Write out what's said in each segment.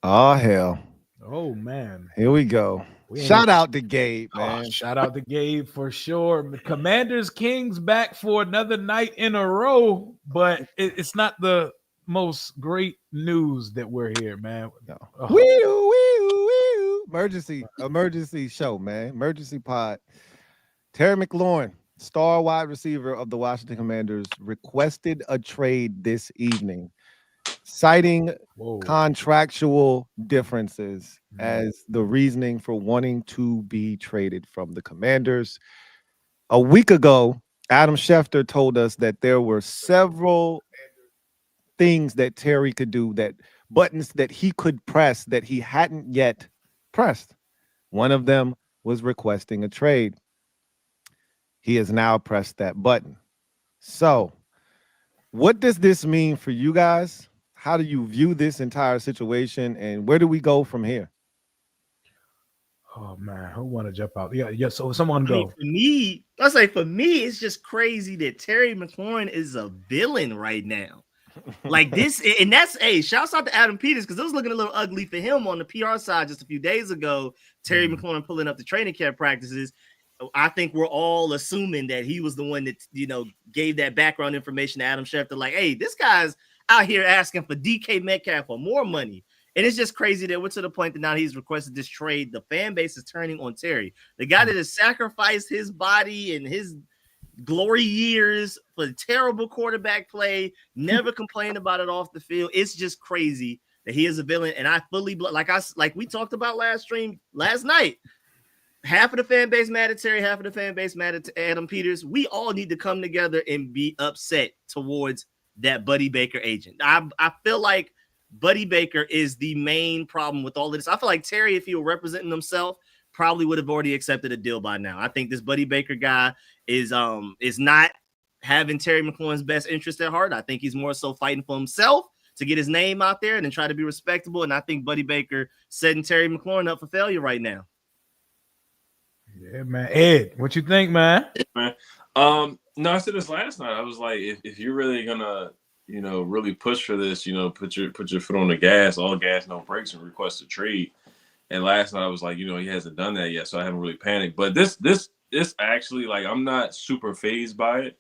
Oh hell. Oh man. Here we go. We ain't Shout out to Gabe, Oh, man. shout out to Gabe for sure. Commanders Kings back for another night in a row, but it's not the most great news that we're here, man. No. Oh, Wee wee. Emergency show, man. Emergency pod. Terry McLaurin, star wide receiver of the Washington Commanders, requested a trade this evening, citing whoa. contractual differences Mhm. as the reasoning for wanting to be traded from the Commanders. A week ago, Adam Schefter told us that there were several things that Terry could do, that buttons that he could press that he hadn't yet pressed. One of them was requesting a trade. He has now pressed that button. So, what does this mean for you guys? How do you view this entire situation, and where do we go from here? Oh man, who want to jump out? Yeah, yeah. So someone I mean, go. for me, I say for me, it's just crazy that Terry McLaurin is a villain right now. Like this, and that's shouts out to Adam Peters, because it was looking a little ugly for him on the PR side just a few days ago. Terry McLaurin pulling up the training camp practices. I think we're all assuming that he was the one that, gave that background information to Adam Schefter. Like, hey, this guy's out here asking for DK Metcalf for more money. And it's just crazy that we're to the point that now he's requested this trade. The fan base is turning on Terry, the guy that has sacrificed his body and his glory years for terrible quarterback play, never complained about it off the field. It's just crazy that he is a villain. And I fully, like we talked about last night, half of the fan base mad at Terry, half of the fan base mad at Adam Peters. We all need to come together and be upset towards that Buddy Baker agent. I feel like Buddy Baker is the main problem with all of this. I feel like Terry, if he were representing himself, probably would have already accepted a deal by now. I think this Buddy Baker guy is not having Terry McLaurin's best interest at heart. I think he's more so fighting for himself to get his name out there and then try to be respectable. And I think Buddy Baker setting Terry McLaurin up for failure right now. Yeah, man. Ed, what you think, man? Man. No, I said this last night. I was like, if you're really gonna, really push for this, put your foot on the gas, all gas, no brakes, and request a trade. And last night I was like, he hasn't done that yet, so I haven't really panicked. But this actually, like, I'm not super fazed by it,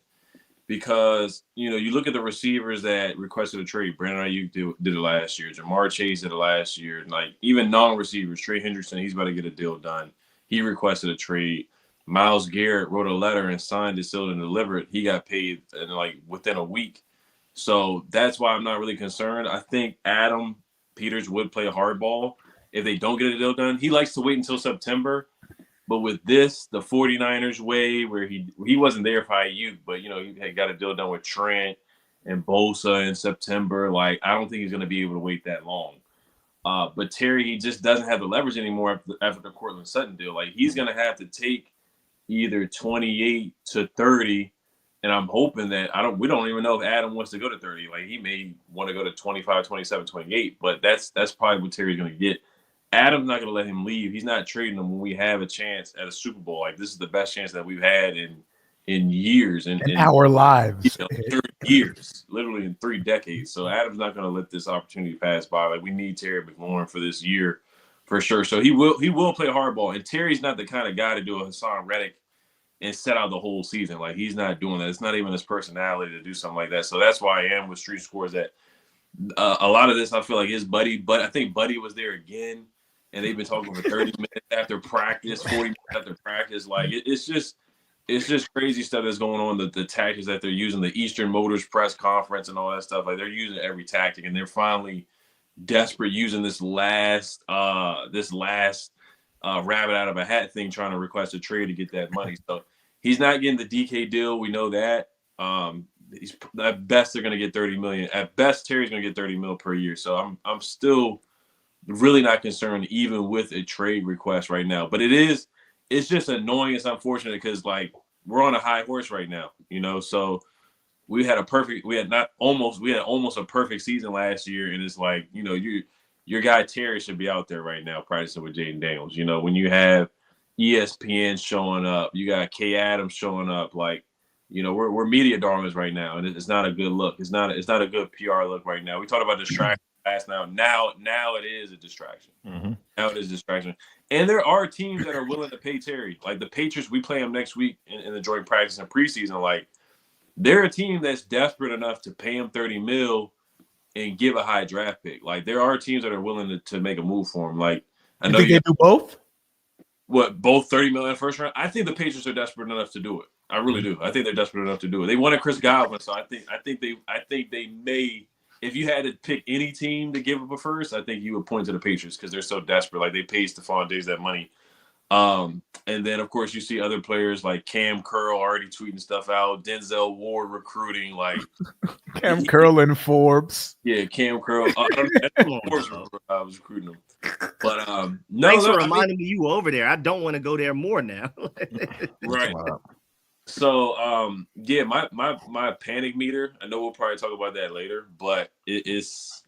because you look at the receivers that requested a trade. Brandon Ayuk did it last year. Jamar Chase did it last year. Like, even non-receivers, Trey Hendrickson, he's about to get a deal done. He requested a trade. Myles Garrett wrote a letter and signed it, sealed, and delivered. He got paid within a week. So that's why I'm not really concerned. I think Adam Peters would play hardball if they don't get a deal done. He likes to wait until September. But with this, the 49ers way, where he wasn't there for Ayuk, but, he had got a deal done with Trent and Bosa in September. Like, I don't think he's going to be able to wait that long. But Terry, he just doesn't have the leverage anymore after the Cortland Sutton deal. Like, he's going to have to take either 28 to 30, and I'm hoping that we don't even know if Adam wants to go to 30. Like, he may want to go to 25, 27, 28, but that's probably what Terry's going to get. Adam's not going to let him leave. He's not trading him when we have a chance at a Super Bowl. Like, this is the best chance that we've had in years, in our lives, 30 years, literally in 3 decades. So Adam's not going to let this opportunity pass by. Like, we need Terry McLaurin for this year, for sure. So he will play hardball. And Terry's not the kind of guy to do a Hassan Reddick and set out the whole season. Like, he's not doing that. It's not even his personality to do something like that. So that's why I am with Street Scores that a lot of this I feel like is Buddy, but I think Buddy was there again, and they've been talking for 30 minutes after practice, 40 minutes after practice. Like, it's just crazy stuff that's going on. The tactics that they're using, the Eastern Motors press conference and all that stuff. Like, they're using every tactic, and they're finally desperate using this last rabbit out of a hat thing, trying to request a trade to get that money. So he's not getting the DK deal. We know that. He's at best they're going to get $30 million. At best, Terry's going to get $30 million per year. So I'm still really not concerned even with a trade request right now. But it's just annoying. It's unfortunate because, like, we're on a high horse right now, So we had almost a perfect season last year, and it's like, your guy Terry should be out there right now practicing with Jaden Daniels. When you have ESPN showing up, you got Kay Adams showing up, like, we're media darlings right now, and it's not a good look. It's not a good PR look right now. We talked about distraction last now. Now it is a distraction. Mm-hmm. Now it is a distraction. And there are teams that are willing to pay Terry. Like the Patriots, we play them next week in the joint practice and preseason. Like they're a team that's desperate enough to pay him $30 million and give a high draft pick. Like there are teams that are willing to make a move for him. Like I know you think they do both. What, both $30 million first round? I think the Patriots are desperate enough to do it. I really do. I think they're desperate enough to do it. They wanted Chris Godwin, so I think they may. If you had to pick any team to give up a first, I think you would point to the Patriots because they're so desperate. Like they paid Stephon Diggs that money. And then of course you see other players like Cam Curl already tweeting stuff out. Denzel Ward recruiting like Cam Curl and Forbes. Yeah, Cam Curl. I was recruiting him. But no, thanks for reminding me you were over there. I don't want to go there more now. Right. So yeah, my panic meter. I know we'll probably talk about that later, but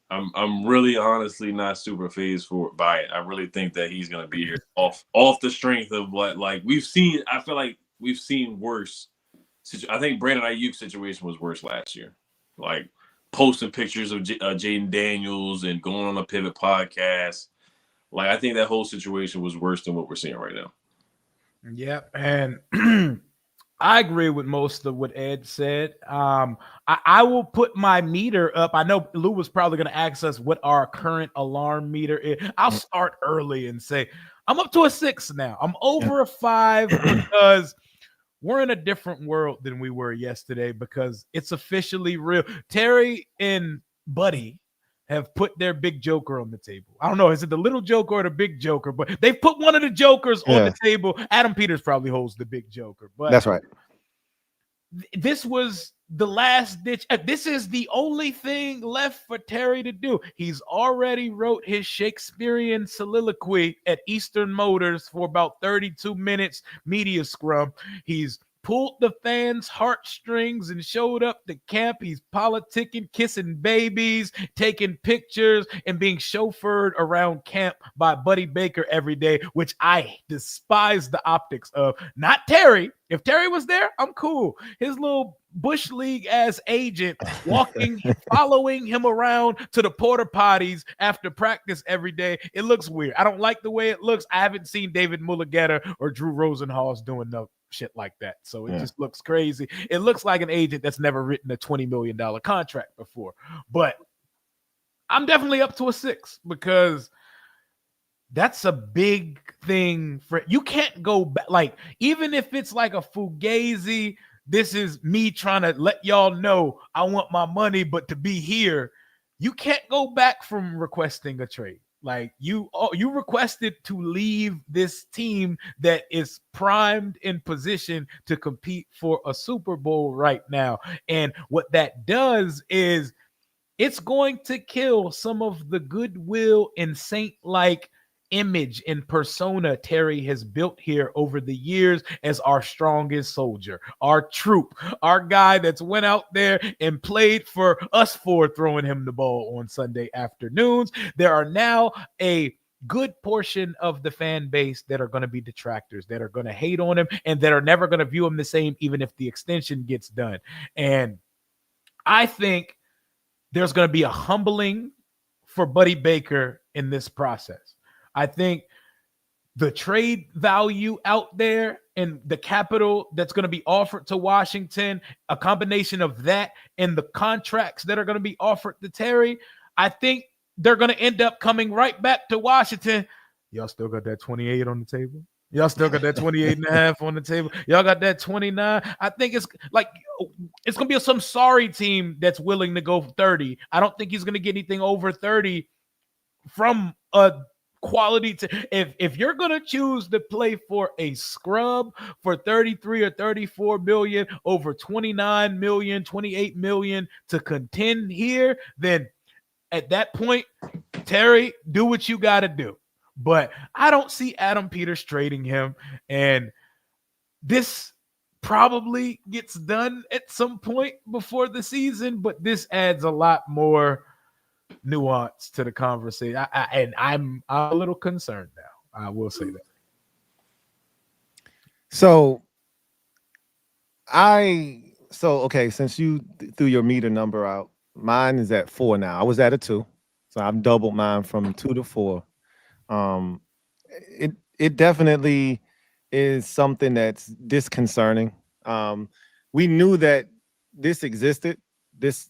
I'm really honestly not super fazed by it. I really think that he's gonna be here off the strength of what like we've seen. I feel like we've seen worse. I think Brandon Ayuk's situation was worse last year. Like posting pictures of Jaden Daniels and going on a Pivot podcast. Like I think that whole situation was worse than what we're seeing right now. Yep, and I agree with most of what Ed said. I will put my meter up. I know Lou was probably going to ask us what our current alarm meter is. I'll start early and say I'm up to a 6 now. I'm over a 5 because we're in a different world than we were yesterday because it's officially real. Terry and Buddy have put their big joker on the table. I don't know, is it the little joker or the big joker? But they've put one of the jokers on the table. Adam Peters probably holds the big joker. But that's right. This was the last ditch. This is the only thing left for Terry to do. He's already wrote his Shakespearean soliloquy at Eastern Motors for about 32 minutes media scrum. He's pulled the fans' heartstrings and showed up to camp. He's politicking, kissing babies, taking pictures, and being chauffeured around camp by Buddy Baker every day, which I despise the optics of. Not Terry. If Terry was there, I'm cool. His little Bush League ass agent walking, following him around to the porta potties after practice every day. It looks weird. I don't like the way it looks. I haven't seen David Mulligata or Drew Rosenhaus doing no shit like that. So it just looks crazy. It looks like an agent that's never written a $20 million contract before. But I'm definitely up to a 6 because that's a big thing for you. Can't go back. Like, even if it's like a Fugazi, this is me trying to let y'all know I want my money, but to be here, you can't go back from requesting a trade. Like you requested to leave this team that is primed in position to compete for a Super Bowl right now. And what that does is it's going to kill some of the goodwill and saint-like image and persona Terry has built here over the years as our strongest soldier, our troop, our guy that's went out there and played for us for throwing him the ball on Sunday afternoons. There are now a good portion of the fan base that are going to be detractors, that are going to hate on him, and that are never going to view him the same even if the extension gets done. And I think there's going to be a humbling for Buddy Baker in this process. I think the trade value out there and the capital that's going to be offered to Washington, a combination of that and the contracts that are going to be offered to Terry, I think they're going to end up coming right back to Washington. Y'all still got that 28 on the table? Y'all still got that 28 and a half on the table? Y'all got that 29? I think it's like it's going to be some sorry team that's willing to go 30. I don't think he's going to get anything over 30 from a quality if you're going to choose to play for a scrub for 33 or 34 million over 29 million, 28 million to contend here, then at that point, Terry, do what you got to do. But I don't see Adam Peters trading him, and this probably gets done at some point before the season, but this adds a lot more nuance to the conversation. I'm a little concerned now. I will say that. Okay, since you threw your meter number out, mine is at 4 now. I was at a 2. So So I've doubled mine from 2 to 4. Um, it definitely is something that's disconcerting. We knew that this existed. This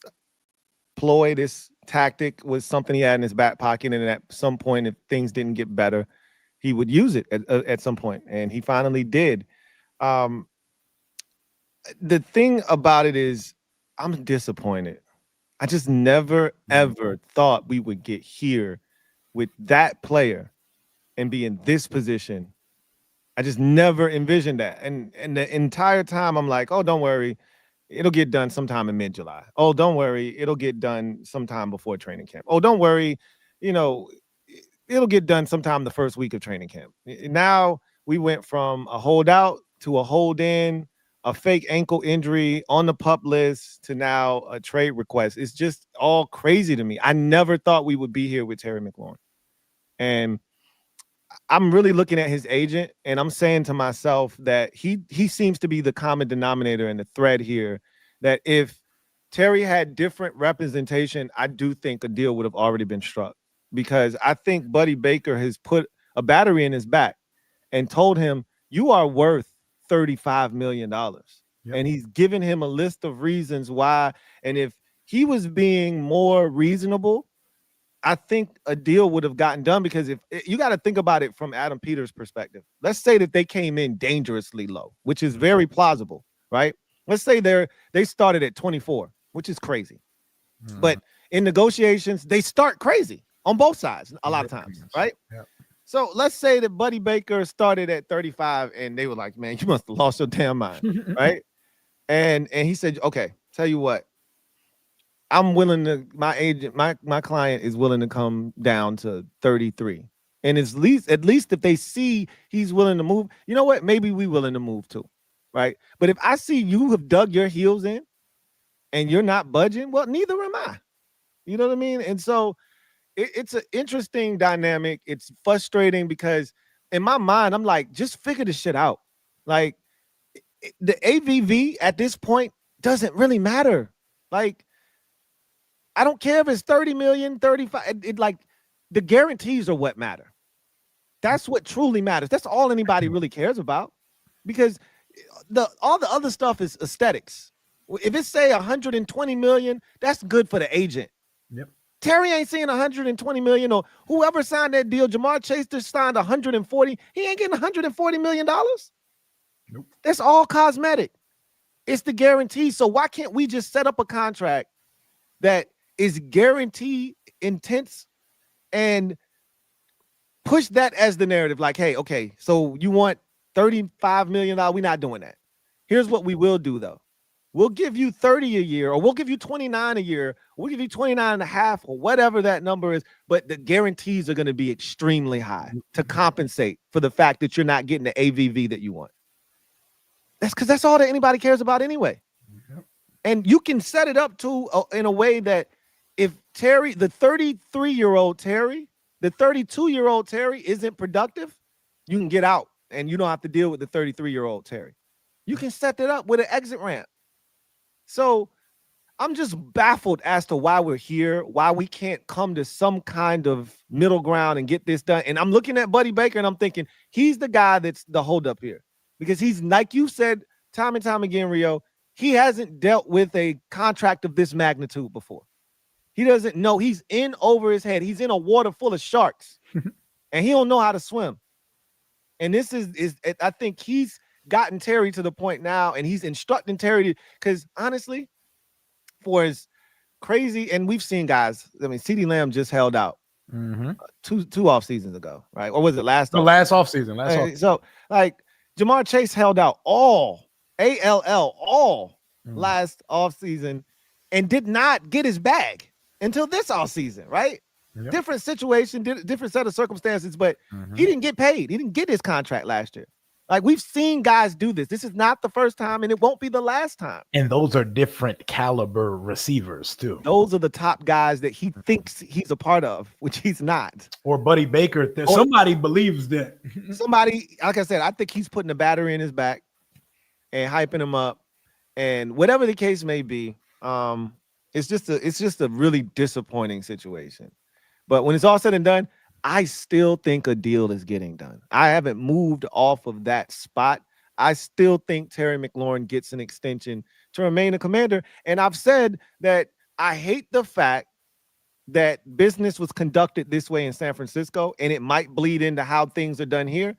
ploy, this tactic was something he had in his back pocket, and at some point, if things didn't get better, he would use it at some point, and he finally did. Um, the thing about it is, I'm disappointed. I just never ever thought we would get here with that player and be in this position. I just never envisioned that. And the entire time I'm like, oh, don't worry. It'll get done sometime in mid-July. Oh, don't worry. It'll get done sometime before training camp. Oh, don't worry. You know, it'll get done sometime the first week of training camp. Now we went from a holdout to a hold in, a fake ankle injury on the pup list to now a trade request. It's just all crazy to me. I never thought we would be here with Terry McLaurin. And I'm really looking at his agent, and I'm saying to myself that he seems to be the common denominator and the thread here, that if Terry had different representation, I do think a deal would have already been struck, because I think Buddy Baker has put a battery in his back and told him, you are worth $35 million. Yep. And he's given him a list of reasons why. And if he was being more reasonable, I think a deal would have gotten done, because if you got to think about it from Adam Peters' perspective. Let's say that they came in dangerously low, which is very plausible, right? Let's say they started at 24, which is crazy. But in negotiations, they start crazy on both sides a lot of times, right? Yeah. So let's say that Buddy Baker started at 35 and they were like, man, you must have lost your damn mind, right? And he said, okay, tell you what, I'm willing to, my agent, my client is willing to come down to 33. And at least if they see he's willing to move, you know what? Maybe we willing to move too, right? But if I see you have dug your heels in and you're not budging, well, neither am I. You know what I mean? And so it's an interesting dynamic. It's frustrating because in my mind, I'm like, just figure this shit out. Like the AVV at this point doesn't really matter. Like, I don't care if it's 30 million, 35. Like the guarantees are what matter. That's what truly matters. That's all anybody really cares about, because all the other stuff is aesthetics. If it's say 120 million, that's good for the agent. Yep. Terry ain't seeing 120 million, or whoever signed that deal. Jamar Chase just signed 140. He ain't getting 140 million dollars. Nope. That's all cosmetic. It's the guarantee. So why can't we just set up a contract that is guarantee intense and push that as the narrative? Like, hey, okay, so you want $35 million. We're not doing that. Here's what we will do though. We'll give you 30 a year, or we'll give you 29 a year. We'll give you 29 and a half, or whatever that number is. But the guarantees are going to be extremely high to compensate for the fact that you're not getting the AVV that you want. That's because that's all that anybody cares about anyway. Yep. And you can set it up to in a way that if Terry, the 33-year-old Terry, the 32-year-old Terry isn't productive, you can get out and you don't have to deal with the 33-year-old Terry. You can set that up with an exit ramp. So I'm just baffled as to why we're here, why we can't come to some kind of middle ground and get this done. And I'm looking at Buddy Baker and I'm thinking he's the guy that's the holdup here, because he's, like you said time and time again, Rio, he hasn't dealt with a contract of this magnitude before. He doesn't know. He's in over his head. He's in a water full of sharks and he don't know how to swim. And this is I think he's gotten Terry to the point now, and he's instructing Terry because honestly, for as crazy, and we've seen guys, I mean, CeeDee Lamb just held out two off seasons ago, right? Or was it last off season? So like Jamar Chase held out all last off season and did not get his bag until this off season, right? Yep. Different situation, different set of circumstances, but he didn't get paid. He didn't get his contract last year. Like, we've seen guys do this. This is not the first time, and it won't be the last time. And those are different caliber receivers, too. Those are the top guys that he thinks he's a part of, which he's not. Or Buddy Baker. Somebody believes that. Somebody, like I said, I think he's putting a battery in his back and hyping him up. And whatever the case may be, it's just a really disappointing situation. But when it's all said and done, I still think a deal is getting done. I haven't moved off of that spot. I still think Terry McLaurin gets an extension to remain a Commander. And I've said that I hate the fact that business was conducted this way in San Francisco, and it might bleed into how things are done here.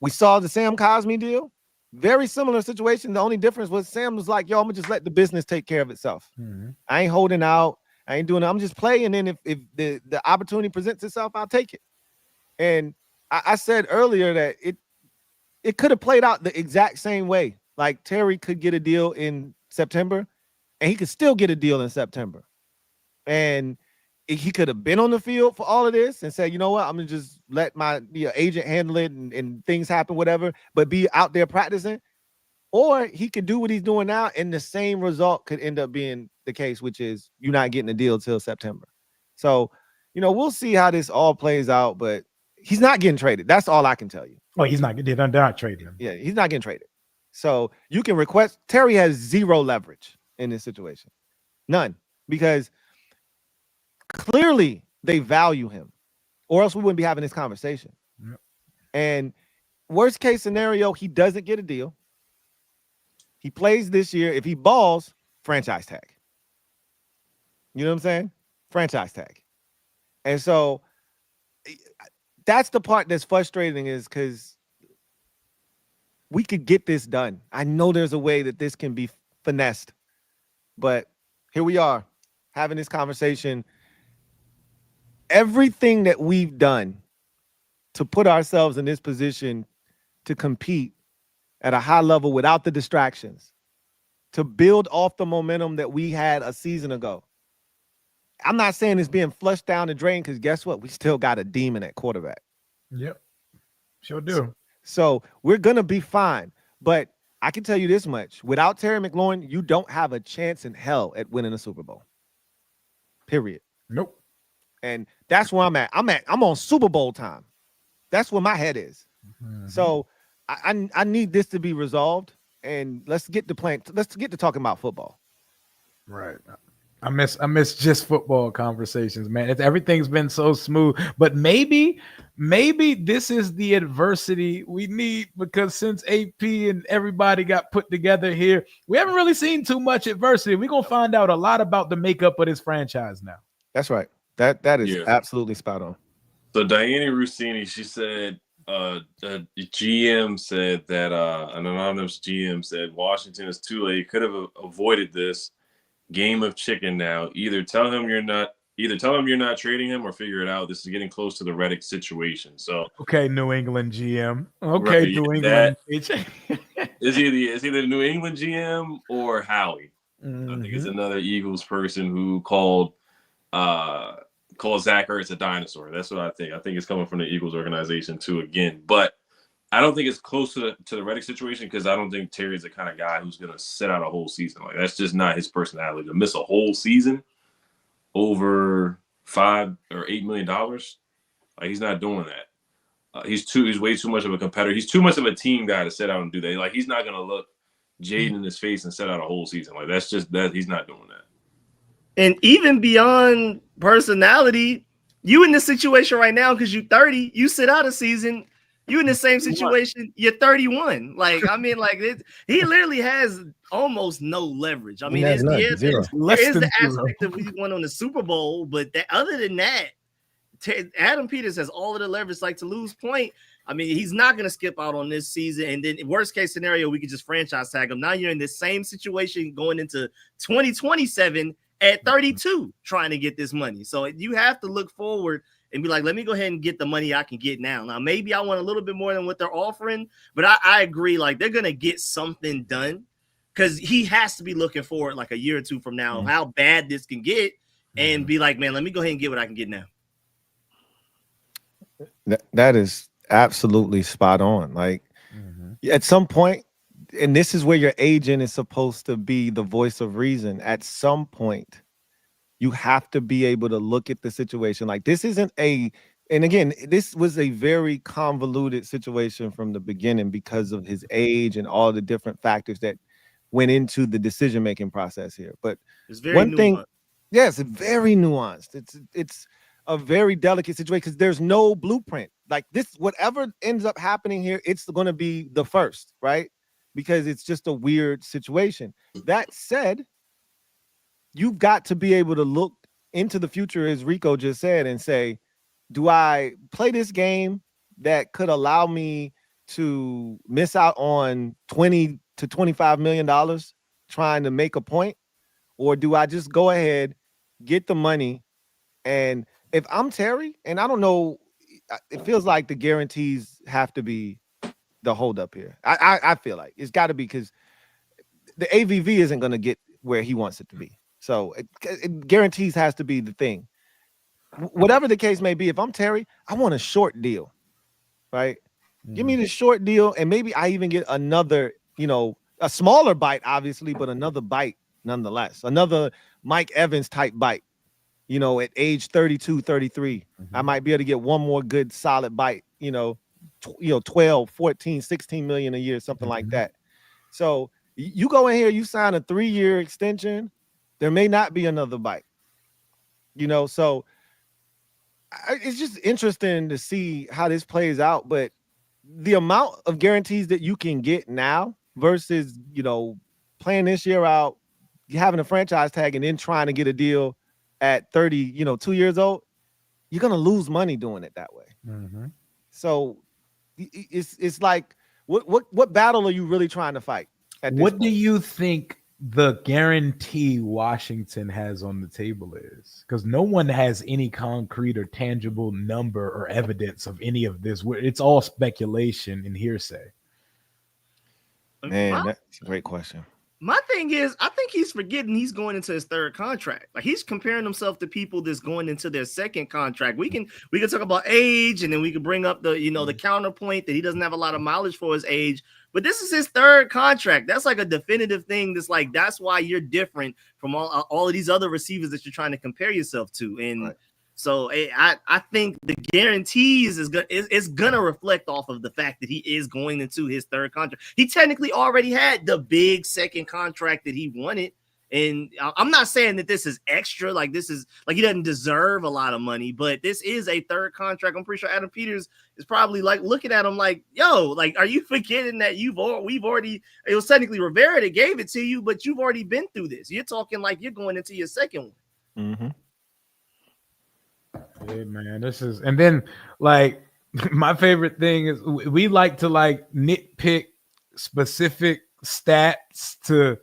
We saw the Sam Cosmi deal. Very similar situation. The only difference was Sam was like, yo, I'm going to just let the business take care of itself. I ain't holding out. I ain't doing it. I'm just playing. And if the opportunity presents itself, I'll take it. And I said earlier that it could have played out the exact same way. Like Terry could get a deal in September, and he could still get a deal in September. And he could have been on the field for all of this and said, you know what, I'm going to just let my agent handle it and things happen, whatever, but be out there practicing. Or he could do what he's doing now, and the same result could end up being the case, which is you're not getting a deal till September. So, we'll see how this all plays out, but he's not getting traded. That's all I can tell you. Oh, he's not. They're not trading him. Yeah, he's not getting traded. So you can request. Terry has zero leverage in this situation. None. Because clearly they value him, or else we wouldn't be having this conversation. Yep. And worst case scenario, he doesn't get a deal. He plays this year. If he balls, franchise tag. You know what I'm saying? Franchise tag. And so that's the part that's frustrating, is because we could get this done. I know there's a way that this can be finessed, but here we are having this conversation. Everything that we've done to put ourselves in this position to compete at a high level without the distractions, to build off the momentum that we had a season ago. I'm not saying it's being flushed down the drain, because guess what? We still got a demon at quarterback. Yep. Sure do. So we're going to be fine. But I can tell you this much. Without Terry McLaurin, you don't have a chance in hell at winning a Super Bowl. Period. Nope. And that's where I'm at. I'm on Super Bowl time. That's where my head is. So I need this to be resolved, and let's get to talking about football. Right. I miss just football conversations, man. Everything's been so smooth, but maybe this is the adversity we need, because since AP and everybody got put together here, we haven't really seen too much adversity. We're gonna find out a lot about the makeup of this franchise now. That's right. That is absolutely spot on. So Diana Rossini, she said, the GM said that an anonymous GM said Washington is too late. Could have avoided this game of chicken now. Either tell him you're not trading him, or figure it out. This is getting close to the Reddick situation. So okay, New England GM. Okay, right, New England. It's either the New England GM or Howie. I think it's another Eagles person who called Zach Ertz a dinosaur. That's what I think. I think it's coming from the Eagles organization too, again. But I don't think it's close to the Reddick situation, because I don't think Terry's the kind of guy who's going to sit out a whole season. Like, that's just not his personality. To miss a whole season over $5 or $8 million, like, he's not doing that. He's way too much of a competitor. He's too much of a team guy to sit out and do that. Like, he's not going to look Jaden in his face and sit out a whole season. Like, that's just that. He's not doing that. And even beyond personality, you in this situation right now because you're 30, you sit out a season, you in the same situation, you're 31. Like, I mean, like, he literally has almost no leverage. I mean, there is the aspect of we won on the Super Bowl, but other than that, Adam Peters has all of the leverage. Like, to Lou's point, I mean, he's not going to skip out on this season. And then worst case scenario, we could just franchise tag him. Now you're in the same situation going into 2027 at 32 trying to get this money. So you have to look forward and be like, let me go ahead and get the money I can get now. Now, maybe I want a little bit more than what they're offering, but I agree. Like, they're going to get something done, because he has to be looking forward like a year or two from now, how bad this can get, and be like, man, let me go ahead and get what I can get now. That is absolutely spot on. Like, at some point, and this is where your agent is supposed to be the voice of reason. At some point, you have to be able to look at the situation. Like, this isn't and again, this was a very convoluted situation from the beginning because of his age and all the different factors that went into the decision-making process here. But it's very nuanced. Yes, it's very nuanced. It's a very delicate situation because there's no blueprint. Like this, whatever ends up happening here, it's going to be the first, right? Because it's just a weird situation. That said, you've got to be able to look into the future, as Rico just said, and say, do I play this game that could allow me to miss out on $20 to $25 million trying to make a point? Or do I just go ahead, get the money? And if I'm Terry, and I don't know, it feels like the guarantees have to be the holdup here. I feel like it's got to be because the AVV isn't going to get where he wants it to be. So it guarantees has to be the thing. Whatever the case may be, if I'm Terry, I want a short deal, right? Give me the short deal, and maybe I even get another, a smaller bite, obviously, but another bite nonetheless. Another Mike Evans type bite, at age 32, 33. I might be able to get one more good solid bite, 12, 14, 16 million a year, something like that. So you go in here, you sign a 3-year extension, there may not be another bite, so it's just interesting to see how this plays out. But the amount of guarantees that you can get now versus, playing this year out, having a franchise tag and then trying to get a deal at 30, 2 years old, you're going to lose money doing it that way. So it's like, what battle are you really trying to fight? What do you think the guarantee Washington has on the table is? Because no one has any concrete or tangible number or evidence of any of this. It's all speculation and hearsay. Man, that's a great question. My thing is, I think he's forgetting he's going into his third contract. Like, he's comparing himself to people that's going into their second contract. We can talk about age, and then we can bring up the the counterpoint that he doesn't have a lot of mileage for his age. But this is his third contract. That's like a definitive thing. That's why you're different from all of these other receivers that you're trying to compare yourself to. And right. So I think the guarantees is gonna reflect off of the fact that he is going into his third contract. He technically already had the big second contract that he wanted. And I'm not saying that this is extra, like this is like he doesn't deserve a lot of money, but this is a third contract. I'm pretty sure Adam Peters is probably like looking at him like, yo, like, are you forgetting that we've already, it was technically Rivera that gave it to you, but you've already been through this. You're talking like you're going into your second one. Hey man, this is, and then like my favorite thing is we like to like nitpick specific stats to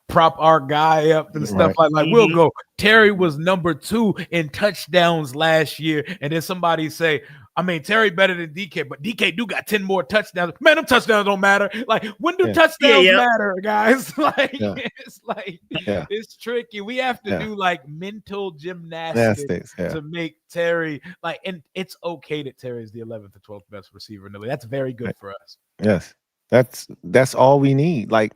prop our guy up and stuff like we'll go, Terry was number 2 in touchdowns last year, and then somebody say, I mean, Terry better than DK, but DK do got 10 more touchdowns. Man, them touchdowns don't matter. Like, when do touchdowns matter, guys? Like, it's like it's tricky. We have to do like mental gymnastics to make Terry like, and it's okay that Terry is the 11th or 12th best receiver in the league. That's very good for us. Yes, that's all we need. Like,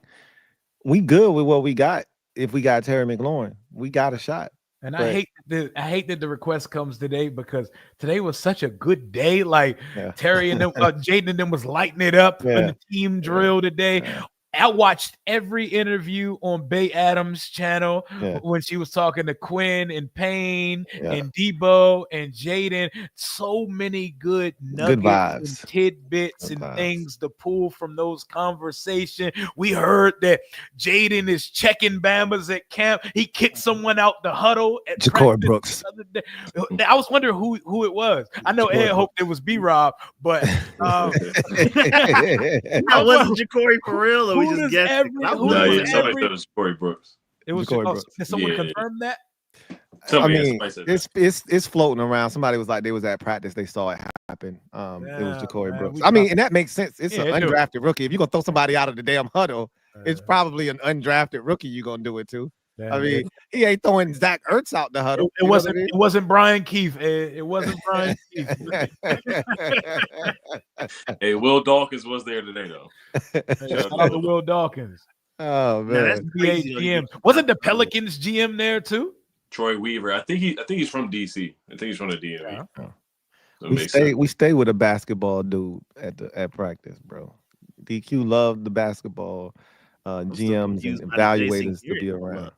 we good with what we got. If we got Terry McLaurin, we got a shot. And I hate that the request comes today, because today was such a good day. Like Terry and them, Jaden and them was lighting it up in the team drill today. I watched every interview on Bay Adams' channel when she was talking to Quinn and Payne and Debo and Jaden. So many good nuggets and tidbits and things to pull from those conversations. We heard that Jaden is checking Bama's at camp. He kicked someone out the huddle at Ja'Cory Brooks. I was wondering who it was. I know Ed hoped it was B-Rob, but I wasn't Ja'Cory for real. Or we just guessed. No, yeah, somebody said it was Corey Brooks. It was Ja'Cory Brooks. Did someone confirm that? It's floating around. Somebody was like, they was at practice, they saw it happen. It was Ja'Cory Brooks. I mean, and that makes sense. It's an undrafted rookie. If you're gonna throw somebody out of the damn huddle, it's probably an undrafted rookie you're gonna do it to. I mean, he ain't throwing Zach Ertz out the huddle. It wasn't Brian Keefe. It wasn't Brian Keefe. Hey, Will Dawkins was there today, though. Shout out to Will Dawkins. Oh man, GM. Wasn't the Pelicans GM there too? Troy Weaver. I think he's from DC. I think he's from the DMV. So we stay with a basketball dude at practice, bro. DQ loved the basketball GMs and evaluators to be around.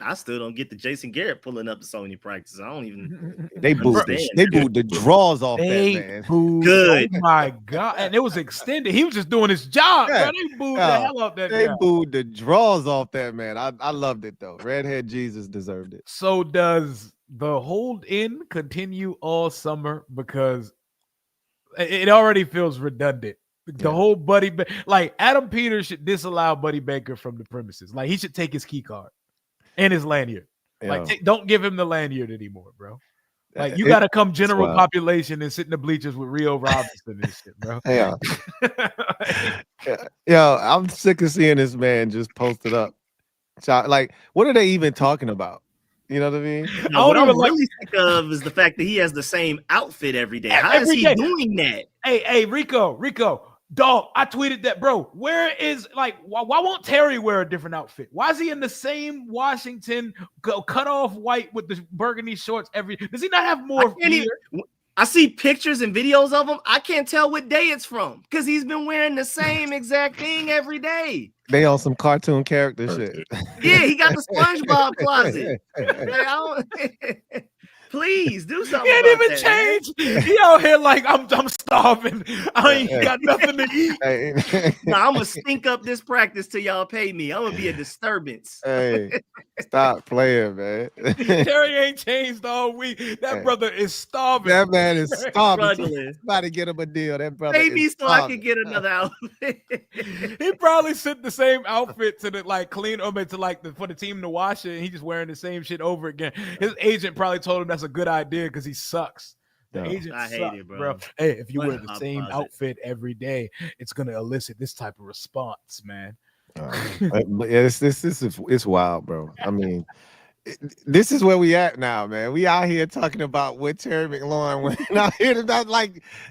I still don't get the Jason Garrett pulling up to so many practices. I don't even. They booed the draws off that man. Good. Oh my God. And it was extended. He was just doing his job, Yeah. bro. They booed the hell out that They guy. booed the draws off that man. I loved it though. Redhead Jesus deserved it. So does the hold in continue all summer? Because it already feels redundant. The whole like Adam Peters should disallow Buddy Baker from the premises. Like he should take his key card and his lanyard. Like don't give him the lanyard anymore, bro. Like you got to come general population and sit in the bleachers with Rio Robinson and shit, bro. Yeah. Yo, I'm sick of seeing this man just posted up. Like, what are they even talking about? You know what I mean? No, what I'm really sick of is the fact that he has the same outfit every day. How is he doing that? Hey, Rico, dog, I tweeted that, bro. Where is why won't Terry wear a different outfit? Why is he in the same Washington cut off white with the burgundy shorts does he not have more? I see pictures and videos of him. I can't tell what day it's from because he's been wearing the same exact thing every day. They on some cartoon character shit. Yeah, he got the SpongeBob closet. Please do something. He ain't even changed. He out here like I'm starving. I ain't got nothing to eat. Nah, I'm gonna stink up this practice till y'all pay me. I'm gonna be a disturbance. Hey, stop playing, man. Terry ain't changed all week. That brother is starving. That man is starving. Struggling. Somebody get him a deal. That brother Maybe is so starving. I can get another outfit. He probably sent the same outfit to the for the team to wash it, and he just wearing the same shit over again. His agent probably told him that's a good idea because he sucks. The agent I hate it, bro. Hey, if you wear the same outfit every day, it's gonna elicit this type of response, man. It's wild, bro. I mean, this is where we at now, man. We out here talking about what Terry McLaurin went out here.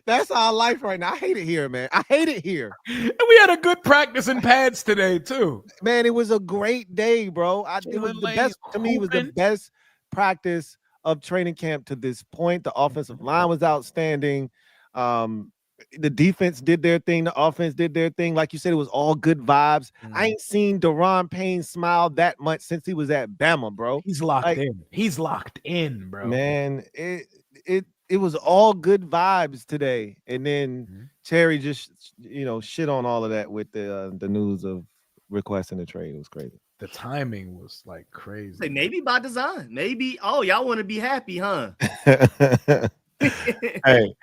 That's our life right now. I hate it here, man. I hate it here. And we had a good practice in pads today too. Man, it was a great day, bro. It was the best to me. It was the best practice of training camp to this point. The offensive line was outstanding. The defense did their thing. The offense did their thing. Like you said, it was all good vibes. I ain't seen Daron Payne smile that much since he was at Bama, bro. He's locked in. He's locked in, bro. Man, it was all good vibes today. And then Terry just shit on all of that with the news of requesting a trade. It was crazy. The timing was like crazy. Say maybe by design. Maybe y'all want to be happy, huh? Hey.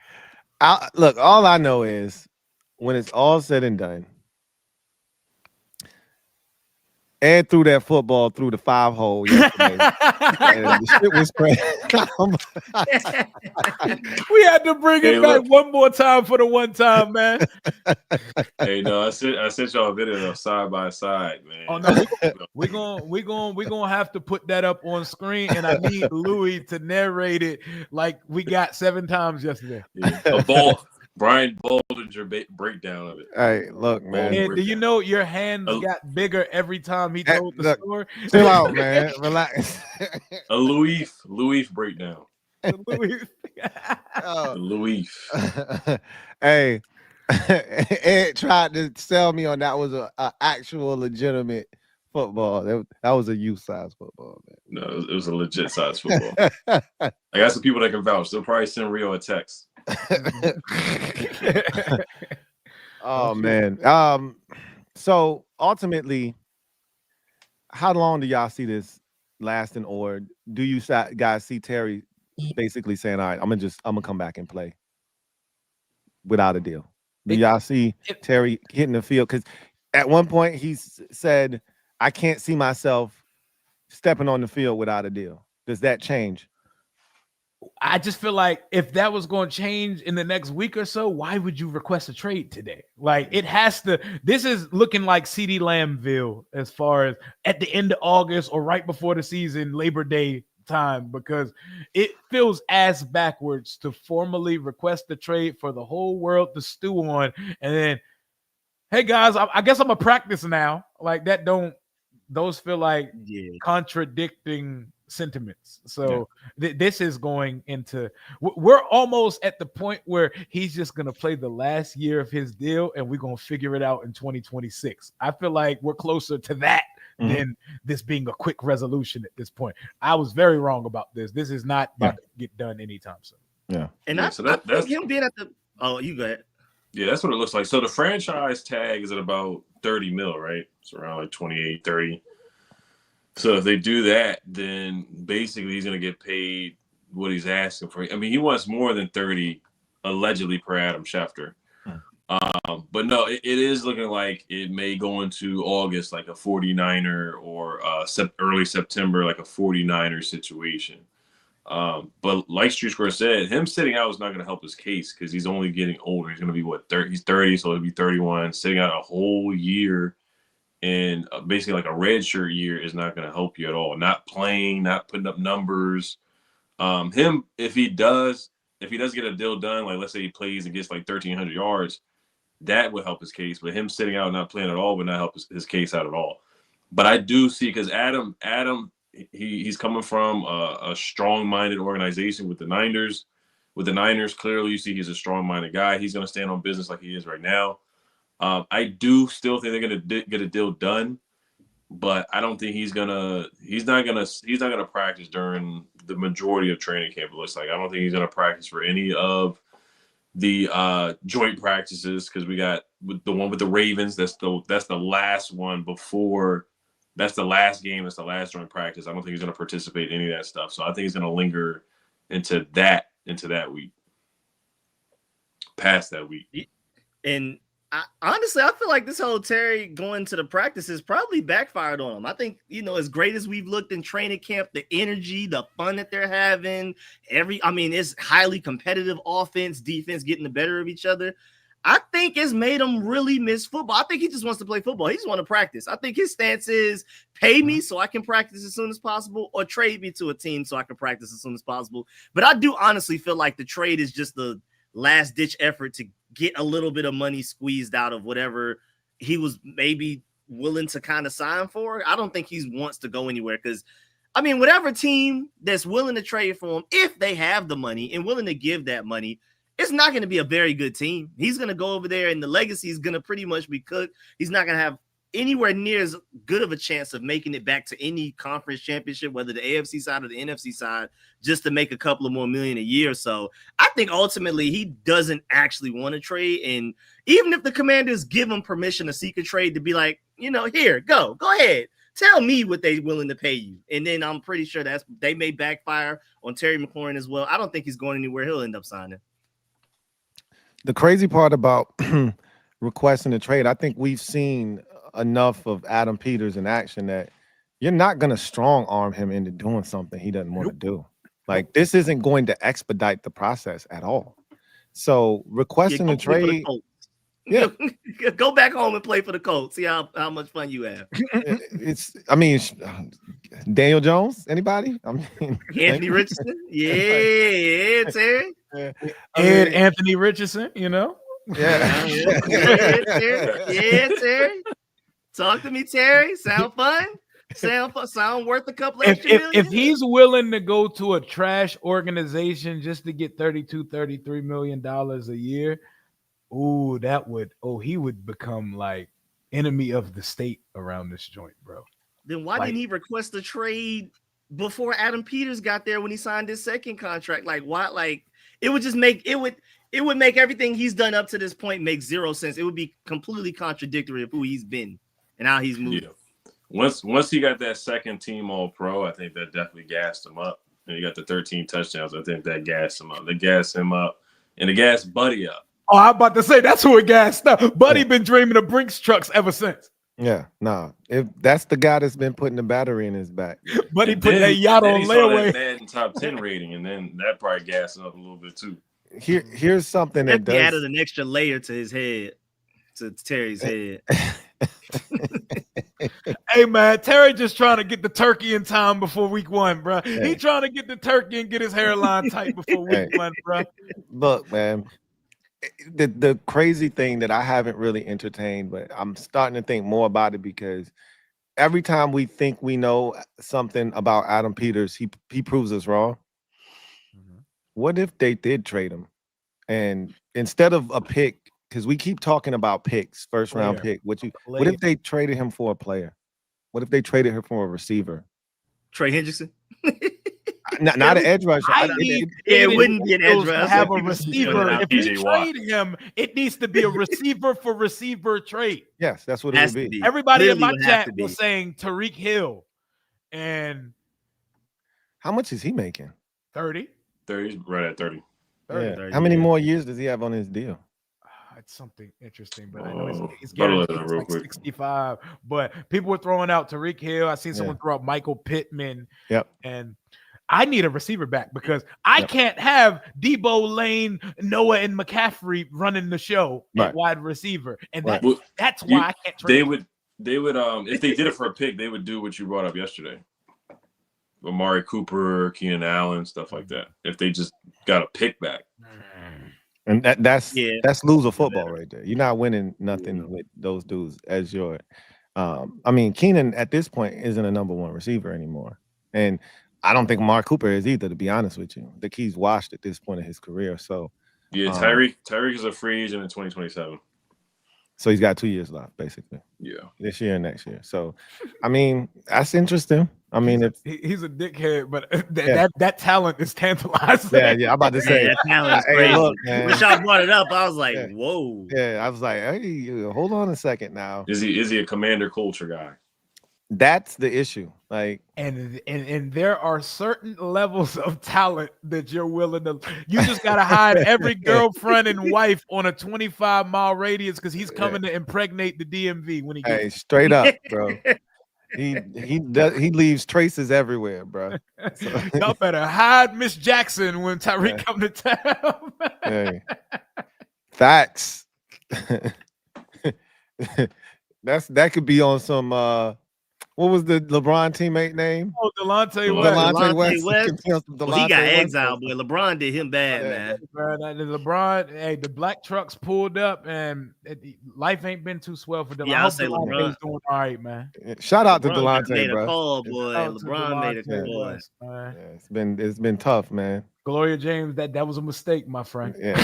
Look, all I know is when it's all said and done, Ed threw that football through the 5-hole yesterday. And the shit was crazy. We had to bring it back one more time for the one time, man. Hey, no, I sent y'all a video of side by side, man. Oh no, we're gonna have to put that up on screen, and I need Louie to narrate it like we got 7 times yesterday. Yeah. Brian Boldinger breakdown of it. Hey, look, man. And do you know your hands got bigger every time he told the story? Chill out, man. Relax. A Louis breakdown. Louis. Hey, Ed tried to sell me on that was a actual legitimate football. That was a youth size football, man. No, it was a legit size football. I got some people that can vouch. They'll probably send Rio a text. Oh man. So ultimately, how long do y'all see this lasting, or do you guys see Terry basically saying, all right, I'm gonna come back and play without a deal? Do y'all see Terry hitting the field? Because at one point he said, I can't see myself stepping on the field without a deal. Does that change? I just feel like if that was going to change in the next week or so, why would you request a trade today? Like it has to. This is looking like CeeDee Lambville as far as at the end of August or right before the season, Labor Day time, because it feels ass backwards to formally request the trade for the whole world to stew on, and then, hey guys, I guess I'm a practice now. Like that those feel like contradicting sentiments. So this is going into, we're almost at the point where he's just going to play the last year of his deal and we're going to figure it out in 2026. I feel like we're closer to that than this being a quick resolution at this point. I was very wrong about this. This is not about to get done anytime soon. Yeah. And Yeah, I, so I that's think him being at the you go ahead. yeah, that's what it looks like. So the franchise tag is at about 30 mil, right? It's around like 28, 30. So if they do that, then basically he's going to get paid what he's asking for. I mean, he wants more than 30 allegedly per Adam Schefter. But no, it is looking like it may go into August like a 49er or early September like a 49er situation. But like Street Square said, him sitting out is not going to help his case because he's only getting older. He's going to be what 30? He's 30, so he'll be 31. Sitting out a whole year and basically like a red shirt year is not going to help you at all. Not playing, not putting up numbers. Him if he does get a deal done, like let's say he plays and gets like 1,300 yards, that would help his case. But him sitting out and not playing at all would not help his case out at all. But I do see because Adam. He's coming from a strong-minded organization with the Niners. With the Niners, clearly you see he's a strong-minded guy. He's going to stand on business like he is right now. I do still think they're going to get a deal done, but I don't think he's not gonna practice during the majority of training camp. It looks like I don't think he's going to practice for any of the joint practices because we got the one with the Ravens. That's the last one before. That's the last game. That's the last joint practice. I don't think he's going to participate in any of that stuff. So I think he's going to linger into that week, past that week. And honestly, I feel like this whole Terry going to the practices probably backfired on him. I think, as great as we've looked in training camp, the energy, the fun that they're having, it's highly competitive offense, defense getting the better of each other. I think it's made him really miss football. I think he just wants to play football. He just wants to practice. I think his stance is pay me so I can practice as soon as possible or trade me to a team so I can practice as soon as possible. But I do honestly feel like the trade is just the last ditch effort to get a little bit of money squeezed out of whatever he was maybe willing to kind of sign for. I don't think he wants to go anywhere because, whatever team that's willing to trade for him, if they have the money and willing to give that money, it's not going to be a very good team. He's going to go over there and the legacy is going to pretty much be cooked. He's not going to have anywhere near as good of a chance of making it back to any conference championship, whether the AFC side or the NFC side, just to make a couple of more million a year. So I think ultimately he doesn't actually want to trade. And even if the Commanders give him permission to seek a trade to be like, here, go ahead. Tell me what they're willing to pay you. And then I'm pretty sure they may backfire on Terry McLaurin as well. I don't think he's going anywhere. He'll end up signing. The crazy part about requesting a trade, I think we've seen enough of Adam Peters in action that you're not going to strong arm him into doing something he doesn't want to do. Like, this isn't going to expedite the process at all. So requesting a trade. Yeah, go back home and play for the Colts. See how much fun you have. Daniel Jones, anybody? Anthony Richardson. Yeah, Terry. Anthony Richardson, Yeah. Terry. Talk to me, Terry. Sound fun? Sound worth a couple extra million? If he's willing to go to a trash organization just to get $33 million a year, he would become like enemy of the state around this joint, bro. Then why didn't he request a trade before Adam Peters got there when he signed his second contract? Like, why? Like, it would just make it would make everything he's done up to this point make zero sense. It would be completely contradictory of who he's been and how he's moved. Yeah. Once he got that second team All Pro, I think that definitely gassed him up. And he got the 13 touchdowns. I think that gassed him up. They gassed him up, and they gassed Buddy up. Oh, I'm about to say that's who it gassed up. Buddy been dreaming of Brinks trucks ever since. Yeah, if that's the guy that's been putting the battery in his back. Buddy put that yacht on layaway. That top 10 rating, and then that probably gassed him up a little bit too. Here's something that does. Added an extra layer to his head, to Terry's head. Hey man, Terry just trying to get the turkey in time before week 1, bro. Hey. He trying to get the turkey and get his hairline tight before week 1, bro. Look, man. The crazy thing that I haven't really entertained, but I'm starting to think more about it because every time we think we know something about Adam Peters, he proves us wrong. Mm-hmm. What if they did trade him? And instead of a pick, because we keep talking about picks, first round pick, what if they traded him for a player? What if they traded her for a receiver? Trey Hendrickson. Not an edge rusher. I need it Jaden wouldn't be an edge Daniels to rusher. have a People receiver. out If we TJ Watt. trade him, it needs to be a receiver for receiver trade. Yes, that's what it Has would to be. be. Everybody in Clearly my would have chat to be. was saying Tariq Hill and How much is he making? 30. 30, right at 30. Yeah. 30, How many yeah. more years does he have on his deal? It's something interesting, but I know he's Better let guaranteed it real like quick. 65. But people were throwing out Tariq Hill. I seen someone throw out Michael Pittman. Yep. And I need a receiver back because I Yep. can't have Debo, Lane, Noah, and McCaffrey running the show Right. at wide receiver. And Right. that's why I can't trade. They would if they did it for a pick, they would do what you brought up yesterday. Amari Cooper, Keenan Allen, stuff like that. If they just got a pick back. And that's Yeah. loser football right there. You're not winning nothing with those dudes as your I mean, Keenan at this point isn't a number one receiver anymore. And I don't think Mark Cooper is either, to be honest with you. I think he's washed at this point in his career. So Yeah, Tyreek is a free agent in 2027. so he's got 2 years left, basically. Yeah. This year and next year. So I mean, that's interesting. I mean, it's He's a dickhead, but Yeah. that talent is tantalizing. yeah, I'm about to say. that talent's Hey, crazy. look, man. When y'all brought it up, I was like, Yeah. whoa. Yeah, I was like, hey, hold on a second now. Is he a commander culture guy? That's the issue. Like, And there are certain levels of talent that you're willing to. You just gotta hide every girlfriend and wife on a 25-mile radius because he's coming to impregnate the DMV when he gets. hey, straight up, bro. He leaves traces everywhere, bro. So, Y'all better hide Miss Jackson when Tyreek come to town. hey, facts. That could be on some. What was the LeBron teammate name? Oh, Delonte Delonte West. West. Well, he Delonte got West. exiled, boy. LeBron did him bad, Yeah. man. Bro, LeBron, hey, the black trucks pulled up, and life ain't been too swell for Delonte. Yeah, I'll say Delonte's doing all right, man. Shout out to LeBron Delonte, made a bro. call, boy. Shout out to LeBron made a Delonte call. West, man. Yeah, it's been tough, man. Gloria James, that was a mistake, my friend. Yeah,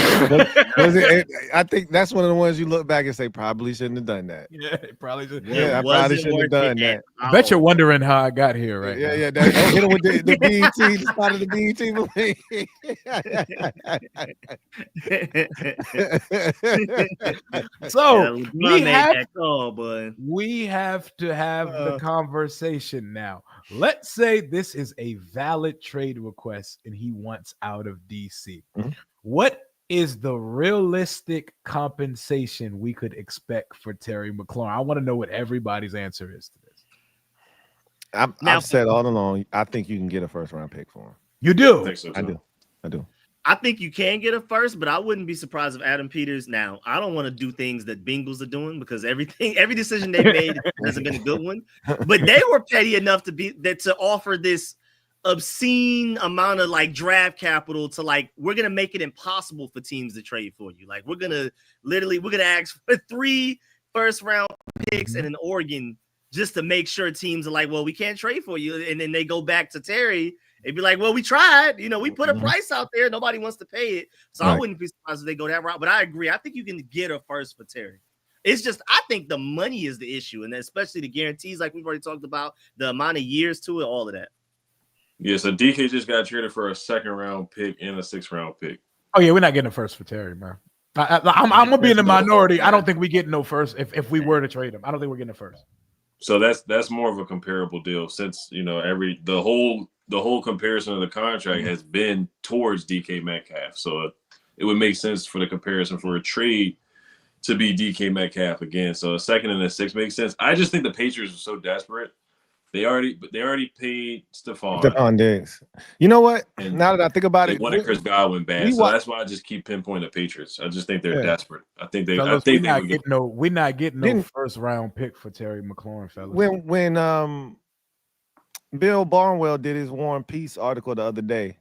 I think that's one of the ones you look back and say probably shouldn't have done that. Yeah, it probably did. Yeah, I It probably wasn't shouldn't have worth done it that. at I bet you're all. wondering how I got here, right? Yeah, now. yeah. Don't hit him with the BET, the spot of the BET movie. So Yeah, LeBron we made have that call, boy. we have to have the conversation now. Let's say this is a valid trade request and he wants out of DC. Mhm. What is the realistic compensation we could expect for Terry McLaurin? I want to know what everybody's answer is to this. I've said all along, I think you can get a first round pick for him. You I do. think so, I too. do. I think you can get a first, but I wouldn't be surprised if Adam Peters. Now, I don't want to do things that Bengals are doing because every decision they made hasn't been a good one. But they were petty enough to offer this obscene amount of like draft capital to like we're gonna make it impossible for teams to trade for you. Like we're gonna ask for 3 first round picks and an Oregon just to make sure teams are like, well, we can't trade for you, and then they go back to Terry. They'd be like, well, we tried. We put a price out there. Nobody wants to pay it. So I wouldn't be surprised if they go that route. But I agree. I think you can get a first for Terry. It's just, I think the money is the issue. And especially the guarantees, like we've already talked about, the amount of years to it, all of that. Yeah, so DK just got traded for a 2nd round pick and a 6th round pick. Oh yeah, we're not getting a first for Terry, man. I'm gonna be in the minority. I don't think we get no first if we were to trade him. I don't think we're getting a first. So that's more of a comparable deal since the whole comparison of the contract has been towards DK Metcalf. So it would make sense for the comparison for a trade to be DK Metcalf again. So a 2nd and a 6th makes sense. I just think the Patriots are so desperate. They already paid Stephon Diggs. You know what? And now that I think about they it, wanted Chris Godwin bad. So that's why I just keep pinpointing the Patriots. I just think they're desperate. I think they. Fellas, I think we're not getting no first round pick for Terry McLaurin, fellas. When Bill Barnwell did his War and Peace article the other day,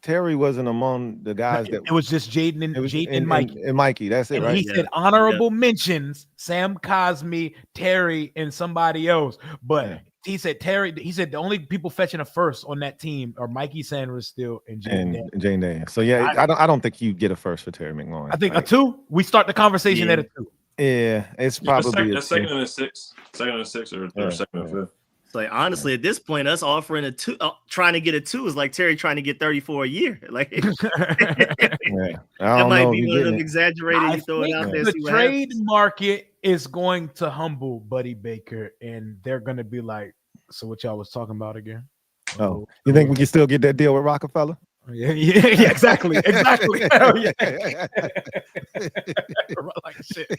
Terry wasn't among the guys that. It was just Jaden and Mikey. And Mikey, that's it, and right? He said honorable mentions: Sam Cosmi, Terry, and somebody else. But he said Terry. He said the only people fetching a first on that team are Mikey Sanders still and Jaden Daniels. So yeah, I don't think you get a first for Terry McLaurin. I think a 2. We start the conversation at a 2. Yeah, it's Yeah, probably a second two. and a six, or Yeah, second and fifth. It's like honestly, at this point, us offering a 2, trying to get a 2 is like Terry trying to get 34 a year. Like Yeah, I that don't might know if be you're one of getting them it. exaggerated. I You throw it think out there, the see what trade happens. market is going to humble Buddy Baker, and they're going to be like, "So what y'all was talking about again?" Oh, you think we can still get that deal with Rockefeller? Yeah, exactly. Hell yeah. Like shit.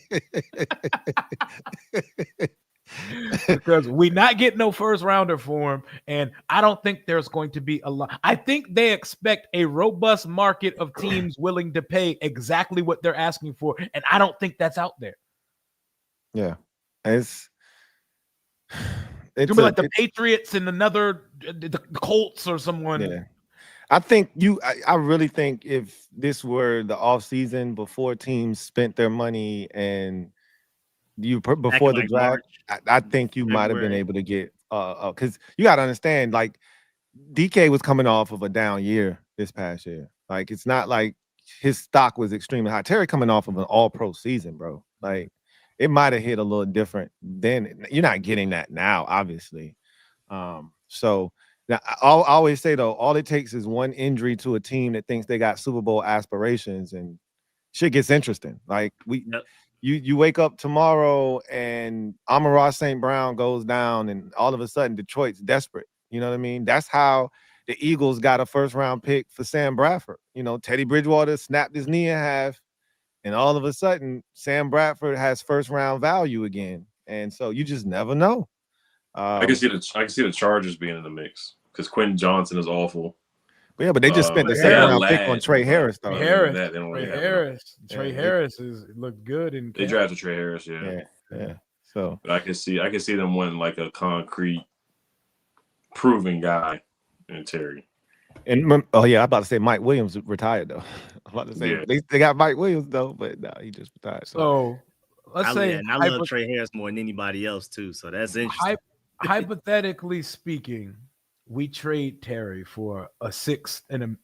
Because we not getting no first rounder for him, and I don't think there's going to be a lot. I think they expect a robust market of teams willing to pay exactly what they're asking for, and I don't think that's out there. Yeah, it's It's gonna be like the Patriots and the Colts or someone. Yeah, I think I really think if this were the off season before teams spent their money and before the like draft, March, I think you might have been February. able to get because you got to understand, like DK was coming off of a down year this past year. Like it's not like his stock was extremely high. Terry coming off of an all pro season, bro. Like it might have hit a little different then. You're not getting that now, obviously. So now I always say though, all it takes is one injury to a team that thinks they got Super Bowl aspirations and shit gets interesting. Like Yep. you wake up tomorrow and Amon-Ra St. Brown goes down and all of a sudden Detroit's desperate. You know what I mean? That's how the Eagles got a first round pick for Sam Bradford. You know, Teddy Bridgewater snapped his knee in half, and all of a sudden Sam Bradford has first round value again. And so you just never know. I can see the Chargers being in the mix because Quentin Johnson is awful. Yeah, but they just spent the They second got round pick on Ladd, Trey but Harris, though. other than Harris, that, they don't really Trey have Harris, Yeah, Trey Harris is looked good in They camp. drafted Trey Harris, yeah. So But I can see them wanting like a concrete, proven guy in Terry. and I'm about to say Mike Williams retired though. I'm about to say Yeah. they got Mike Williams though, but no, he just retired. So let's say And I love Trey Harris more than anybody else too. So that's interesting. hypothetically speaking, we trade Terry for a sixth and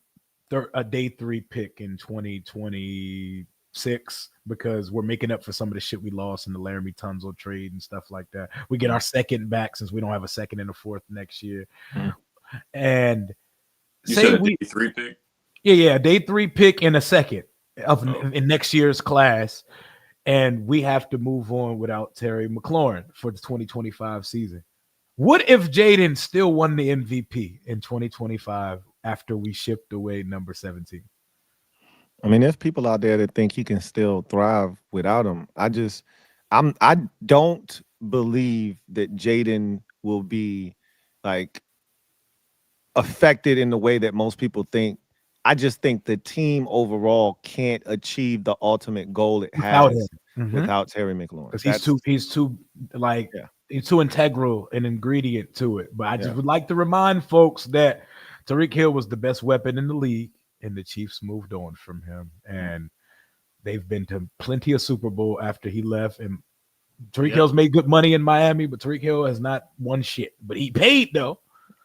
a day 3 pick in 2026 because we're making up for some of the shit we lost in the Laramie Tunsil trade and stuff like that. We get our second back since we don't have a second and a fourth next year. And You say said a we day 3 pick? Yeah, day 3 pick and a second in next year's class. And we have to move on without Terry McLaurin for the 2025 season. What if Jaden still won the MVP in 2025 after we shipped away number 17? I mean, there's people out there that think he can still thrive without him. I don't believe that Jaden will be like affected in the way that most people think. I just think the team overall can't achieve the ultimate goal it has without Terry McLaurin. Because he's too like he's too integral an ingredient to it. But I just would like to remind folks that Tyreek Hill was the best weapon in the league, and the Chiefs moved on from him. And they've been to plenty of Super Bowl after he left. And Tyreek Hill's made good money in Miami, but Tyreek Hill has not won shit. But he paid though.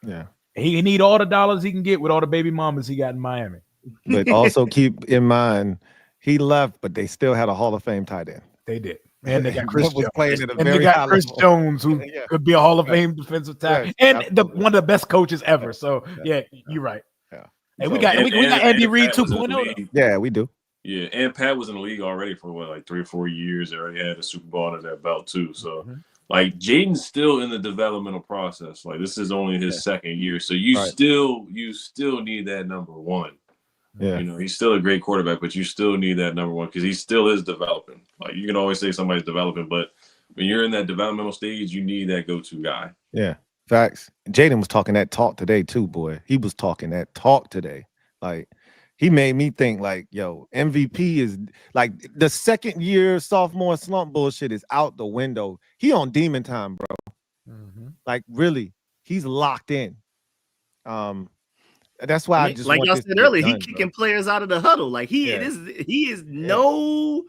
Yeah. He need all the dollars he can get with all the baby mamas he got in Miami. But also keep in mind, he left, but they still had a Hall of Fame tight end. They did. And they got Chris Jones. Playing at a and very they got high Chris level. Jones, who could be a Hall of Fame defensive tackle, and one of the best coaches ever. So you're right. Yeah. Hey, we got Andy Reid 2.0. Yeah, we do. Yeah, and Pat was in the league already for like 3 or 4 years. They already had a Super Bowl under their belt too. So like Jaden's still in the developmental process. Like this is only his second year. So you still need that number one. Yeah. You know, he's still a great quarterback, but you still need that number one because he still is developing. Like you can always say somebody's developing, but when you're in that developmental stage, you need that go-to guy. Yeah. Facts. Jaden was talking that talk today too, boy. He was talking that talk today. Like he made me think like, yo, MVP is like the second year sophomore slump bullshit is out the window. He on demon time, bro. Like really, he's locked in. That's why I just like want y'all this said to earlier, get he done, kicking players out of the huddle. Like he is no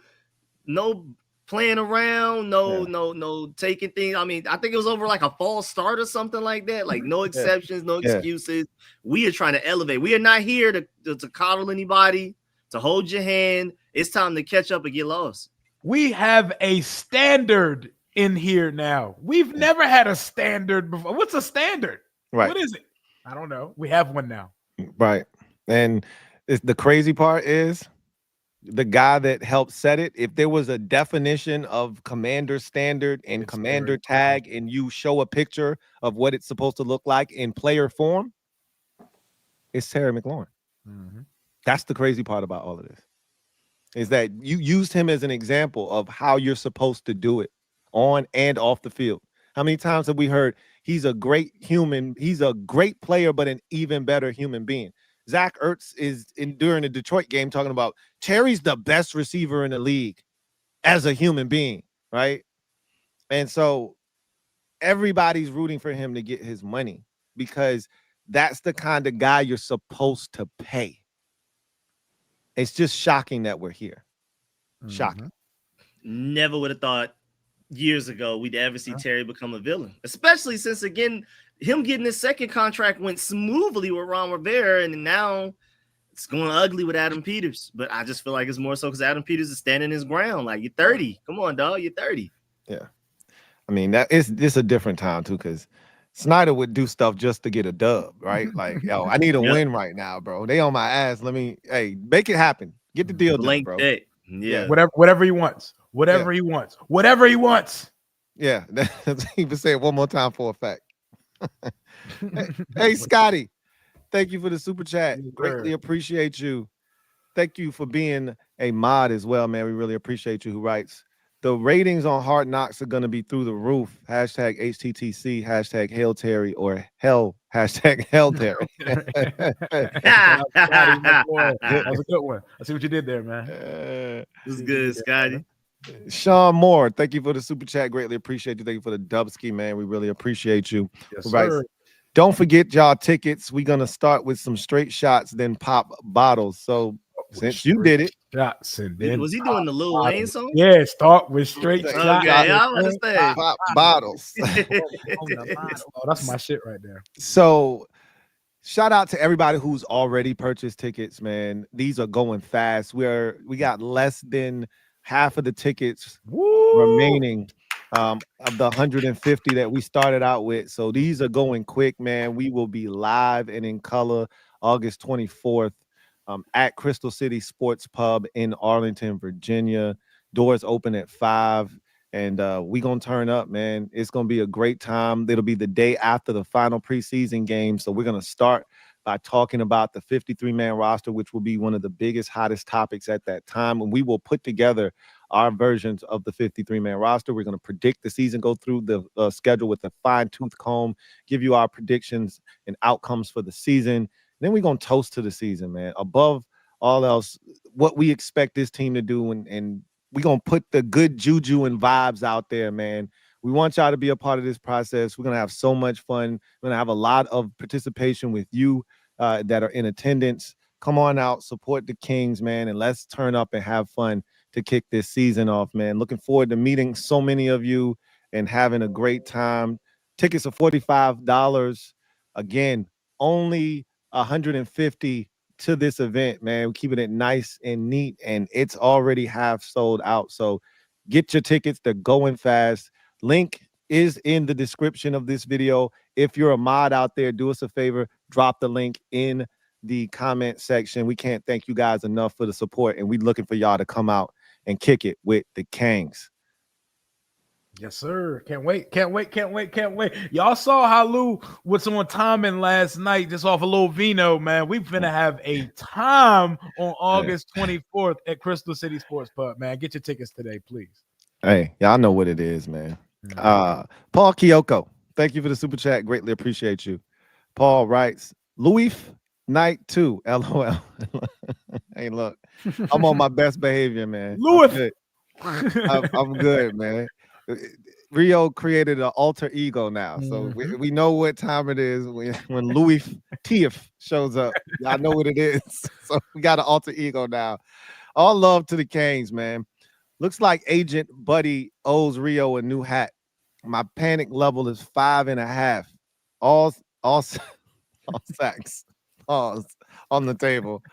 playing around, no taking things. I mean, I think it was over like a false start or something like that. Like no exceptions, no excuses. We are trying to elevate. We are not here to coddle anybody, to hold your hand. It's time to catch up and get lost. We have a standard in here now. We've never had a standard before. What's a standard? Right. What is it? I don't know. We have one now. Right. And the crazy part is the guy that helped set it. If there was a definition of commander standard and It's commander Terry. tag, and you show a picture of what it's supposed to look like in player form, it's Terry McLaurin. Mhm. That's the crazy part about all of this, is that you used him as an example of how you're supposed to do it on and off the field. How many times have we heard he's a great human, he's a great player, but an even better human being? Zach Ertz is during the Detroit game talking about Terry's the best receiver in the league as a human being, right? And so everybody's rooting for him to get his money because that's the kind of guy you're supposed to pay. It's just shocking that we're here. Shocking. Never would have thought years ago we'd ever see Terry become a villain, especially since, again, him getting his second contract went smoothly with Ron Rivera, and now it's going ugly with Adam Peters. But I just feel like it's more so because Adam Peters is standing his ground. Like, you're 30. Come on, dog. You're 30. Yeah. I mean, it's a different time too, because Snyder would do stuff just to get a dub, right? Like, yo, I need a Yep. win right now, bro. They on my ass. Hey, make it happen. Get the deal done, Blank bro. check. Yeah. Whatever he wants. Whatever he wants. Whatever he wants. Yeah. Even say it one more time for a fact. Hey, Scotty, thank you for the super chat. Yes, Greatly sir. appreciate you. Thank you for being a mod as well, man. We really appreciate you. Who writes, the ratings on Hard Knocks are going to be through the roof. Hashtag HTTC, hashtag Hail Terry, or hell, hashtag Hell Terry. Shout out to Scotty, my boy. That was a good one. I see what you did there, man. It's good, Scotty. Sean Moore, thank you for the super chat. Greatly appreciate you. Thank you for the Dubski, man. We really appreciate you. Yes, Who writes, sir. don't forget y'all tickets. We're going to start with some straight shots, then pop bottles. So since you did it, Shots and then Was he doing the Lil Wayne song? yeah, start with straight Okay, shots. I was about to say. pop bottles. Oh, that's my shit right there. So shout out to everybody who's already purchased tickets, man. These are going fast. We got less than half of the tickets remaining of the 150 that we started out with. So these are going quick, man. We will be live and in color August 24th at Crystal City Sports Pub in Arlington, Virginia. Doors open at 5. And we gonna turn up, man. It's gonna be a great time. It'll be the day after the final preseason game. So we're gonna start by talking about the 53-man roster, which will be one of the biggest, hottest topics at that time. And we will put together our versions of the 53-man roster. We're gonna predict the season, go through the schedule with a fine-tooth comb, give you our predictions and outcomes for the season. Then we're gonna toast to the season, man. Above all else, what we expect this team to do, and we're going to put the good juju and vibes out there, man. We want y'all to be a part of this process. We're going to have so much fun. We're going to have a lot of participation with you that are in attendance. Come on out, support the Kings, man, and let's turn up and have fun to kick this season off, man. Looking forward to meeting so many of you and having a great time. Tickets are $45. Again, only 150 to this event, man. We're keeping it nice and neat, and it's already half sold out. So get your tickets. They're going fast. Link is in the description of this video. If you're a mod out there, do us a favor, drop the link in the comment section. We can't thank you guys enough for the support, and we're looking for y'all to come out and kick it with the Kings. Yes, sir. Can't wait. Y'all saw how Lou was on timing last night, just off a little vino, man. We're finna have a time on August 24th at Crystal City Sports Pub, man. Get your tickets today, please. Hey, y'all know what it is, man. Paul Kyoko, thank you for the super chat. Greatly appreciate you. Paul writes, Louie Night 2, LOL. Hey, look, I'm on my best behavior, man. Louie. I'm good, man. Rio created an alter ego now, so we know what time it is when Louie Tee shows up. Y'all know what it is. So we got an alter ego now. All love to the Kings, man. Looks like Agent Buddy owes Rio a new hat. My panic level is 5.5. All sacks. Pause on the table.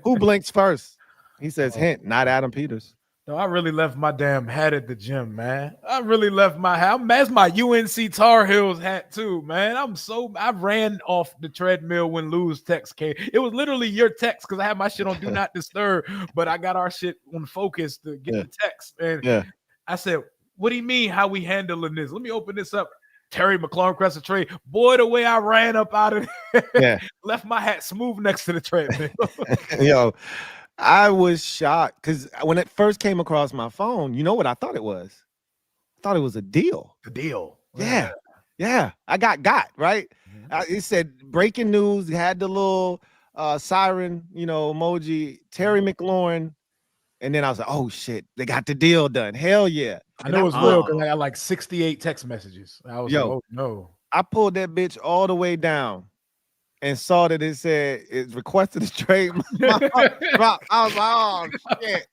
Who blinks first? He says, hint, not Adam Peters. No, I really left my damn hat at the gym, man. I really left my hat. That's my UNC Tar Heels hat too, man. I ran off the treadmill when Lou's text came. It was literally your text because I had my shit on Do Not Disturb, but I got our shit on focus to get the text. And I said, what do you mean how we handling this? Let me open this up. Terry McLaurin Crescent trade. Boy, the way I ran up out of there, left my hat smooth next to the treadmill. Yo, I was shocked because when it first came across my phone, you know what I thought it was? I thought it was a deal. The deal. Yeah. I got right. It said breaking news. Had the little siren, emoji. Terry McLaurin, and then I was like, oh shit, they got the deal done. Hell yeah! I know it was real because I got like 68 text messages. I was like, oh no. I pulled that bitch all the way down and saw that it said it's requested a trade. I was like, oh shit.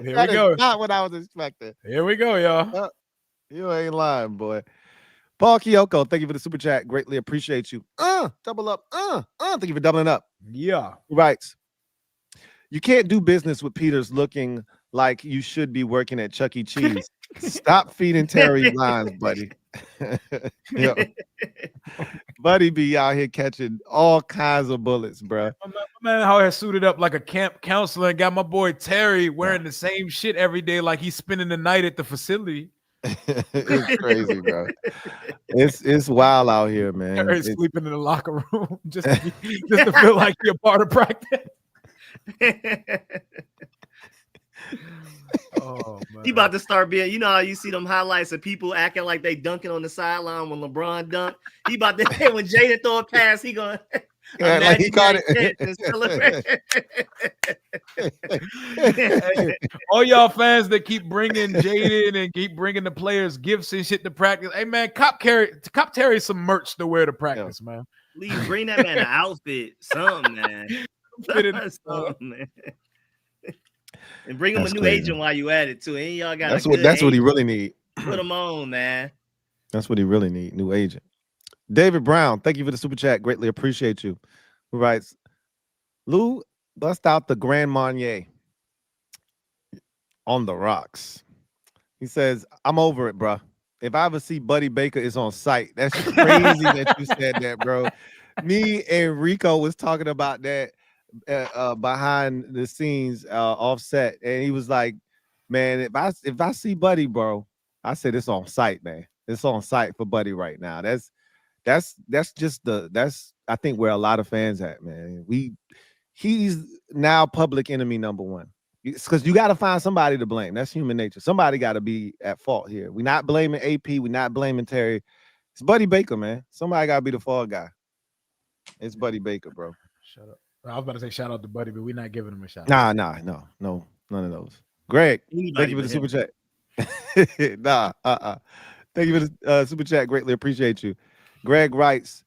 Here we go. Not what I was expecting. Here we go, y'all. You ain't lying, boy. Paul Kyoko, thank you for the super chat. Greatly appreciate you. Double up. Thank you for doubling up. Yeah. Right. You can't do business with Peters looking like you should be working at Chuck E. Cheese. Stop feeding Terry lines, buddy. Buddy be out here catching all kinds of bullets, bro. My man how I suited up like a camp counselor and got my boy Terry wearing the same shit every day like he's spending the night at the facility. It's crazy, bro. It's wild out here, man. Terry's sleeping in the locker room just to feel like you're part of practice. Oh, man. He about to start being, you know how you see them highlights of people acting like they dunking on the sideline when LeBron dunked. He about to when Jaden throw a pass, he gonna like he caught it. All y'all fans that keep bringing Jaden and keep bringing the players gifts and shit to practice. Hey man, cop Terry some merch to wear to practice, man. Please bring that man an outfit, something, man. Something, man. And bring him a new agent while you at it too. And y'all got that's what he really need. Put him on, man. That's what he really need. New agent. David Brown, thank you for the super chat. Greatly appreciate you. Who writes, Lou, bust out the Grand Marnier on the rocks. He says, I'm over it, bro. If I ever see Buddy Baker is on site, that's crazy that you said that, bro. Me and Rico was talking about that behind the scenes offset, and he was like, man, if I see Buddy, bro, I said it's on site, man. It's on site for Buddy right now. That's just I think where a lot of fans at, man. He's now public enemy number one. It's because you got to find somebody to blame. That's human nature. Somebody got to be at fault here. We're not blaming AP. We're not blaming Terry. It's Buddy Baker, man. Somebody got to be the fall guy. It's Buddy Baker, bro. Shut up. I was about to say shout out to Buddy, but we're not giving him a shout. No, none of those. Greg, thank you for the super chat. Thank you for the super chat. Greatly appreciate you. Greg writes,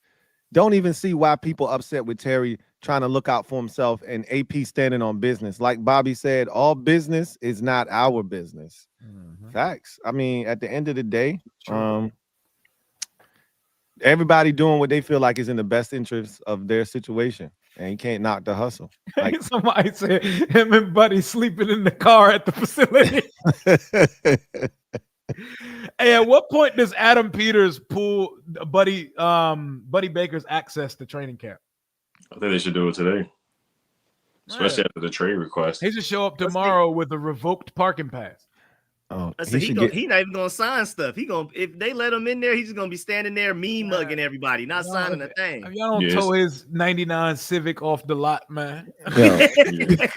don't even see why people upset with Terry trying to look out for himself and AP standing on business. Like Bobby said, all business is not our business. Mm-hmm. Facts. I mean, at the end of the day, everybody doing what they feel like is in the best interest of their situation. And you can't knock the hustle. Like somebody said him and Buddy sleeping in the car at the facility. Hey, at what point does Adam Peters pull Buddy Baker's access to training camp? I think they should do it today. Especially after the trade request. He should show up tomorrow with a revoked parking pass. Oh, he not even gonna sign stuff. If they let him in there, he's just gonna be standing there mugging everybody, not signing a thing. Y'all don't tow his 99 Civic off the lot, man. Yeah.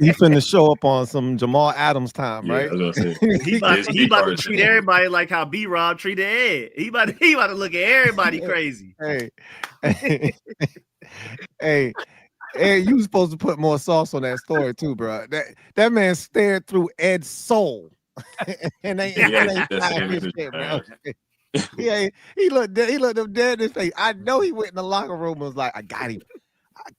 He finna show up on some Jamal Adams time, right? He about to treat everybody like how B-Rob treated Ed. He about to look at everybody crazy. Hey, you was supposed to put more sauce on that story too, bro. That man stared through Ed's soul. And he looked him dead in his face. I know he went in the locker room and was like, I got him. I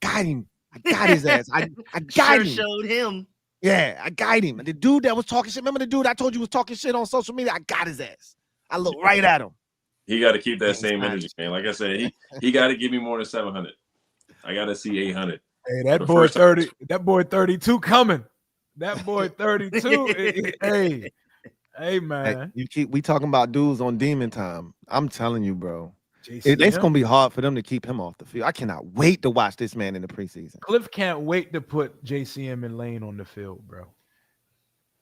got his ass. I got him. Showed him. Yeah, I got him. And the dude that was talking shit, remember the dude I told you was talking shit on social media? I got his ass. I looked right at him. He got to keep that same energy, man. Like I said, he got to give me more than 700. I got to see 800. Hey, that boy 32 coming. That boy 32. Hey, Hey, man. we talking about dudes on demon time. I'm telling you, bro. It's JCM. gonna be hard for them to keep him off the field. I cannot wait to watch this man in the preseason. Cliff can't wait to put JCM and Lane on the field, bro.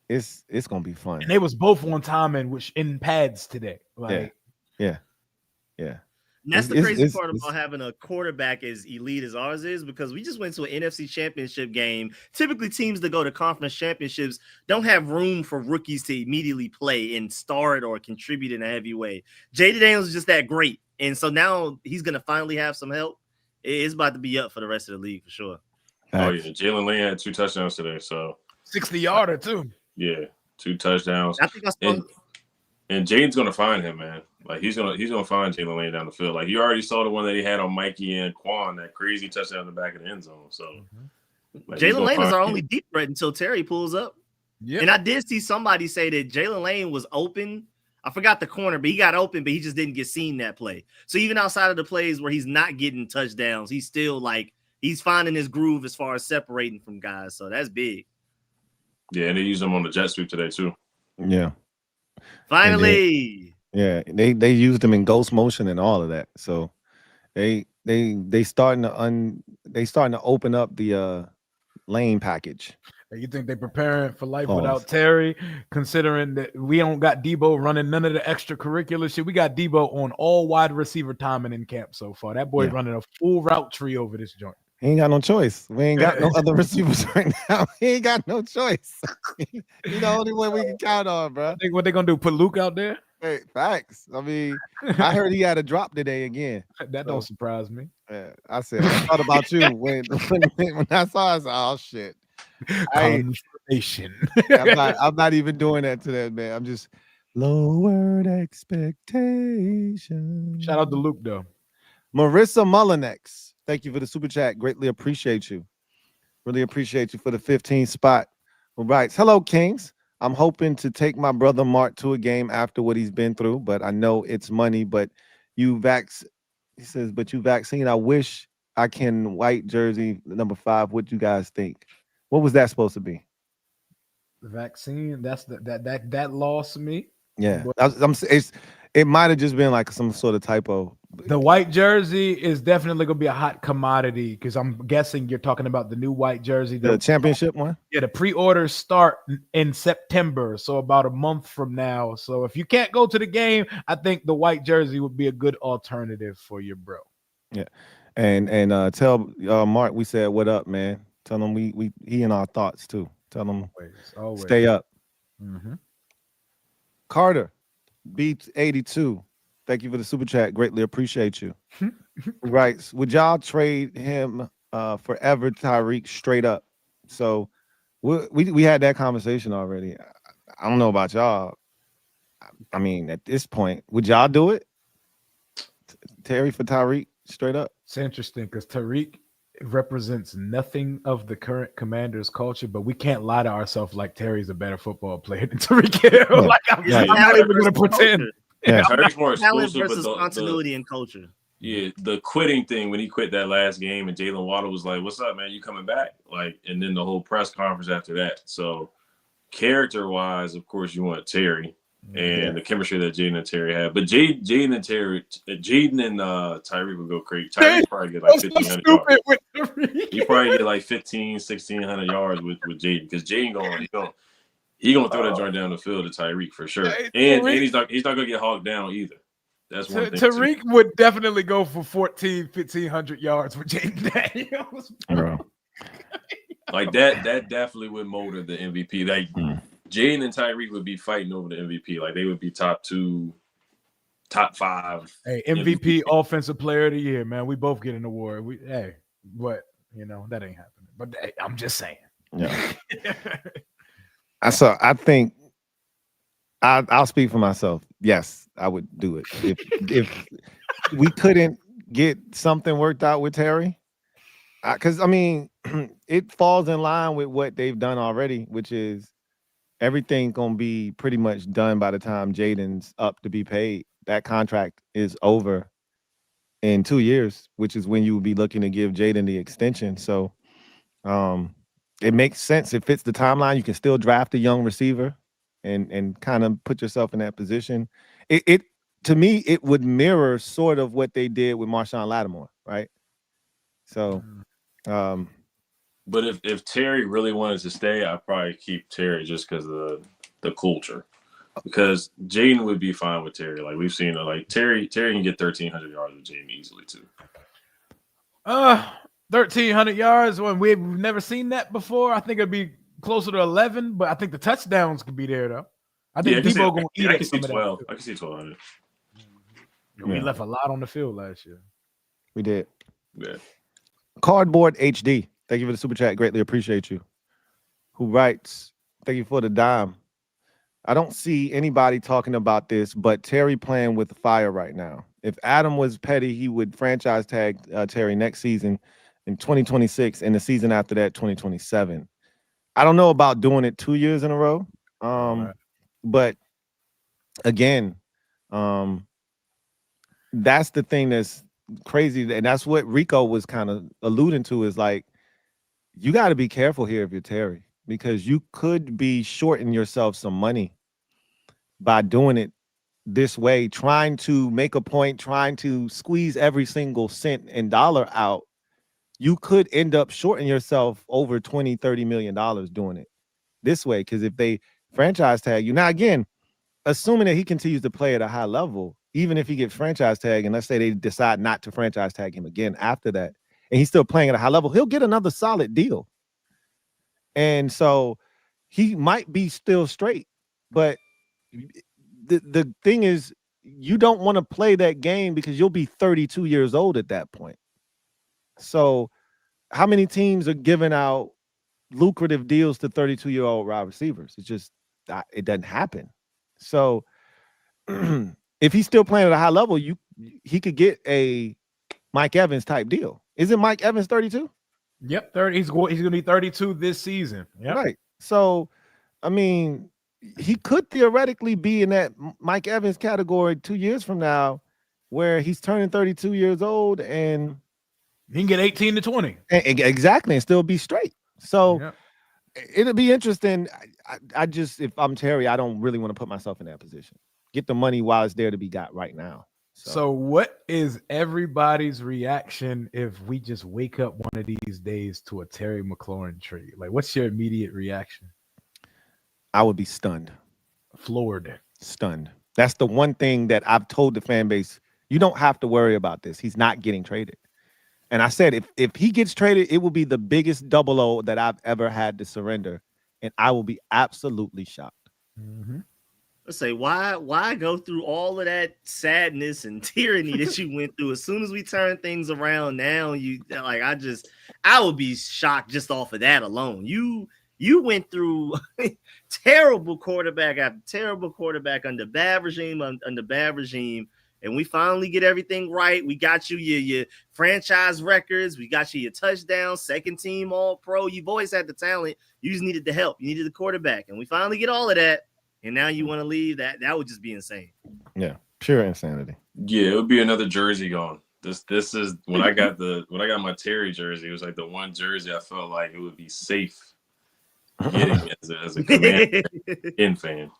It's gonna be fun. And they was both on time and in pads today. Like, Yeah. And that's the It's- crazy it's- part it's- about having a quarterback as elite as ours is, because we just went to an NFC championship game. Typically, teams that go to conference championships don't have room for rookies to immediately play and start or contribute in a heavy way. Jaden Daniels is just that great. And so now he's going to finally have some help. It's about to be up for the rest of the league for sure. Oh, yeah. Jalen Lane had 2 touchdowns today. So, 60-yarder, too. yeah, 2 touchdowns. I think I saw And Jaden's gonna find him, man. Like he's gonna find Jalen Lane down the field. Like you already saw the one that he had on Mikey and Quan, that crazy touchdown in the back of the end zone. So like, he's Jalen gonna Lane is find our him. only deep threat until Terry pulls up. Yeah. And I did see somebody say that Jalen Lane was open. I forgot the corner, but he got open, but he just didn't get seen that play. So even outside of the plays where he's not getting touchdowns, he's still like he's finding his groove as far as separating from guys. So that's big. Yeah, and they used him on the jet sweep today too. Yeah. Finally. Yeah, they used them in ghost motion and all of that. So they starting to open up the lane package. You think they're preparing for life Pause. without Terry, considering that we don't got Debo running none of the extracurricular shit. We got Debo on all wide receiver timing in camp so far. That boy's running a full route tree over this joint. He ain't got no choice. We ain't got no other receivers right now. He ain't got no choice. He's the only one we can count on, bro. I think what they gonna do? Put Luke out there? Hey, facts. I mean, I heard he had a drop today again. That don't surprise me. Yeah, I thought about you when I saw it. I said, oh shit. Confirmation. I'm not even doing that to that man. I'm just lowered expectations. Shout out to Luke though. Marissa Mullinex, thank you for the super chat. Greatly appreciate you. Really appreciate you for the 15th spot. All right. Hello, Kings. I'm hoping to take my brother Mark to a game after what he's been through, but I know it's money. But he says, but you vaccine. I wish I can white jersey number 5. What you guys think? What was that supposed to be? The vaccine. That's that lost me. Yeah, it might have just been like some sort of typo. The white jersey is definitely gonna be a hot commodity because I'm guessing you're talking about the new white jersey. The championship one? Yeah, the pre-orders start in September, so about a month from now. So if you can't go to the game, I think the white jersey would be a good alternative for your bro. Yeah, and tell Mark we said what up, man. Tell him he in our thoughts too. Tell him always. Stay up. Mm-hmm. Carter beats 82. Thank you for the super chat. Greatly appreciate you. Right. Would y'all trade him forever, Tyreek, straight up? So we had that conversation already. I don't know about y'all. I mean, at this point, would y'all do it? Terry for Tyreek, straight up? It's interesting because Tyreek represents nothing of the current Commanders culture, but we can't lie to ourselves like Terry's a better football player than Tyreek Hill. Like I'm not even going to pretend. Yeah. Tyreek's more Talent exclusive, versus but continuity and culture. Yeah, the quitting thing when he quit that last game and Jalen Waddle was like, "What's up, man? You coming back?" Like, and then the whole press conference after that. So, character-wise, of course, you want Terry and the chemistry that Jaden and Terry have. But Jaden and Tyreek would go crazy. Tyreek probably get like 1,500 yards. He probably get like 1,600 yards with Jaden because Jaden he gonna throw that joint down the field to Tyreek for sure. And he's not gonna get hogged down either. That's one thing. Tariq would definitely go for 1,500 yards with Jaden Daniels. Bro. Like that definitely would motor the MVP. Like Jaden and Tyreek would be fighting over the MVP. Like they would be top 2, top 5. Hey, MVP offensive player of the year, man. We both get an award. But that ain't happening. But hey, I'm just saying. Yeah. I think I'll speak for myself. Yes, I would do it. If we couldn't get something worked out with Terry, because I mean, it falls in line with what they've done already, which is everything's gonna be pretty much done by the time Jaden's up to be paid. That contract is over in 2 years, which is when you would be looking to give Jaden the extension. So, it makes sense. It fits the timeline. You can still draft a young receiver and kind of put yourself in that position. It to me, it would mirror sort of what they did with Marshawn Lattimore, right? So, um, But if Terry really wanted to stay, I'd probably keep Terry just because of the culture. Because Jaden would be fine with Terry. Like we've seen, like Terry can get 1,300 yards with Jaden easily too. 1,300 yards. When we've never seen that before. I think it'd be closer to 11, but I think the touchdowns could be there though. I think Debo gonna eat I up can see some of 12. that. I can see 1,200. We left a lot on the field last year. we did. Yeah. Cardboard HD. Thank you for the super chat. Greatly appreciate you. Who writes, thank you for the dime. I don't see anybody talking about this, but Terry playing with fire right now. If Adam was petty, he would franchise tag Terry next season in 2026 and the season after that, 2027. I don't know about doing it 2 years in a row. But again, that's the thing that's crazy. And that's what Rico was kind of alluding to is like, you got to be careful here if you're Terry, because you could be shorting yourself some money by doing it this way, trying to make a point, trying to squeeze every single cent and dollar out. You could end up shorting yourself over 20, $30 million doing it this way. Because if they franchise tag you, now again, assuming that he continues to play at a high level, even if he gets franchise tag, and let's say they decide not to franchise tag him again after that, and he's still playing at a high level, he'll get another solid deal. And so he might be still straight, but the thing is, you don't want to play that game because you'll be 32 years old at that point. So how many teams are giving out lucrative deals to 32-year-old wide receivers? It's just, it doesn't happen. So if he's still playing at a high level, he could get a Mike Evans type deal. Isn't Mike Evans 32? Yep, 30. He's going to be 32 this season. Yep. Right. So, I mean, he could theoretically be in that Mike Evans category 2 years from now, where he's turning 32 years old and he can get 18 to 20. Exactly, and still be straight. So it'll be interesting. I just, if I'm Terry, I don't really want to put myself in that position. Get the money while it's there to be got right now. So what is everybody's reaction if we just wake up one of these days to a Terry McLaurin trade? Like, what's your immediate reaction? I would be stunned. Floored. Stunned. That's the one thing that I've told the fan base. You don't have to worry about this. He's not getting traded. And I said, if he gets traded, it will be the biggest double O that I've ever had to surrender. And I will be absolutely shocked. Mm-hmm. Let's say, why go through all of that sadness and tyranny that you went through? As soon as we turn things around now, I would be shocked just off of that alone. You went through terrible quarterback after terrible quarterback under bad regime, and we finally get everything right. We got you your franchise records. We got you your touchdowns, second team All-Pro. You've always had the talent. You just needed the help. You needed the quarterback, and we finally get all of that. And now you want to leave? That would just be insane. Yeah, pure insanity. Yeah, it would be another jersey gone. This is when I got my Terry jersey. It was like the one jersey I felt like it would be safe getting as a Commander in fan.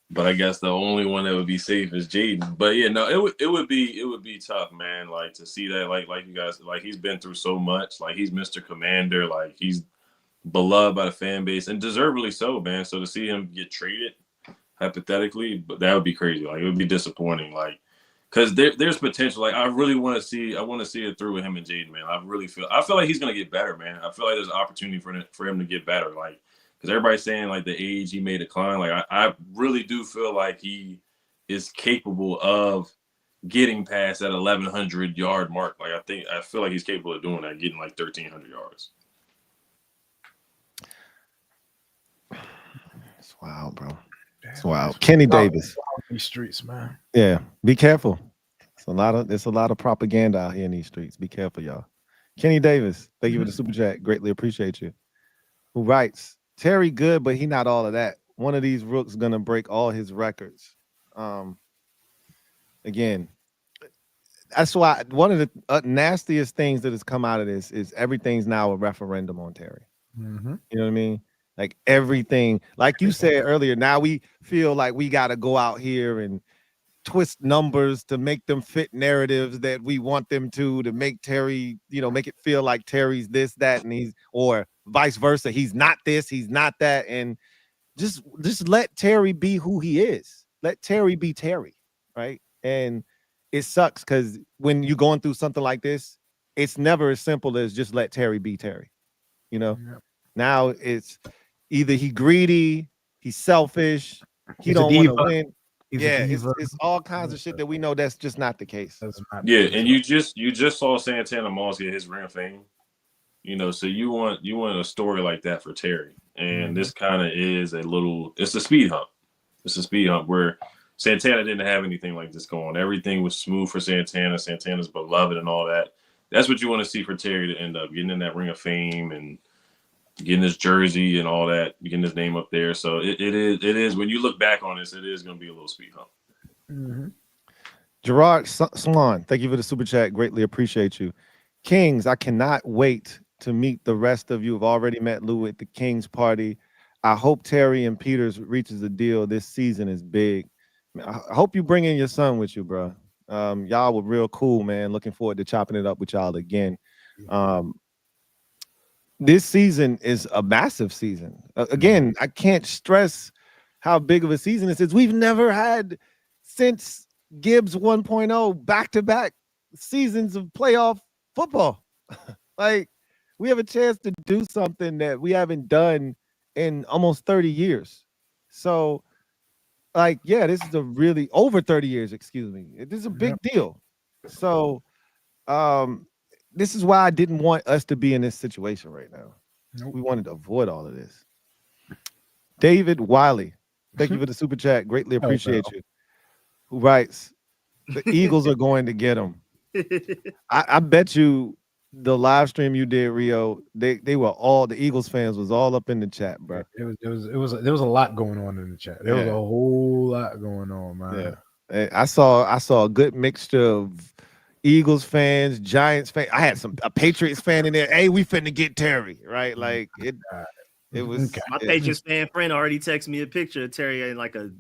But I guess the only one that would be safe is Jaden. But yeah, no, it would be tough, man. Like to see that, like you guys, like he's been through so much. Like he's Mr. Commander. Like he's beloved by the fan base and deservedly so, man. So to see him get traded, hypothetically, but that would be crazy. Like it would be disappointing. Like because there's potential. Like I really want to see it through with him and Jaden, man. I feel like he's gonna get better, man. I feel like there's an opportunity for him to get better. Like because everybody's saying like the age he may decline. Like I really do feel like he is capable of getting past that 1,100 yard mark. Like I feel like he's capable of doing that, getting like 1,300 yards. It's wild, bro. It's wild. Kenny Davis. These streets, man. Yeah, be careful. There's a lot of propaganda out here in these streets. Be careful, y'all. Kenny Davis, thank you for the super chat. Greatly appreciate you. Who writes, Terry good, but he not all of that. One of these rooks gonna break all his records. Again, that's why one of the nastiest things that has come out of this is everything's now a referendum on Terry. Mhm. You know what I mean? Like everything, like you said earlier, now we feel like we got to go out here and twist numbers to make them fit narratives that we want them to make Terry, make it feel like Terry's this, that, and or vice versa. He's not this, he's not that. And just let Terry be who he is. Let Terry be Terry, right? And it sucks because when you're going through something like this, it's never as simple as just let Terry be Terry. You know, Yep. now it's either he greedy, he's selfish, he He's a don't want to diva. win. He's a Yeah, diva. it's all kinds of shit that we know that's just not the case. That's not Yeah, true. and you just saw Santana Moss get his ring of fame. So you want a story like that for Terry, and this kind of is it's a speed hump. It's a speed hump where Santana didn't have anything like this going. Everything was smooth for Santana. Santana's beloved and all that. That's what you want to see for Terry to end up getting in that ring of fame and getting his jersey and all that, getting his name up there. So it is when you look back on this, it is going to be a little speed hump. Mm-hmm. Gerard Swan, thank you for the super chat. Greatly appreciate you. Kings, I cannot wait to meet the rest of you. I've already met Lou at the Kings party. I hope Terry and Peters reaches a deal this season is big. I hope you bring in your son with you, bro. Y'all were real cool, man. Looking forward to chopping it up with y'all again. This season is a massive season. Again, I can't stress how big of a season this is. We've never had since Gibbs 1.0 back-to-back seasons of playoff football. Like, we have a chance to do something that we haven't done in almost 30 years. So, like, yeah, this is a really over 30 years, excuse me. This is a big deal. So, this is why I didn't want us to be in this situation right now. Nope. We wanted to avoid all of this. David Wiley, thank you for the super chat. Greatly appreciate you. Who writes, the Eagles are going to get him. I bet you the live stream you did, Rio, they were all, the Eagles fans was all up in the chat, bro. There was a lot going on in the chat. There was a whole lot going on, man. Yeah. I saw a good mixture of Eagles fans, Giants fans. I had a Patriots fan in there. Hey, we finna get Terry, right? Like it was. Okay. My Patriots fan friend already texted me a picture of Terry in like a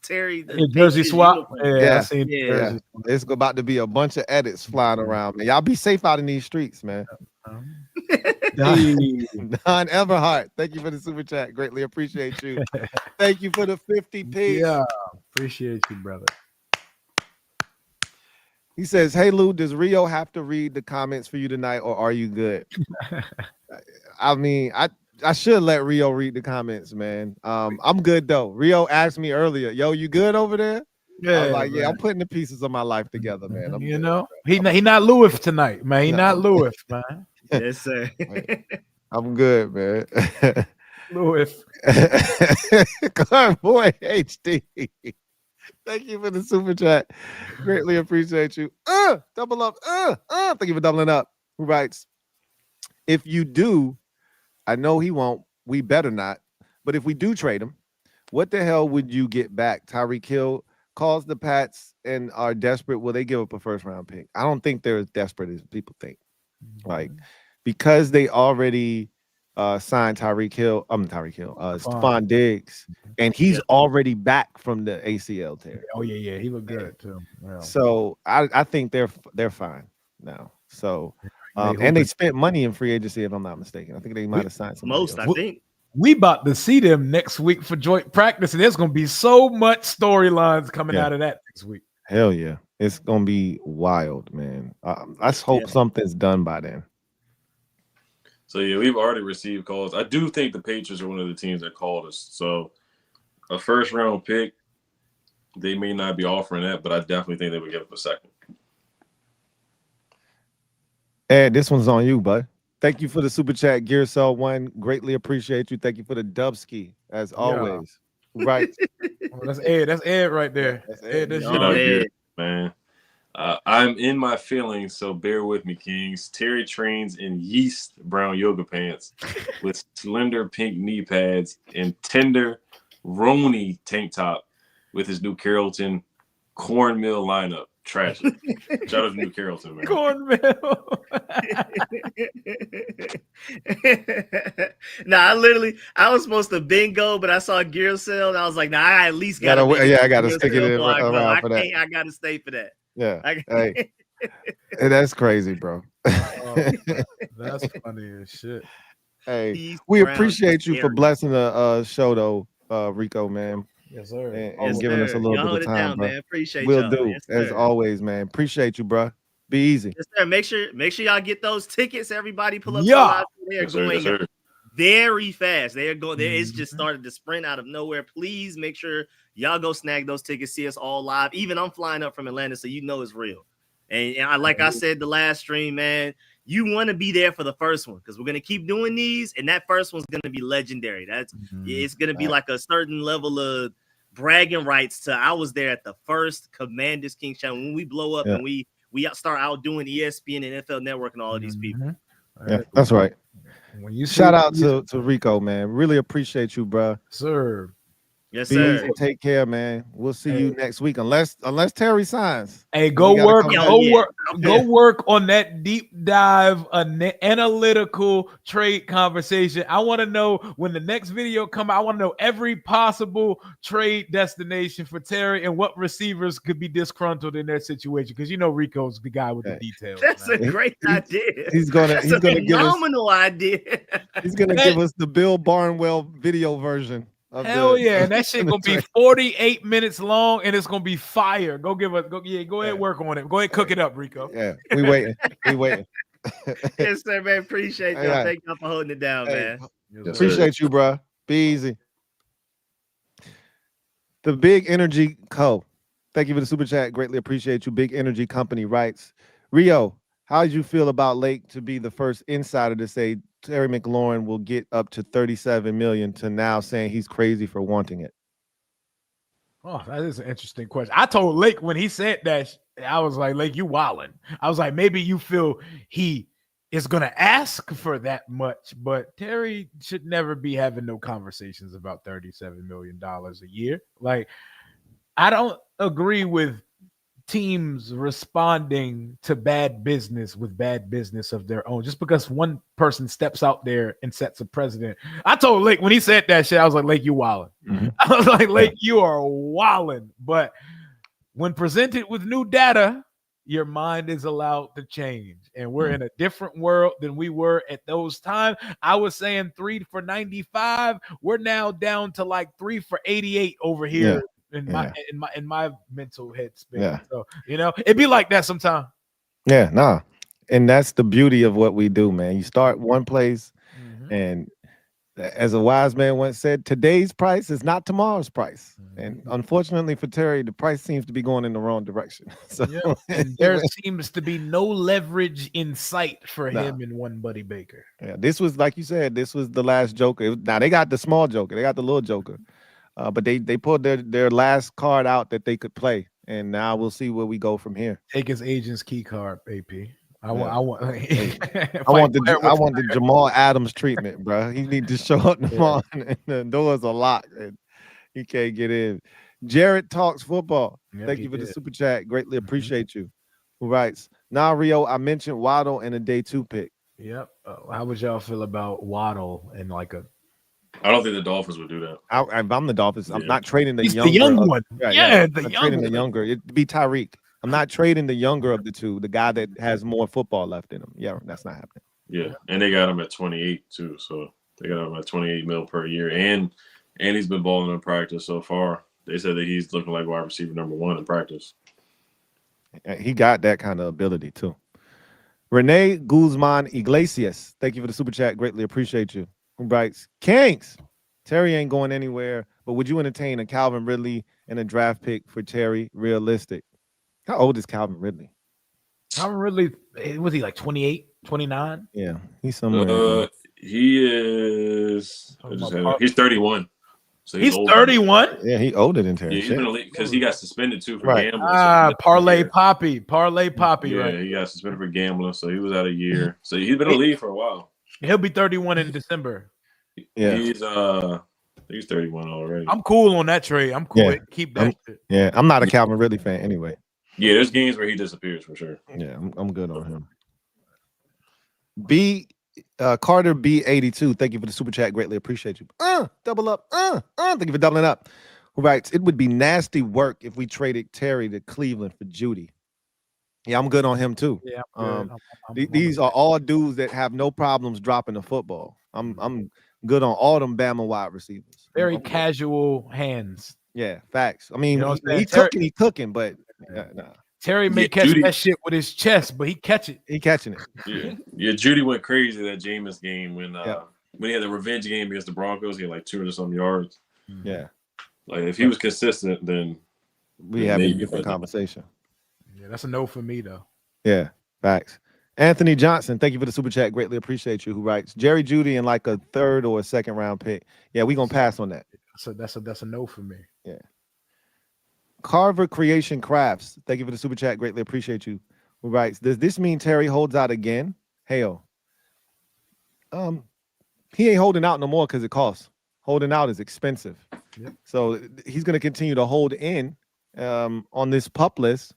Terry jersey swap. Yeah, I seen yeah. It's about to be a bunch of edits flying around, man. Y'all be safe out in these streets, man. Don Everhart, thank you for the super chat. Greatly appreciate you. Thank you for the 50 piece. Yeah, appreciate you, brother. He says, "Hey Lou, does Rio have to read the comments for you tonight, or are you good?" I mean, I should let Rio read the comments, man. I'm good though. Rio asked me earlier, "Yo, you good over there?" I was like, "Yeah, I'm putting the pieces of my life together, man." I'm good, he not Louis tonight, man. He not Louis, man. Yes, sir. I'm good, man. Louis. Boy, HD. Thank you for the super chat. Greatly appreciate you. Double up. Thank you for doubling up. Who writes, if you do, I know he won't. We better not. But if we do trade him, what the hell would you get back? Tyreek Hill calls the Pats and are desperate. Will they give up a first round pick? I don't think they're as desperate as people think. Like, because they already signed Stephon Diggs, and he's already back from the ACL tear. Oh yeah, he looked good too. Yeah. So I think they're fine now. So and they spent money in free agency, if I'm not mistaken. I think they might have signed somebody else. I think. We about to see them next week for joint practice, and there's gonna be so much storylines coming out of that next week. Hell yeah, it's gonna be wild, man. Let's hope something's done by then. So, yeah, we've already received calls. I do think the Patriots are one of the teams that called us. So, a first-round pick, they may not be offering that, but I definitely think they would give up a second. Ed, this one's on you, bud. Thank you for the super chat, Gearcell 1. Greatly appreciate you. Thank you for the Dubski, as always. Right. That's Ed. That's Ed right there. That's Ed. That's Ed, man. I'm in my feelings, so bear with me, Kings. Terry trains in yeast brown yoga pants with slender pink knee pads and tender Roni tank top with his new Carrollton cornmeal lineup. Trash it. Shout out to New Carrollton, man. Cornmeal. I was supposed to bingo, but I saw gear sale, and I was like, nah, I at least gotta I gotta gear stick it sale in before I go. around I for that. can't. I gotta stay for that. Yeah. I, Hey, that's crazy, bro. That's funny as shit. Hey, Peace, we Brown, appreciate you for Terry. blessing the show, though, Rico, man, Yes, sir. and Yes, giving us a sir. little Y'all bit hold of it time, down, bro. man. Appreciate We'll y'all. do Yes, as sir. always, man. Appreciate you, bro. Be easy. Yes, sir. Make sure y'all get those tickets. Everybody pull up. Yeah. They're Yes, sir. Yes, going sir. very fast. They are going. It's just Mhm. started to sprint out of nowhere. Please make sure y'all go snag those tickets. See us all live. Even I'm flying up from Atlanta, so you know it's real. And like I said the last stream, man, you want to be there for the first one because we're gonna keep doing these, and that first one's gonna be legendary. It's gonna be like a certain level of bragging rights to I was there at the first Commanders King Channel when we blow up and we start outdoing ESPN and NFL Network and all of these people. Yeah, that's right. When you Shout out to Rico, man. Really appreciate you, bro. sir. Yes, Be sir. easy. Take care, man. We'll see you next week, unless Terry signs. Hey, We go gotta work, come back. go Yeah. work, go work on that deep dive, analytical trade conversation. I want to know when the next video come out. I want to know every possible trade destination for Terry and what receivers could be disgruntled in that situation. Because you know Rico's the guy with the details. That's man. a great idea. He's gonna That's give us phenomenal idea. he's gonna give us the Bill Barnwell video version. Hell yeah, and that shit gonna be 48 minutes long, and it's gonna be fire. Go ahead, work on it. Go ahead, cook it up, Rico. Yeah, we waiting. Yes, sir, man. Appreciate y'all. Yeah. Thank y'all for holding it down, man. Yes, sir. Appreciate you, bro. Be easy. The Big Energy Co. Thank you for the super chat. Greatly appreciate you. Big Energy Company writes, Rio, how did you feel about Lake to be the first insider to say Terry McLaurin will get up to 37 million to now saying he's crazy for wanting it? Oh, that is an interesting question. I told Lake when he said that, I was like, Lake, you wildin'. I was like, maybe you feel he is gonna ask for that much, but Terry should never be having no conversations about $37 million a year. Like, I don't agree with teams responding to bad business with bad business of their own just because one person steps out there and sets a precedent. I told Lake when he said that shit, I was like, Lake, you wildin'. I was like, Lake, you are wildin'. But when presented with new data, your mind is allowed to change. And we're in a different world than we were at those times. I was saying 3 for 95. We're now down to like 3 for 88 over here. In my mental headspace. Yeah. So, you know, it'd be like that sometimes. Yeah, nah. And that's the beauty of what we do, man. You start one place, and as a wise man once said, today's price is not tomorrow's price. And unfortunately for Terry, the price seems to be going in the wrong direction. So and there seems to be no leverage in sight for him and one Buddy Baker. Yeah, this was, like you said, this was the last Joker. Now they got the small Joker, they got the little Joker. But they pulled their last card out that they could play, and now we'll see where we go from here. Take his agent's key card, AP. I want the Jamal Adams treatment, bro. He need to show up tomorrow, and the doors are locked, and he can't get in. Jared talks football. Thank you for the super chat. Greatly appreciate you. Who writes, "Now Rio, I mentioned Waddle and a day 2 pick." Yep. How would y'all feel about Waddle and like a? I don't think the Dolphins would do that. I'm the Dolphins. I'm not trading the He's younger. the young one. The younger. It'd be Tyreek. I'm not trading the younger of the two, the guy that has more football left in him. Yeah, that's not happening. Yeah, and they got him at 28 too, so they got him at 28 mil per year, and he's been balling in practice so far. They said that he's looking like wide receiver number 1 in practice. He got that kind of ability too. Renee Guzman Iglesias, thank you for the super chat. Greatly appreciate you. Who writes, Kings, Terry ain't going anywhere, but would you entertain a Calvin Ridley and a draft pick for Terry? Realistic. How old is Calvin Ridley? Calvin Ridley, was he like 28, 29? Yeah, he's somewhere. He is. He's 31. So he's 31. Yeah, he older than Terry. Yeah, he's been a league because he got suspended too for gambling. Parlay Poppy. Yeah, right? He got suspended for gambling, so he was out a year. So he's been in the league for a while. He'll be 31 in December. Yeah, he's 31 already. I'm cool on that trade. I'm cool. Yeah. Keep that shit. Yeah, I'm not a Calvin Ridley fan anyway. Yeah, there's games where he disappears for sure. Yeah, I'm good on him. Carter B82, thank you for the super chat. Greatly appreciate you. Double up. Thank you for doubling up. Who writes, it would be nasty work if we traded Terry to Cleveland for Judy. Yeah, I'm good on him too. Yeah, I'm good. These are all dudes that have no problems dropping the football. I'm good on all them Bama wide receivers. Very I'm good. casual hands. Yeah, facts. I mean, You know what I'm he saying? he cooking, but nah, Terry may catch Judy- that shit with his chest, but he catch it. he catching it. Yeah. Judy went crazy that Jameis game when he had the revenge game against the Broncos. He had like 200-some yards. Yeah, Like if he was consistent, then we have a maybe, different but- conversation. Yeah, that's a no for me though. Yeah, facts. Anthony Johnson, thank you for the super chat. Greatly appreciate you. Who writes Jerry Judy in like a 3rd or a 2nd round pick? Yeah, we gonna pass on that. So that's a no for me. Yeah. Carver Creation Crafts, thank you for the super chat. Greatly appreciate you. Who writes, does this mean Terry holds out again? Hell, he ain't holding out no more because it costs. Holding out is expensive. Yep. So he's gonna continue to hold in on this pup list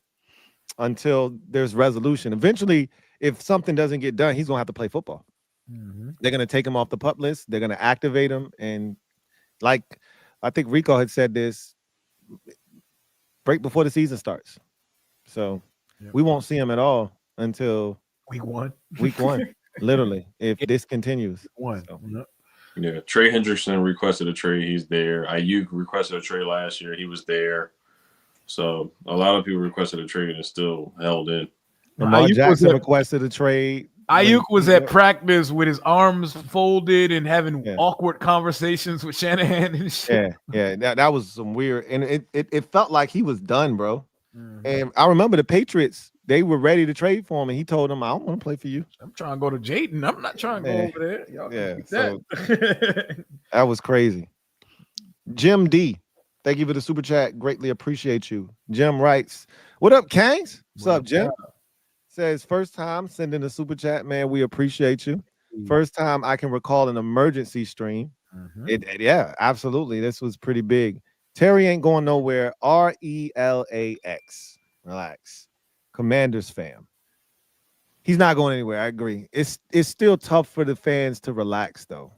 until there's resolution. Eventually, if something doesn't get done, he's gonna have to play football. They're gonna take him off the pup list. They're gonna activate him, and like I think Rico had said this, break before the season starts. So we won't see him at all until Week 1. Week 1, literally, if this continues. So. Yeah, Trey Hendrickson requested a trade. He's there. Ayuk requested a trade last year. He was there. So a lot of people requested a trade and still held in. Lamar Jackson requested a trade. Ayuk was at practice with his arms folded and having awkward conversations with Shanahan and shit. Yeah. That was some weird, and it felt like he was done, bro. And I remember the Patriots, they were ready to trade for him, and he told them, I don't want to play for you. I'm trying to go to Jaden. I'm not trying to go over there. Y'all so that was crazy. Jim D, thank you for the super chat. Greatly appreciate you. Jim writes, what up, Kangs? What's up, Jim? Says, first time sending a super chat, man. We appreciate you. First time I can recall an emergency stream. Yeah, absolutely. This was pretty big. Terry ain't going nowhere. RELAX. Relax. Commanders fam. He's not going anywhere. I agree. It's still tough for the fans to relax though,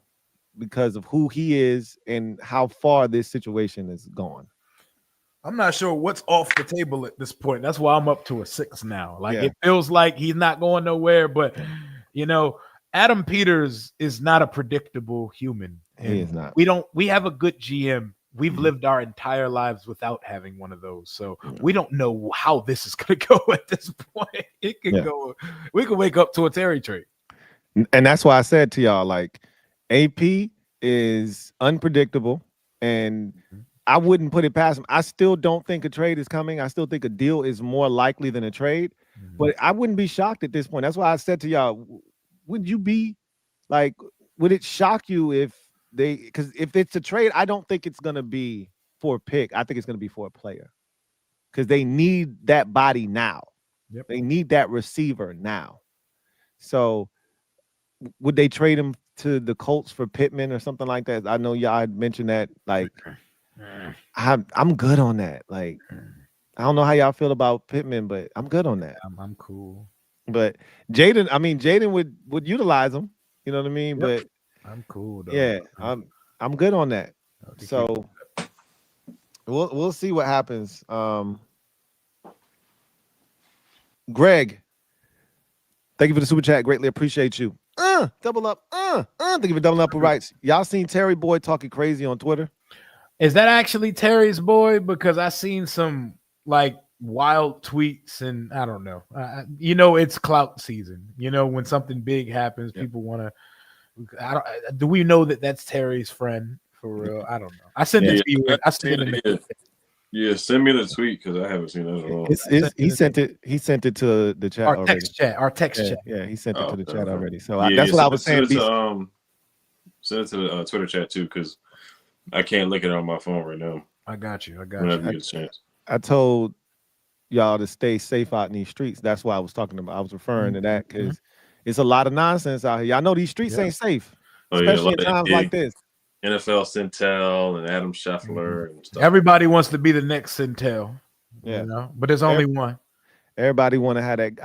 because of who he is and how far this situation is going. I'm not sure what's off the table at this point. That's why I'm up to a 6 now. Like it feels like he's not going nowhere, but Adam Peters is not a predictable human. He is not. We have a good GM. We've lived our entire lives without having one of those. So we don't know how this is going to go at this point. It can go. We could wake up to a Terry trade. And that's why I said to y'all, like, AP is unpredictable, and I wouldn't put it past him. I still don't think a trade is coming. I still think a deal is more likely than a trade, but I wouldn't be shocked at this point. That's why I said to y'all, would it shock you if because if it's a trade, I don't think it's going to be for a pick. I think it's going to be for a player because they need that body now. Yep. They need that receiver now. So would they trade him to the Colts for Pittman or something like that? I know y'all had mentioned that. Like, I'm good on that. Like, I don't know how y'all feel about Pittman, but I'm good on that. I'm cool. But Jaden would utilize him. You know what I mean? Yep. But I'm cool though. Yeah, I'm good on that. So we'll see what happens. Greg, thank you for the super chat. Greatly appreciate you. Double up. Thank you for doubling up. Who writes, y'all seen Terry Boy talking crazy on Twitter? Is that actually Terry's boy? Because I seen some like wild tweets and I don't know. It's clout season. When something big happens, people want to. Do we know that that's Terry's friend for real? I don't know. I sent it to you. I sent it. Yeah, send me the tweet because I haven't seen that at all. He sent it. He sent it to the chat our already. Our text chat. Yeah, he sent it to the chat already. So that's what I was saying. Send it to the Twitter chat too because I can't look at it on my phone right now. I got you. Whenever you get a chance. I told y'all to stay safe out in these streets. That's why I was talking about. I was referring to that because it's a lot of nonsense out here. Y'all know these streets ain't safe, especially in times like this. NFL Centel and Adam Scheffler and stuff. Everybody wants to be the next Centel. Yeah, but there's only one. Everybody want to have that,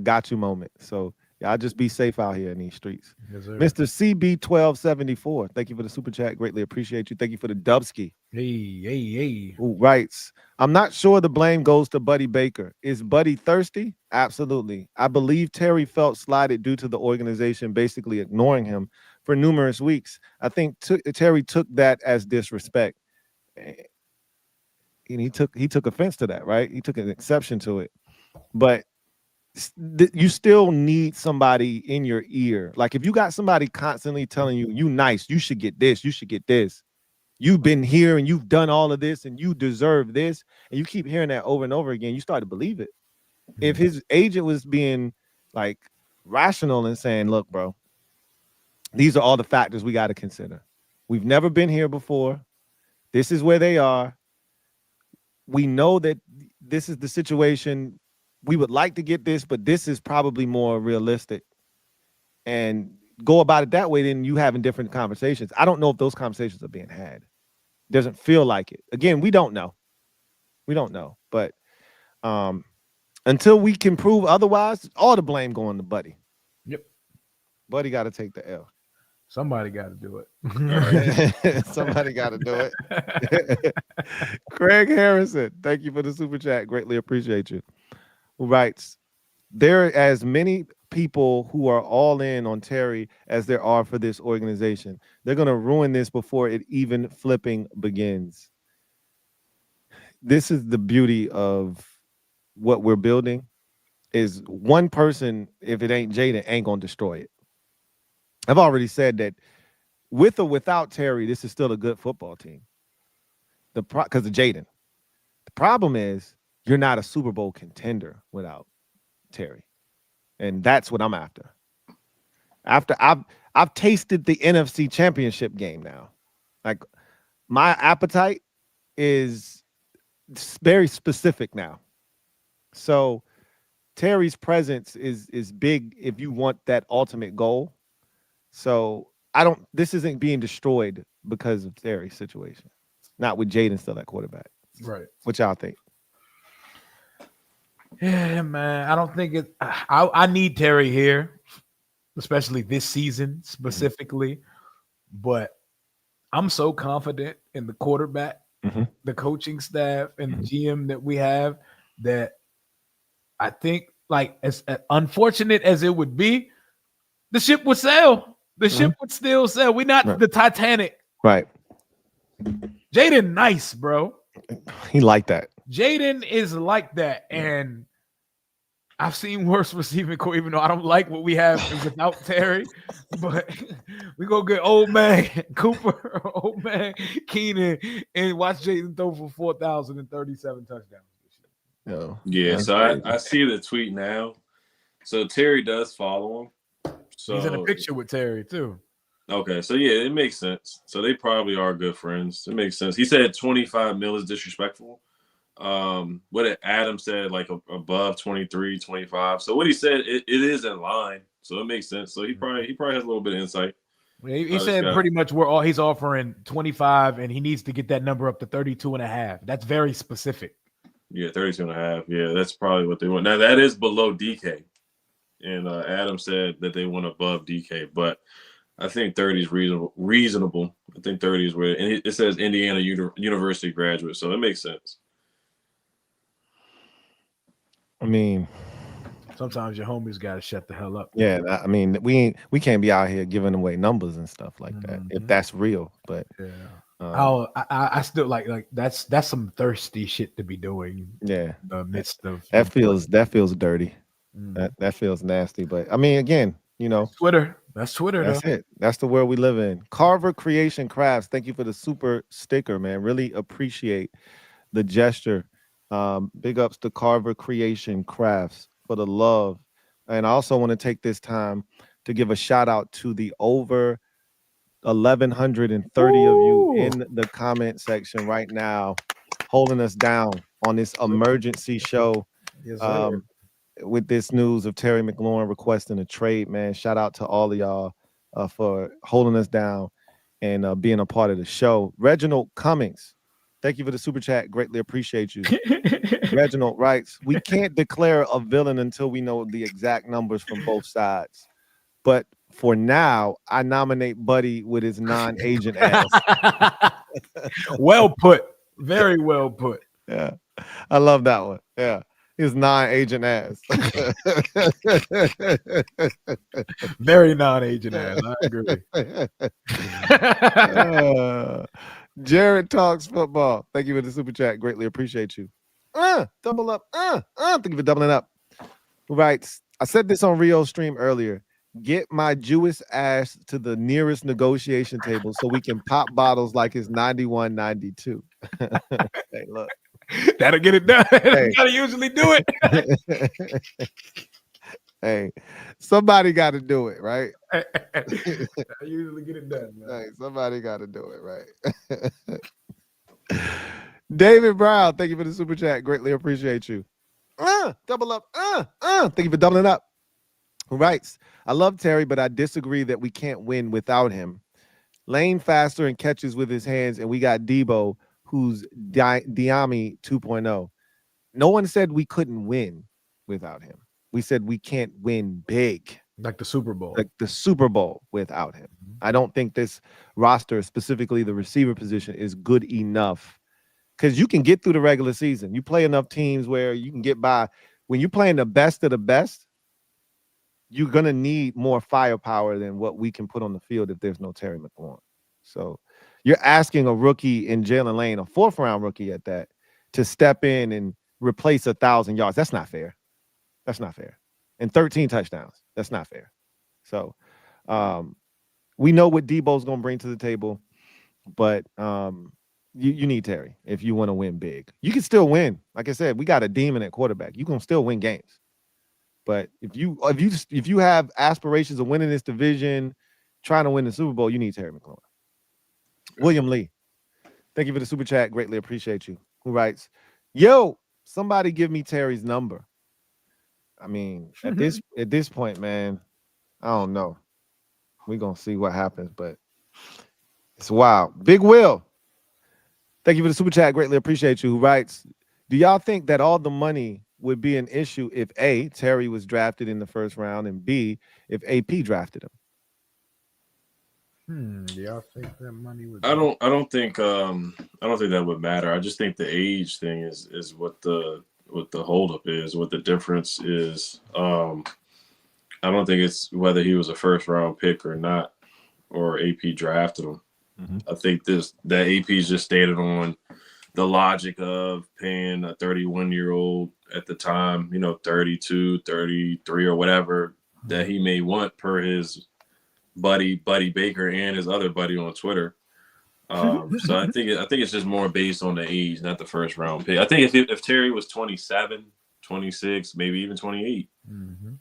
got you moment. So y'all just be safe out here in these streets. Yes, sir. Mr. CB1274, thank you for the super chat. Greatly appreciate you. Thank you for the Dubski. Hey. Who writes, I'm not sure the blame goes to Buddy Baker. Is Buddy thirsty? Absolutely. I believe Terry felt slighted due to the organization basically ignoring him for numerous weeks. I think Terry took that as disrespect. And he took offense to that, right? He took an exception to it. But you still need somebody in your ear. Like if you got somebody constantly telling you, you nice, you should get this, you should get this. You've been here and you've done all of this and you deserve this. And you keep hearing that over and over again, you start to believe it. If his agent was being like rational and saying, look, bro, these are all the factors we got to consider. We've never been here before. This is where they are. We know that this is the situation. We would like to get this, but this is probably more realistic. And go about it that way, then you having different conversations. I don't know if those conversations are being had. Doesn't feel like it. Again, we don't know. But until we can prove otherwise, all the blame going to Buddy. Yep. Buddy got to take the L. Somebody got to do it. Somebody got to do it. Craig Harrison, thank you for the super chat. Greatly appreciate you. Who writes, there are as many people who are all in on Terry as there are for this organization. They're going to ruin this before it even flipping begins. This is the beauty of what we're building is one person, if it ain't Jaden, ain't going to destroy it. I've already said that with or without Terry, this is still a good football team. Because of Jaden. The problem is you're not a Super Bowl contender without Terry. And that's what I'm after. After I've tasted the NFC Championship game now. Like my appetite is very specific now. So Terry's presence is big if you want that ultimate goal. So this isn't being destroyed because of Terry's situation. Not with Jaden still at quarterback. Right. What y'all think? Yeah, man. I don't think it. I need Terry here, especially this season specifically. But I'm so confident in the quarterback, the coaching staff, and the GM that we have that I think, like, as unfortunate as it would be, the ship would sail. The ship would still sail. We're not the Titanic. Right. Jaden nice, bro. He like that. Jaden is like that. And I've seen worse receiving core, even though I don't like what we have without Terry. But we go get old man Cooper, old man Keenan, and watch Jaden throw for 4,037 touchdowns. Yeah, so I see the tweet now. So Terry does follow him. So he's in a picture with Terry too. Okay, so yeah, it makes sense. So they probably are good friends. It makes sense. He said 25 mil is disrespectful. What Adam said, like above 23, 25. So what he said, it is in line. So it makes sense. So he probably has a little bit of insight. He said pretty much he's offering 25 and he needs to get that number up to 32 and a half. That's very specific. Yeah, 32 and a half. Yeah, that's probably what they want. Now that is below DK. And Adam said that they went above DK, but I think 30 is reasonable. I think 30 is where, and it says Indiana University graduate, so it makes sense. I mean, sometimes your homies got to shut the hell up. Yeah, I mean, we can't be out here giving away numbers and stuff like that if that's real. But yeah, I still like that's some thirsty shit to be doing. Yeah, in the midst of that feels dirty. That feels nasty. But I mean, again, That's Twitter. That's it. That's the world we live in. Carver Creation Crafts. Thank you for the super sticker, man. Really appreciate the gesture. Big ups to Carver Creation Crafts for the love. And I also want to take this time to give a shout out to the over 1,130 of you in the comment section right now, holding us down on this emergency show. Yes, with this news of Terry McLaurin requesting a trade, man. Shout out to all of y'all for holding us down and being a part of the show. Reginald Cummings, Thank you for the super chat. Greatly appreciate you. Reginald writes, we can't declare a villain until we know the exact numbers from both sides. But for now, I nominate Buddy with his non-agent ass. Well put. Very well put. Yeah. I love that one. Yeah. His non-agent ass. Very non-agent ass. I agree. Jared talks football. Thank you for the super chat. Greatly appreciate you. Double up. Thank you for doubling up. Who writes, I said this on Rio's stream earlier. Get my Jewish ass to the nearest negotiation table so we can pop bottles like it's 91, 92. Hey, look. That'll get it done. Hey. Gotta usually do it. Hey, somebody got to do it, right? I usually get it done, man. Hey, somebody got to do it, right? David Brown, thank you for the super chat. Greatly appreciate you. Double up. Thank you for doubling up. Who writes, I love Terry, but I disagree that we can't win without him. Lane faster and catches with his hands, and we got Debo, who's Diami 2.0. No one said we couldn't win without him. We said we can't win big. Like the Super Bowl. Like the Super Bowl without him. I don't think this roster, specifically the receiver position, is good enough. Because you can get through the regular season. You play enough teams where you can get by. When you're playing the best of the best, you're going to need more firepower than what we can put on the field if there's no Terry McLaurin. So you're asking a rookie in Jalen Lane, a fourth-round rookie at that, to step in and replace 1,000 yards. That's not fair. That's not fair. And 13 touchdowns. That's not fair. So we know what Debo's going to bring to the table, but you need Terry if you want to win big. You can still win. Like I said, we got a demon at quarterback. You can still win games. But if you have aspirations of winning this division, trying to win the Super Bowl, you need Terry McLaurin. William Lee, thank you for the super chat. Greatly appreciate you. Who writes, yo, somebody give me Terry's number. I mean, at this point, man, I don't know. We're going to see what happens, but it's wild. Big Will, thank you for the super chat. Greatly appreciate you. Who writes, do y'all think that all the money would be an issue if A, Terry was drafted in the first round, and B, if AP drafted him? Do y'all think that money would? I don't think that would matter. I just think the age thing is what the holdup is, what the difference is. I don't think it's whether he was a first round pick or not, or AP drafted him. I think that AP's just stated on the logic of paying a 31-year-old at the time, 32, 33 or whatever that he may want per his buddy Baker and his other buddy on Twitter. So I think it's just more based on the age, not the first round pick. I think if Terry was 27, 26, maybe even 28,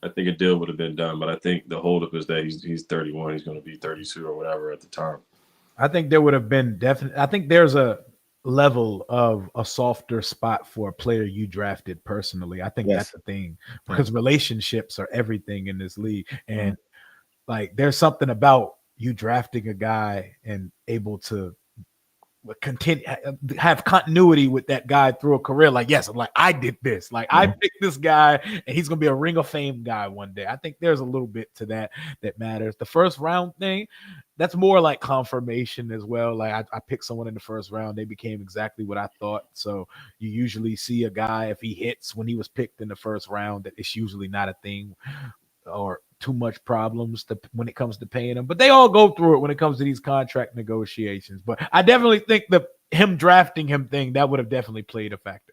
I think a deal would have been done. But I think the holdup is that he's 31. He's going to be 32 or whatever at the time. I think there would have been I think there's a level of a softer spot for a player you drafted personally. I think that's the thing, because relationships are everything in this league. And like, there's something about you drafting a guy and able to continue, have continuity with that guy through a career. Like, yes, I'm like, I did this. Like, I picked this guy and he's going to be a Ring of Fame guy one day. I think there's a little bit to that matters. The first round thing, that's more like confirmation as well. Like, I picked someone in the first round. They became exactly what I thought. So you usually see a guy, if he hits when he was picked in the first round, that it's usually not a thing or too much problems when it comes to paying him. But they all go through it when it comes to these contract negotiations. But I definitely think him drafting him thing, that would have definitely played a factor.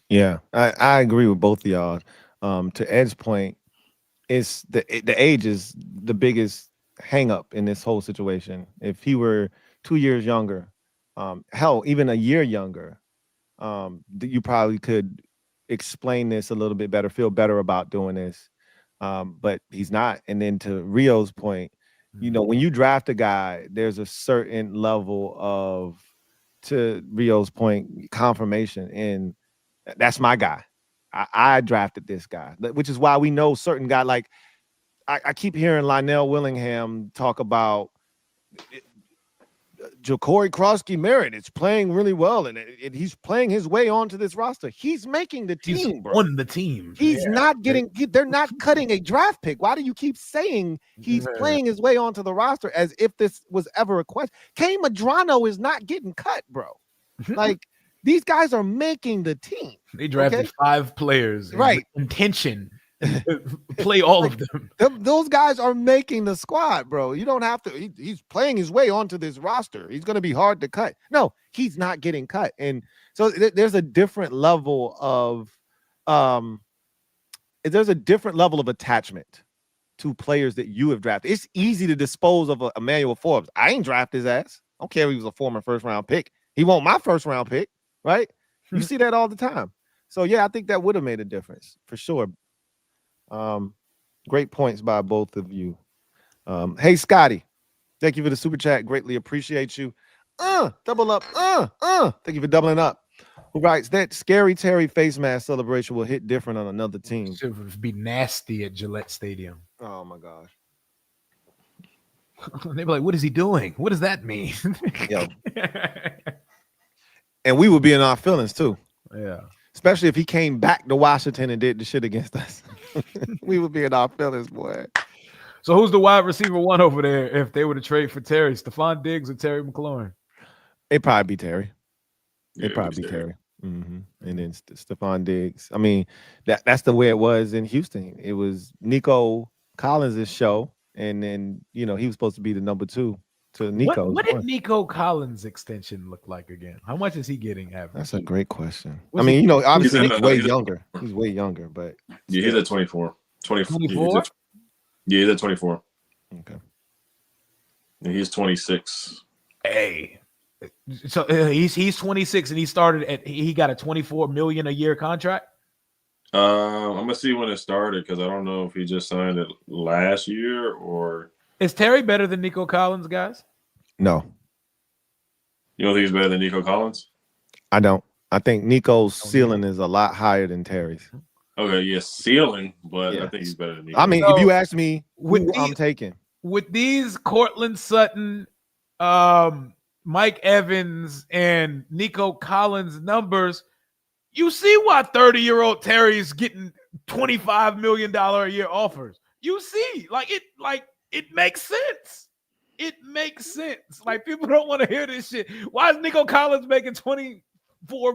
Yeah, I agree with both of y'all. To Ed's point, it's the age is the biggest hang up in this whole situation. If he were 2 years younger, hell, even a year younger, you probably could explain this a little bit better, feel better about doing this. But he's not. And then to Rio's point, when you draft a guy, there's a certain level of, to Rio's point, confirmation. And that's my guy. I drafted this guy, which is why we know certain guy. Like, I keep hearing Lionel Willingham talk about Ja'Cory Krosky-Merritt is playing really well, and he's playing his way onto this roster. He's making the He's team, bro. on the team. He's not getting. They're not cutting a draft pick. Why do you keep saying he's playing his way onto the roster as if this was ever a question? Kane Madrano is not getting cut, bro. Like these guys are making the team. They drafted 5 players, right? Intention. Play all of them. Those guys are making the squad, bro. You don't have to. He's playing his way onto this roster. He's going to be hard to cut. No, he's not getting cut, and so there's a different level of, there's a different level of attachment to players that you have drafted. It's easy to dispose of Emmanuel Forbes. I ain't draft his ass. I don't care if he was a former first-round pick. He won't my first-round pick, right? You see that all the time. So yeah, I think that would have made a difference for sure. Great points by both of you. Hey Scotty, thank you for the super chat. Greatly appreciate you. Double up. Thank you for doubling up. Who writes that scary Terry face mask celebration will hit different on another team. Should be nasty at Gillette Stadium. Oh my gosh. They'd be like, what is he doing? What does that mean? Yo. And we would be in our feelings too. Yeah. Especially if he came back to Washington and did the shit against us. We would be in our feelings, boy. So who's the wide receiver 1 over there if they were to trade for Terry? Stephon Diggs or Terry McLaurin? It'd probably be Terry. Yeah, It'd probably be Terry. And then Stephon Diggs. I mean, that's the way it was in Houston. It was Nico Collins' show, and then he was supposed to be the number 2 to Nico. What did Nico Collins' extension look like again? How much is he getting average? That's a great question. Obviously he's way younger. He's way younger, but yeah, he's at 24. 24? Yeah, he's at 24. Okay. And he's 26. Hey. So he's 26 and he got a $24 million a year contract. I'm gonna see when it started because I don't know if he just signed it last year or. Is Terry better than Nico Collins, guys? No. You don't think he's better than Nico Collins? I don't. I think Nico's ceiling is a lot higher than Terry's. Okay, yeah, ceiling, but I think he's better than Nico. I mean, if you ask me, I'm taking with these Cortland Sutton, Mike Evans, and Nico Collins numbers, you see why 30-year-old Terry's getting $25 million a year offers. You see, it makes sense. It makes sense. Like, people don't want to hear this shit. Why is Nico Collins making $24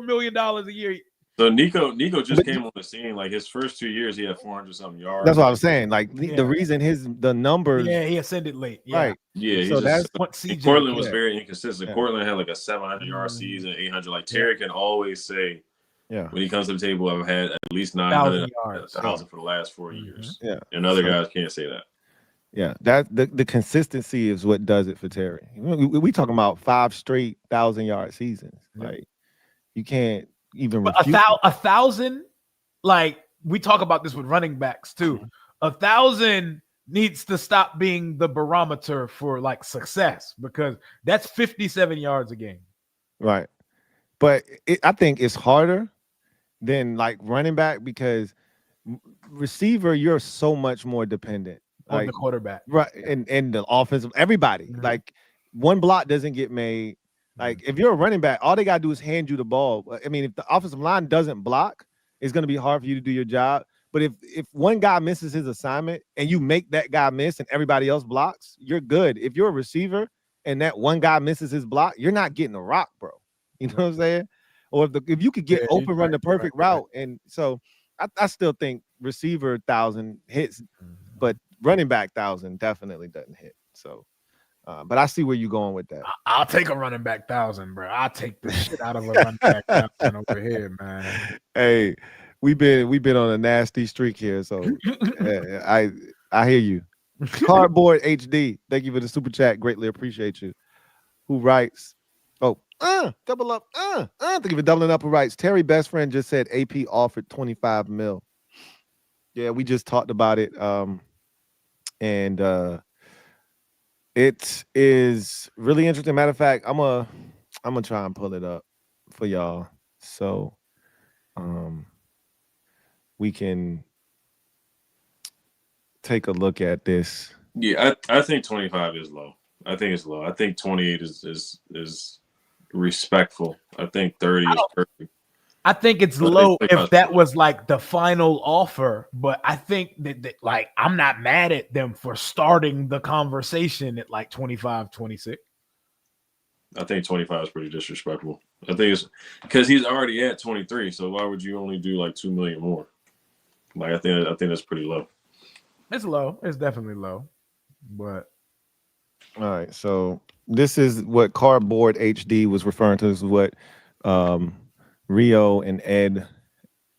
million a year? So Nico just came on the scene. Like, his first 2 years, he had 400-something yards. That's what I'm saying. Like, the reason the numbers. Yeah, he ascended late. Yeah. Right. Yeah. So that's what CJ. Cortland was very inconsistent. Cortland had like a 700-yard season, 800. Like, Terry can always say, when he comes to the table, I've had at least 900 yards, 1,000 for the last 4 years. Yeah. And other guys can't say that. Yeah, that the consistency is what does it for Terry. We talking about 5 straight 1,000-yard seasons. Like, you can't even refute 1,000. Like, we talk about this with running backs too. 1,000 needs to stop being the barometer for like success because that's 57 yards a game. Right, but I think it's harder than like running back because receiver, you're so much more dependent. On the quarterback, right, and the offensive, everybody. Like, one block doesn't get made. Like, if you're a running back, all they gotta do is hand you the ball. I mean, if the offensive line doesn't block, it's gonna be hard for you to do your job. But if one guy misses his assignment and you make that guy miss and everybody else blocks, you're good. If you're a receiver and that one guy misses his block, you're not getting a rock, bro. You know what I'm saying? Or if you could get open, run the perfect route, and so I still think receiver 1,000 hits, but running back 1,000 definitely doesn't hit. So, but I see where you're going with that. I'll take a running back 1,000, bro. I'll take the shit out of a running back 1,000 over here, man. Hey, we've been on a nasty streak here, so I hear you. Cardboard HD, thank you for the super chat. Greatly appreciate you. Who writes? Double up. Thank you for doubling up. Who writes? Terry best friend just said AP offered 25 mil. Yeah, we just talked about it. And it is really interesting. Matter of fact, I'm gonna try and pull it up for y'all so we can take a look at this. Yeah, I think 25 is low. I think it's low. I think 28 is respectful. I think 30 is perfect. I think it's But I low think if that's that low. was like the final offer, but I think that like I'm not mad at them for starting the conversation at like 25, 26. I think 25 is pretty disrespectful. I think it's because he's already at 23. So why would you only do like 2 million more? Like I think that's pretty low. It's low. It's definitely low. But All right, so this is what Cardboard HD was referring to. This is what um, Rio and Ed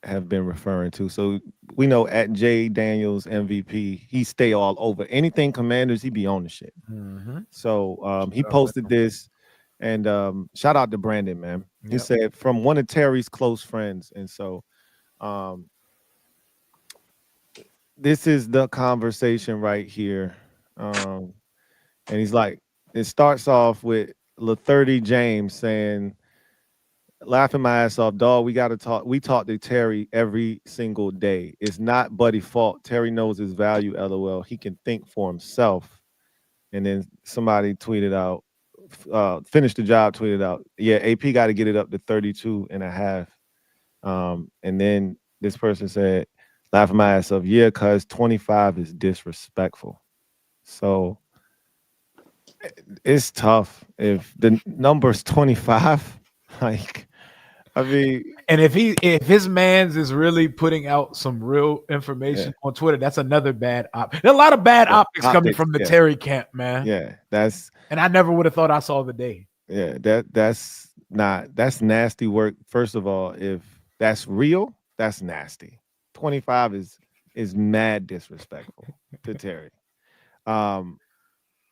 have been referring to. So we know at Jaden Daniels MVP, he stay all over anything Commanders. He be on the shit. So he posted this, and shout out to Brandon, man. He Yep. said from one of Terry's close friends, and so um, this is the conversation right here. And he's like, it starts off with LaThirty James saying, laughing my ass off, dog. We got to talk. We talk to Terry every single day. It's not Buddy fault. Terry knows his value. LOL. He can think for himself. And then somebody tweeted out, finished the job, tweeted out, yeah, AP got to get it up to 32 and a half. And then this person said, laughing my ass off, yeah, cuz 25 is disrespectful. So it's tough if the number's 25. Like, I mean, and if his man's is really putting out some real information on Twitter, that's another bad op. There's a lot of bad optics coming from the Terry camp, man. Yeah, that's and I never would have thought I saw the day. Yeah, that's nasty work. First of all, if that's real, that's nasty. 25 is mad disrespectful to Terry.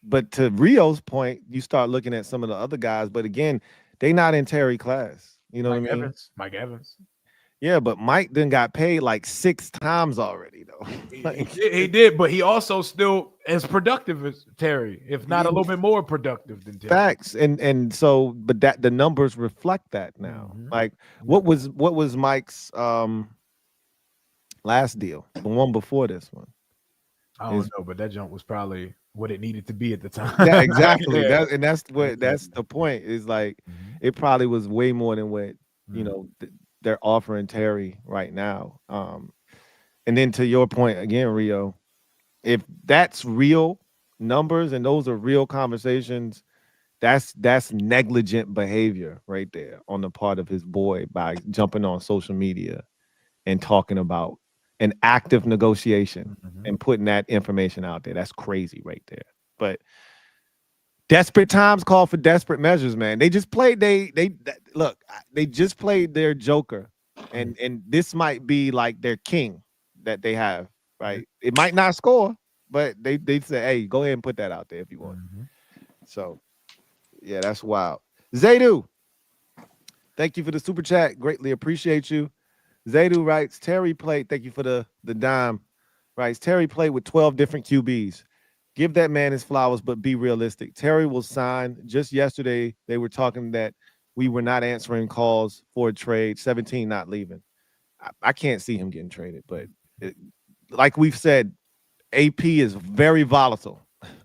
But to Rio's point, you start looking at some of the other guys, but again, they not in Terry class. You know what I mean? Mike Evans. Yeah, but Mike then got paid like 6 times already, though. He did, but he also still as productive as Terry, if not a little bit more productive than Terry. Facts. And so, but that the numbers reflect that now. Like, what was Mike's last deal? The one before this one. I don't know, but that jump was probably what it needed to be at the time. Yeah, exactly. That's the point. Is like it probably was way more than what you know they're offering Terry right now. And then to your point again, Rio, if that's real numbers and those are real conversations, that's negligent behavior right there on the part of his boy by jumping on social media and talking about an active negotiation and putting that information out there. That's crazy right there. But desperate times call for desperate measures, man. They just played they just played their joker, and this might be like their king that they have, right? It might not score, but they say, hey, go ahead and put that out there if you want. So yeah, that's wild. Zaydu, thank you for the super chat. Greatly appreciate you. Zaydu writes, Terry played, thank you for the dime, writes, Terry played with 12 different QBs. Give that man his flowers, but be realistic. Terry will sign. Just yesterday, they were talking that we were not answering calls for a trade, 17 not leaving. I can't see him getting traded, but like we've said, AP is very volatile.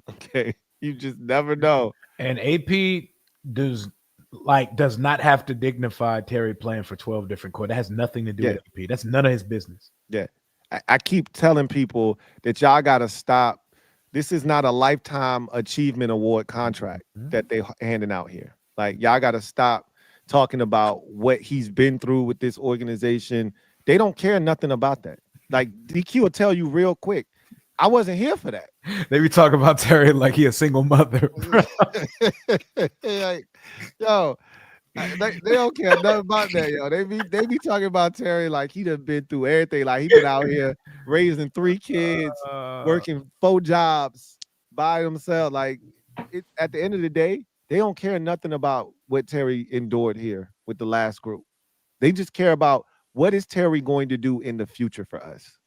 Okay, you just never know. And AP does not have to dignify Terry playing for 12 different quarters. That has nothing to do with AP. That's none of his business. Yeah. I keep telling people that y'all got to stop. This is not a lifetime achievement award contract that they handing out here. Like, y'all got to stop talking about what he's been through with this organization. They don't care nothing about that. Like, DQ will tell you real quick, I wasn't here for that. They be talking about Terry like he a single mother. Like, yo, they don't care nothing about that, yo. They be talking about Terry like he done been through everything. Like, he been out here raising 3 kids, working 4 jobs by himself. Like, at the end of the day, they don't care nothing about what Terry endured here with the last group. They just care about what is Terry going to do in the future for us.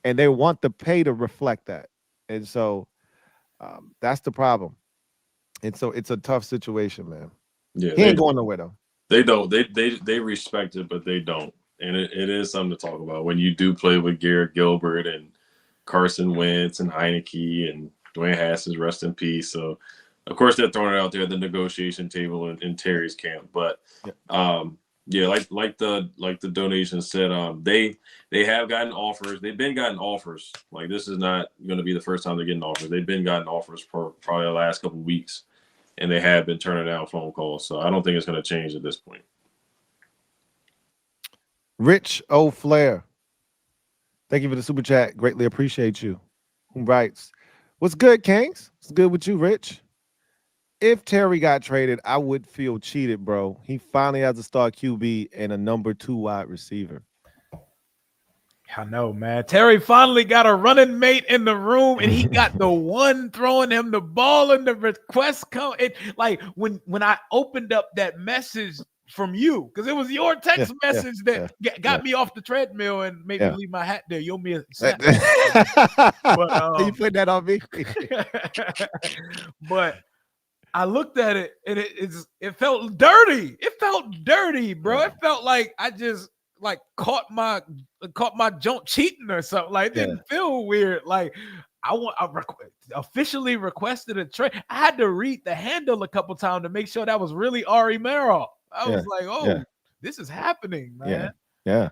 And they want the pay to reflect that. And so that's the problem. And so it's a tough situation, man. Yeah, he ain't going nowhere, though. They don't. They respect it, but they don't. And it is something to talk about when you do play with Garrett Gilbert and Carson Wentz and Heineke and Dwayne Haskins, rest in peace. So, of course, they're throwing it out there at the negotiation table in Terry's camp. But, yeah, like the donation said, they have gotten offers. They've been gotten offers. Like, this is not going to be the first time they're getting offers. They've been gotten offers for probably the last couple of weeks, and they have been turning down phone calls. So I don't think it's going to change at this point. Rich O'Flair, thank you for the super chat. Greatly appreciate you. Who writes, "What's good, Kings? What's good with you, Rich? If Terry got traded, I would feel cheated, bro. He finally has a star QB and a number 2 wide receiver." I know, man. Terry finally got a running mate in the room, and he got the one throwing him the ball, and the request come. Like when I opened up that message from you, because it was your text message that got me off the treadmill and made me leave my hat there. You owe me a snap. But, you put that on me. But I looked at it, and it felt dirty. It felt dirty, bro. It felt like I just caught my joint cheating or something. Like, it didn't feel weird. Like I officially requested a trade. I had to read the handle a couple times to make sure that was really Ari Merrill. I was like, this is happening, man. Yeah.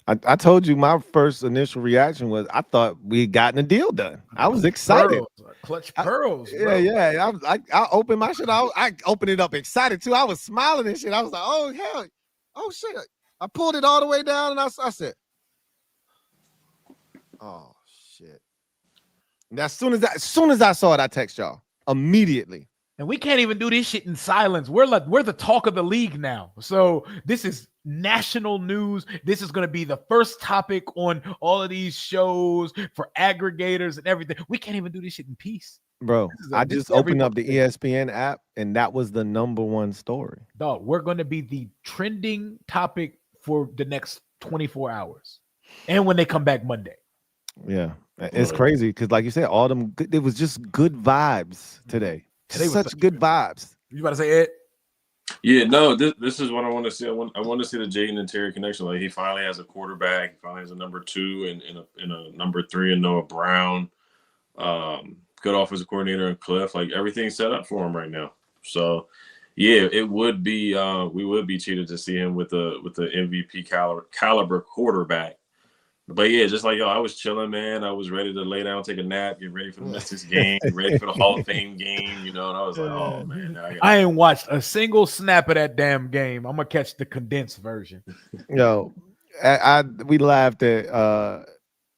I told you my first initial reaction was I thought we had gotten a deal done. I was excited. Clutch pearls. Bro. Yeah. I opened my shit. I opened it up excited too. I was smiling and shit. I was like, oh hell, oh shit. I pulled it all the way down and I said, oh shit. And as soon as I saw it, I text y'all immediately. And we can't even do this shit in silence. We're the talk of the league now. So this is national news. This is going to be the first topic on all of these shows for aggregators and everything. We can't even do this shit in peace. Bro, I just opened up the ESPN app and that was the number 1 story. Dog, we're going to be the trending topic for the next 24 hours. And when they come back Monday. Yeah. It's crazy because like you said, it was just good vibes today. Today was such good vibes. You about to say it? Yeah, no, this is what I want to see. I want to see the Jaden and Terry connection. Like, he finally has a quarterback. He finally has a number 2 and a number 3 in Noah Brown. Good offensive coordinator in Cliff. Like, everything's set up for him right now. So, yeah, it would be we would be cheated to see him with the MVP caliber quarterback. But yeah, just like, yo, I was chilling, man. I was ready to lay down, take a nap, get ready for the Mystics game, get ready for the Hall of Fame game, and I was like, oh man, I ain't watched a single snap of that damn game. I'm gonna catch the condensed version. Yo, we laughed at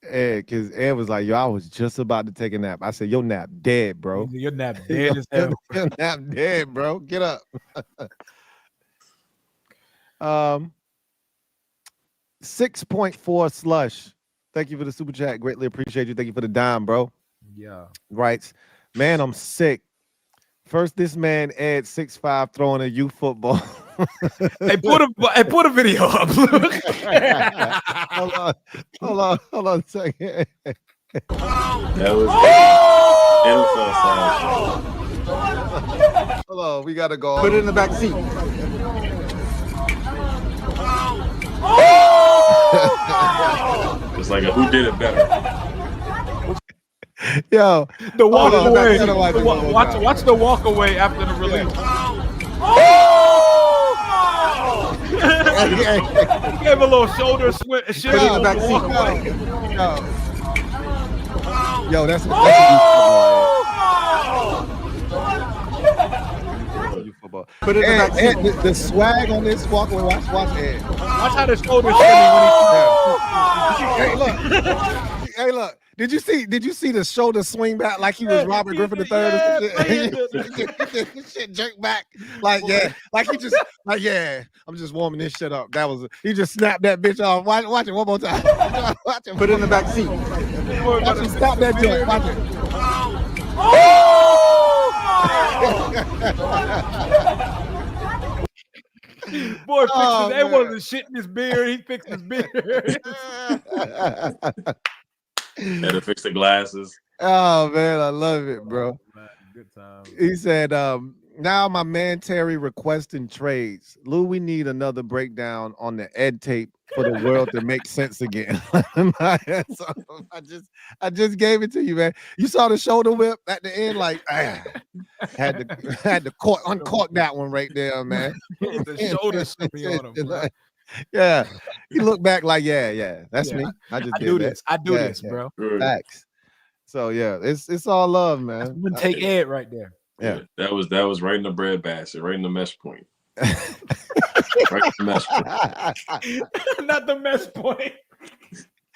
Ed because Ed was like, yo, I was just about to take a nap. I said, your nap dead, bro. Your nap dead as hell. Your nap dead, bro. Get up. 6.4 slush. Thank you for the super chat. Greatly appreciate you. Thank you for the dime, bro. Yeah. Writes, man, I'm sick. First, this man Ed 6'5" throwing a youth football. Hey, put a video up. hold on a second. That was Hold on, we gotta go. Put it in the back seat. It's like a who did it better. Yo, the walk away. Watch the walk away after the release. He gave a little shoulder swing. Put it in the back seat. Yo, that's a youth football. Put it in the back seat. The swag on this walk away. Watch Ed. Watch how the shoulder swing when he. Hey, look. Did you see the shoulder swing back like he was Robert Griffin III? This shit jerk back like like he just I'm just warming this shit up. He just snapped that bitch off. Watch it one more time. Watch it. Put it in the back seat. Watch him stop that joint. Watch it. Boy, they wanted to shit in his beard. He fixed his beard. Had to fix the glasses. Oh man, I love it, bro. Good time. He said, Now my man Terry requesting trades. Lou, we need another breakdown on the ed tape for the world to make sense again. So I just gave it to you, man. You saw the shoulder whip at the end, like had to uncork that one right there, man. The shoulder shimmy on him, bro. Yeah, he looked back like, yeah, that's Yeah, me. I just I did do that. this. I do Yeah, this, yeah. bro. Right. Facts. So yeah, it's all love, man. One take Ed right there. Yeah. That was right in the bread basket, right in the mesh point. Right in the mesh point. Not the mess point.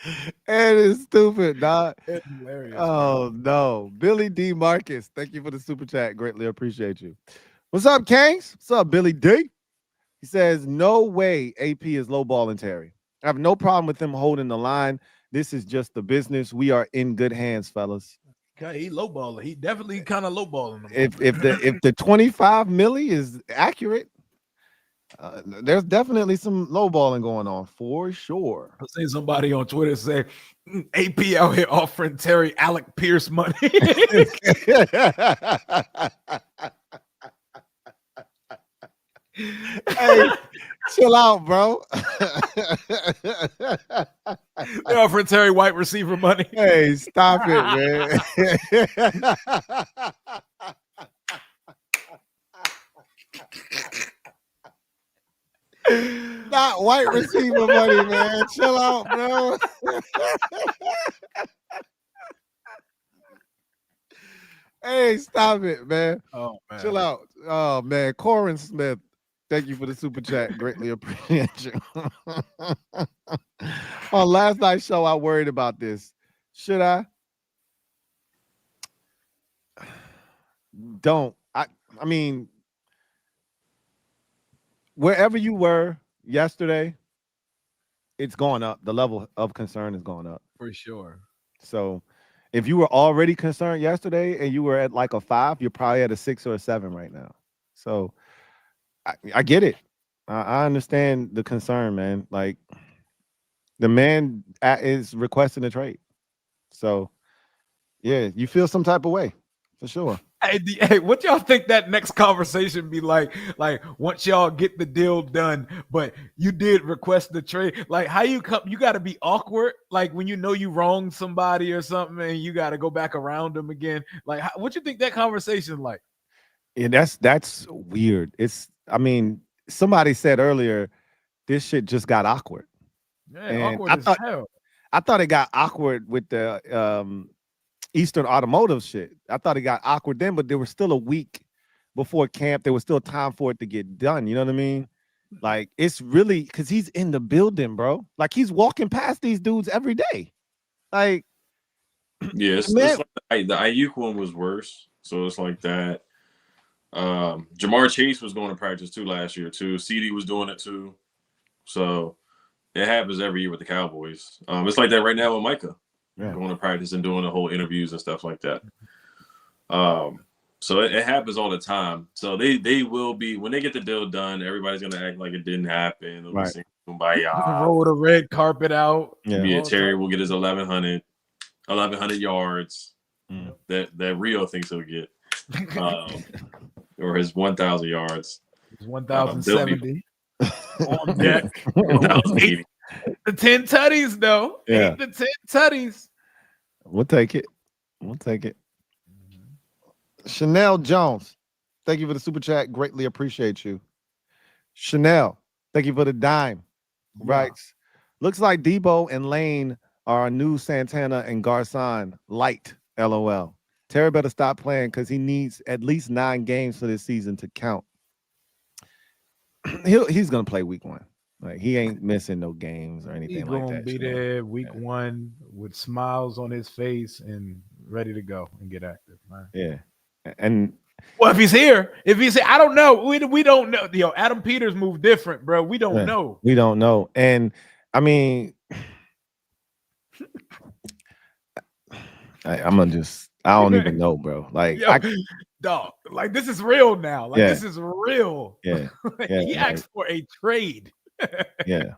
It is stupid, dog. It's hilarious. Oh no, Billy D. Marcus, thank you for the super chat. Greatly appreciate you. What's up, Kangs? What's up, Billy D? He says, no way AP is lowballing Terry. I have no problem with him holding the line. This is just the business. We are in good hands, fellas. Okay, he lowballing. He definitely kind of lowballing him. If the 25 milli is accurate, there's definitely some lowballing going on for sure. I seen somebody on Twitter say AP out here offering Terry Alec Pierce money. Hey, chill out, bro. They're offering Terry White receiver money. Hey, stop it, man. Not white receiver money, man. Chill out, bro. Hey, stop it, man. Oh man, Chill out. Oh man, Corin Smith, thank you for the super chat. Greatly appreciate you. On last night's show, I worried about this. Should I? Don't. I mean, wherever you were yesterday, it's gone up. The level of concern is going up. for sure. So if you were already concerned yesterday and you were at like a 5, you're probably at a 6 or a 7 right now. So I get it. I understand the concern, man. Like the man is requesting a trade. So yeah, you feel some type of way for sure. Hey, what y'all think that next conversation be like? Like once y'all get the deal done, but you did request the trade. Like how you come? You got to be awkward. Like when you know you wronged somebody or something, and you got to go back around them again. Like what you think that conversation like? Yeah, that's weird. I mean, somebody said earlier, this shit just got awkward. Yeah, And awkward as hell. I thought it got awkward with the Eastern Automotive shit. I thought it got awkward then, but there was still a week before camp. There was still time for it to get done. You know what I mean? Like it's really because he's in the building, bro. Like he's walking past these dudes every day. Like, yeah, it's like the Ayuk one was worse. So it's like that. Jamar Chase was going to practice too last year too. CD was doing it too. So it happens every year with the Cowboys. It's like that right now with Micah. Yeah. Going to practice and doing the whole interviews and stuff like that. So it happens all the time. So they will be when they get the deal done, everybody's gonna act like it didn't happen. They'll be singing Kumbaya. Roll the red carpet out. Yeah, Terry will get his 1,100 yards that Rio thinks he'll get. Or his 1,000 yards. It's 1,070 on deck. 1,080. The 10 tutties, though. Yeah. Ain't the 10 tutties. We'll take it. We'll take it. Chanel Jones, thank you for the super chat. Greatly appreciate you. Chanel, thank you for the dime. Right. Looks like Debo and Lane are our new Santana and Garcon light. LOL. Terry better stop playing because he needs at least 9 games for this season to count. He's gonna play week 1. Like he ain't missing no games or anything He's like gonna that. be there week 1 with smiles on his face and ready to go and get active, man. Yeah. And well, if he's here, I don't know. We don't know. Yo, Adam Peters moved different, bro. We don't know. We don't know. And I mean, I'm gonna just I don't even know, bro. Like Yo, dog, like this is real now. Like this is real. Yeah. He asked for a trade. Yeah.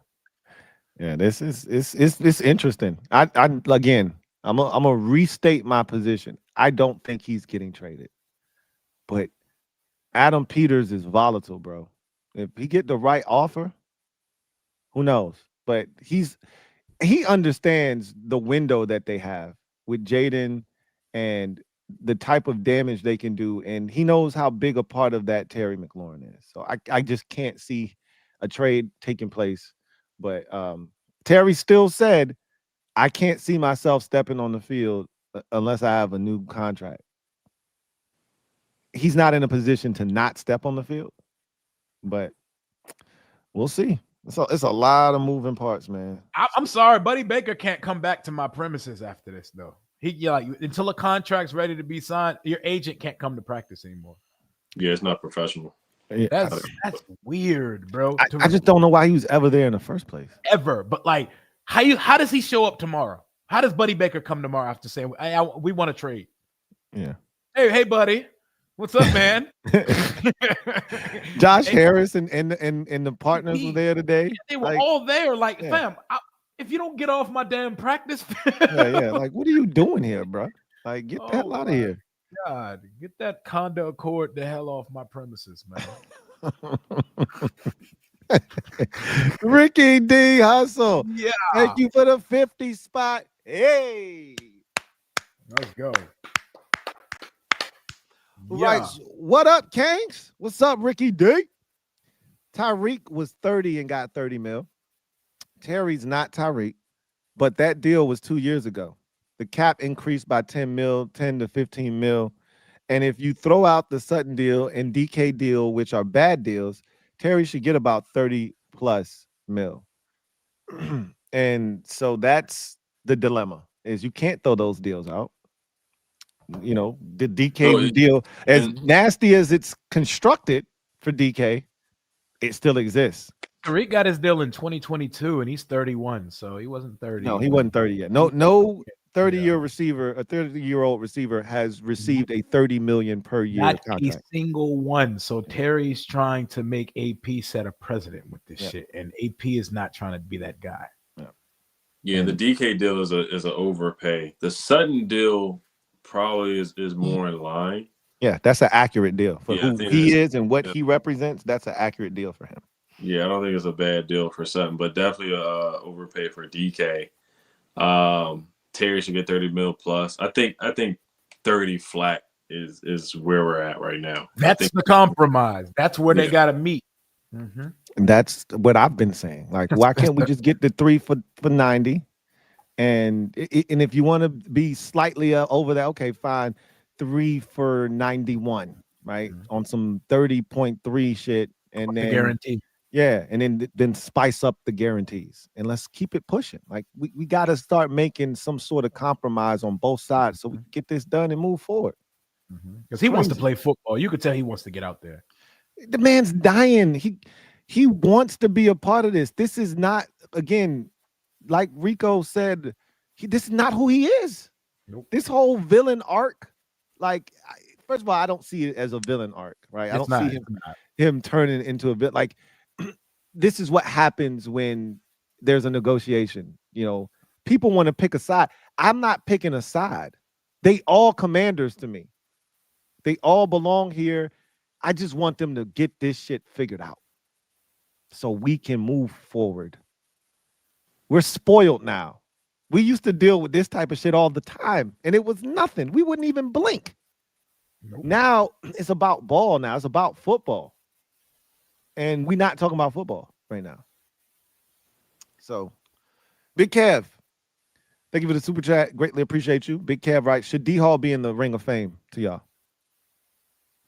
This is it's interesting. I again, I'm gonna restate my position. I don't think he's getting traded, but Adam Peters is volatile, bro. If he get the right offer, who knows? But he understands the window that they have with Jaden and the type of damage they can do, and he knows how big a part of that Terry McLaurin is. So I just can't see a trade taking place. But Terry still said, I can't see myself stepping on the field unless I have a new contract. He's not in a position to not step on the field, but we'll see. It's a lot of moving parts, man. I'm sorry, Buddy Baker can't come back to my premises after this, though. Until a contract's ready to be signed, your agent can't come to practice anymore. Yeah, it's not professional. Yeah, That's weird, bro. I just don't know why he was ever there in the first place. Ever, but like, how does he show up tomorrow? How does Buddy Baker come tomorrow after saying we want to trade? Yeah. Hey, buddy, what's up, man? Josh Harris and the partners were there today. They were all there. Like, yeah. fam, if you don't get off my damn practice, yeah. Like, what are you doing here, bro? Like, get the hell out of here. God, get that condo Accord the hell off my premises, man. Ricky D Hustle. Yeah. Thank you for the 50 spot. Hey. Let's go. Right. What up, Kangs? What's up, Ricky D? Tyreek was 30 and got 30 mil. Terry's not Tyreek, but that deal was 2 years ago. The cap increased by 10 to 15 mil. And if you throw out the Sutton deal and DK deal, which are bad deals, Terry should get about 30 plus mil. And so that's the dilemma, is you can't throw those deals out. You know, the DK deal, as nasty as it's constructed for DK, it still exists. Tariq got his deal in 2022 and he's 31, so he wasn't 30. No, he wasn't 30 yet. No 30-year receiver, a 30-year-old receiver has received a 30 million per year contract. A single one. So Terry's trying to make AP set a precedent with this shit, and AP is not trying to be that guy. Yeah, the DK deal is an overpay. The Sutton deal probably is more in line. Yeah, that's an accurate deal for who he is and what yeah. he represents. That's an accurate deal for him. Yeah, I don't think it's a bad deal for Sutton, but definitely a overpay for DK. Terry should get 30 mil plus. I think 30 flat is where we're at right now. That's the compromise. That's where they got to meet. Mm-hmm. And that's what I've been saying. Like, why can't we just get the 3 for 90? And if you want to be slightly over that, okay, fine. 3 for 91, right? On some 30.3 shit, and then guarantee. Yeah, and then spice up the guarantees, and let's keep it pushing. Like, we got to start making some sort of compromise on both sides so we can get this done and move forward. Because he wants to play football. You could tell he wants to get out there. The man's dying. He wants to be a part of this. This is not, again, like Rico said, this is not who he is. Nope. This whole villain arc, like, first of all, I don't see it as a villain arc, right? I don't see him turning into a bit like. This is what happens when there's a negotiation. You know, people want to pick a side. I'm not picking a side. They all commanders to me. They all belong here. I just want them to get this shit figured out so we can move forward. We're spoiled now. We used to deal with this type of shit all the time, and it was nothing. We wouldn't even blink. Nope. Now it's about ball now. It's about football. And we're not talking about football right now. So, Big Kev, thank you for the super chat. Greatly appreciate you. Big Kev, right? Should D-Hall be in the Ring of Fame to y'all?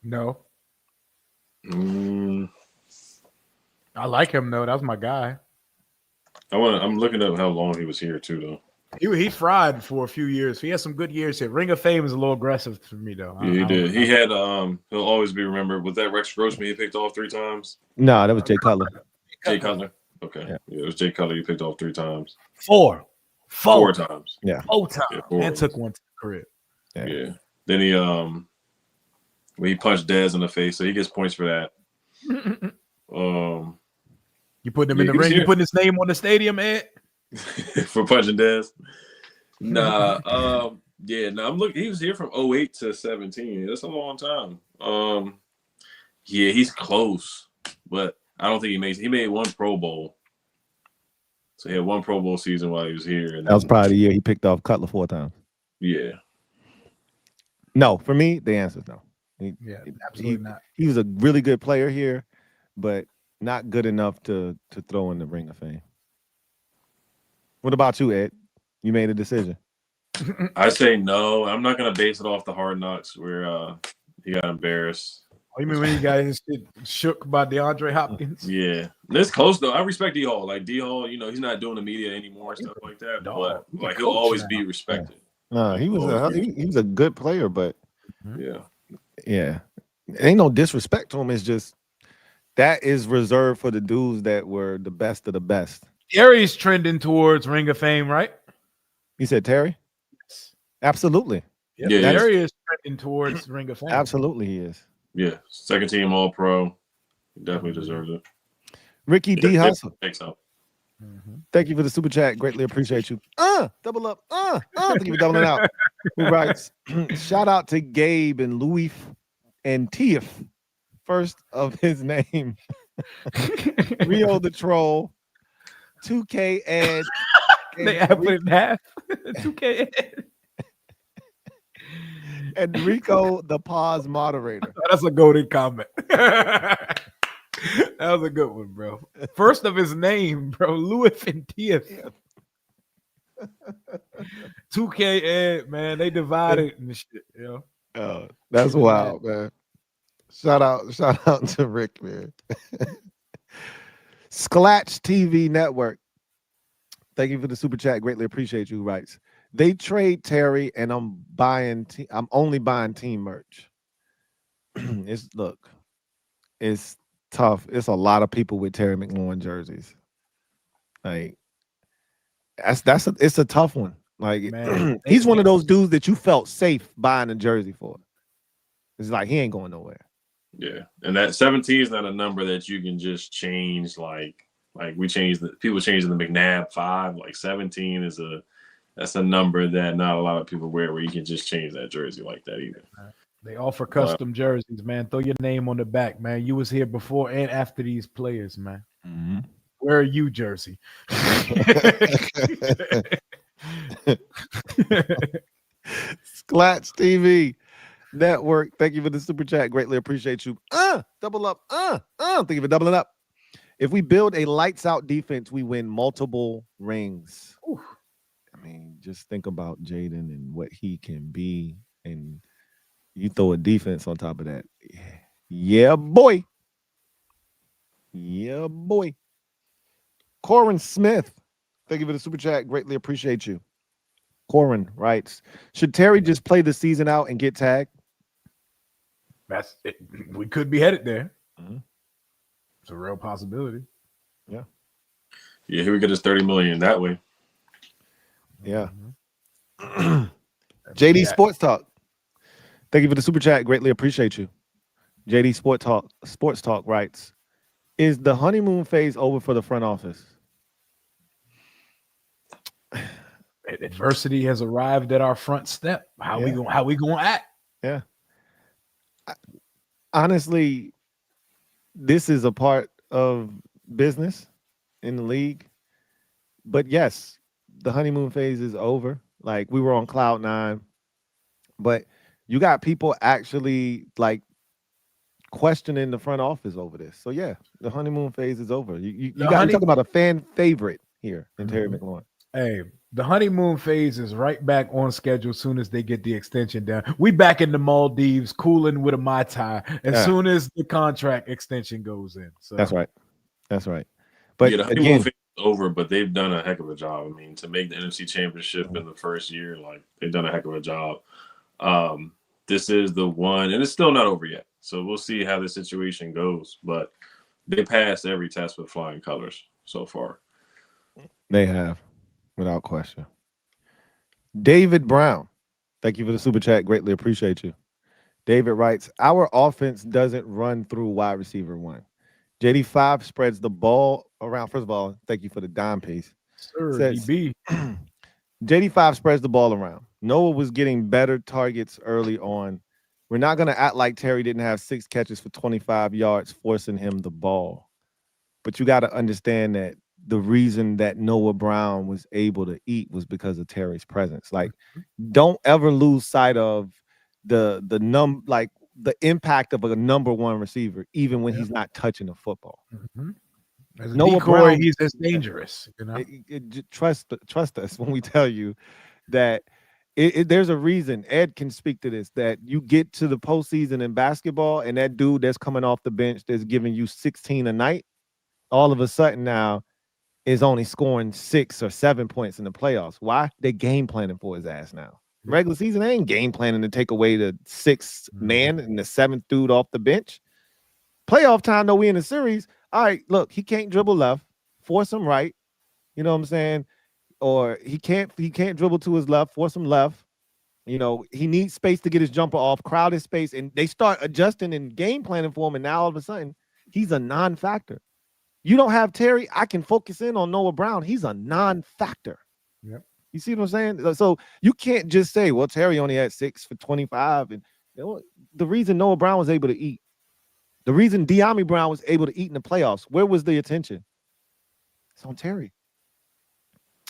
No. I like him, though. That was my guy. I'm looking up how long he was here, too, though. He fried for a few years. He had some good years here. Ring of Fame is a little aggressive for me, though. Yeah, he did. He had he'll always be remembered. Was that Rex Grossman he picked off 3 times? No, that was Jay Cutler. Jay Cutler. Okay. Yeah, it was Jay Cutler you picked off 3 times. 4 times. Yeah. 4 times. Yeah, 4. And took one to the crib. Yeah. Then he when he punched Dez in the face, so he gets points for that. You putting him in the ring? You putting his name on the stadium, Ed? For punching Dez? Nah. I'm looking. He was here from 08 to 17. That's a long time. Yeah, he's close, but I don't think he made one Pro Bowl. So he had one Pro Bowl season while he was here. And That was then, probably the year he picked off Cutler 4 times. yeah. No, for me, the answer is no. Yeah, absolutely not. He was a really good player here, but not good enough to throw in the Ring of Fame. What about you, Ed? You made a decision. I say no. I'm not gonna base it off the Hard Knocks where he got embarrassed. Oh, you mean when you got his shit shook by DeAndre Hopkins? Yeah, it's close though. I respect D Hall. Like D Hall, he's not doing the media anymore and stuff like that. Dog. But like he'll always be respected. No, he was a good player, but Yeah. Ain't no disrespect to him. It's just that is reserved for the dudes that were the best of the best. Terry's trending towards Ring of Fame, right? You said Terry? Absolutely. Yep. Yeah, Terry is trending towards Ring of Fame. Absolutely, he is. Yeah. Second team All Pro. He definitely deserves it. Ricky D. Hustle. Thanks out. Thank you for the super chat. Greatly appreciate you. Double up. Thank you for doubling out. Who writes? Shout out to Gabe and Louie and Tiff. First of his name. Rio the Troll. 2K Ed. They have put it in half. 2K Ed. And Rico the pause moderator. That's a golden comment. That was a good one, bro. First of his name, bro. Louis and Tiff. 2K Ed, man. They divided and shit, yo. Oh, that's wild, man. Shout out to Rick, man. Sklatch TV Network. Thank you for the super chat. Greatly appreciate you. Writes, they trade Terry, and I'm only buying team merch. It's tough. It's a lot of people with Terry McLaurin jerseys. Like it's a tough one. Like Man, he's one of those dudes that you felt safe buying a jersey for. It's like he ain't going nowhere. Yeah. And that 17 is not a number that you can just change like people changing the McNabb 5. Like 17 that's a number that not a lot of people wear where you can just change that jersey like that either. They offer custom jerseys, man. Throw your name on the back, man. You was here before and after these players, man. Mm-hmm. Where are you, jersey? Sklatch TV Network. Thank you for the super chat. Greatly appreciate you. Double up. Thank you for doubling up. If we build a lights out defense, we win multiple rings. Ooh. I mean, just think about Jaden and what he can be, and you throw a defense on top of that. Yeah, boy. Yeah, boy. Corin Smith. Thank you for the super chat. Greatly appreciate you. Corin writes, should Terry just play the season out and get tagged? That's it. We could be headed there. Mm-hmm. It's a real possibility. Yeah. Yeah, here we get his 30 million that way. Yeah. JD Sports Talk. Thank you for the super chat. Greatly appreciate you. JD Sports Talk writes, is the honeymoon phase over for the front office? Adversity has arrived at our front step. How we gonna act? Yeah. Honestly, this is a part of business in the league. But yes, the honeymoon phase is over. Like we were on cloud 9, but you got people actually like questioning the front office over this. So yeah, the honeymoon phase is over. You talking about a fan favorite here in Terry McLaurin. Hey, the honeymoon phase is right back on schedule as soon as they get the extension done. We back in the Maldives cooling with a Mai Tai as soon as the contract extension goes in. So That's right. But the honeymoon phase is over, but they've done a heck of a job. I mean, to make the NFC Championship in the first year, like they've done a heck of a job. This is the one, and it's still not over yet. So we'll see how the situation goes. But they passed every test with flying colors so far. They have, without question. David Brown, thank you for the super chat. Greatly appreciate you. David writes, our offense doesn't run through wide receiver 1. JD5 spreads the ball around. First of all, thank you for the dime piece. Sir, Says, DB. JD5 spreads the ball around. Noah was getting better targets early on. We're not going to act like Terry didn't have 6 catches for 25 yards, forcing him the ball. But you got to understand that the reason that Noah Brown was able to eat was because of Terry's presence. Like, don't ever lose sight of the impact of a number one receiver, even when he's not touching the football. As a Noah decoy, Brown, he's as dangerous. You know, trust us when we tell you that there's a reason. Ed can speak to this, that you get to the postseason in basketball, and that dude that's coming off the bench that's giving you 16 a night, all of a sudden now is only scoring 6 or 7 points in the playoffs. Why? They're game planning for his ass now. Regular season, they ain't game planning to take away the 6th man and the 7th dude off the bench. Playoff time, though, we in the series. All right, look, he can't dribble left, force him right. You know what I'm saying? Or he can't dribble to his left, force him left. You know, he needs space to get his jumper off, crowded space, and they start adjusting and game planning for him. And now all of a sudden, he's a non-factor. You don't have Terry, I can focus in on Noah Brown. He's a non-factor. Yep. You see what I'm saying? So you can't just say, well, Terry only had 6 for 25. And you know, the reason Noah Brown was able to eat, the reason De'Ami Brown was able to eat in the playoffs, where was the attention? It's on Terry.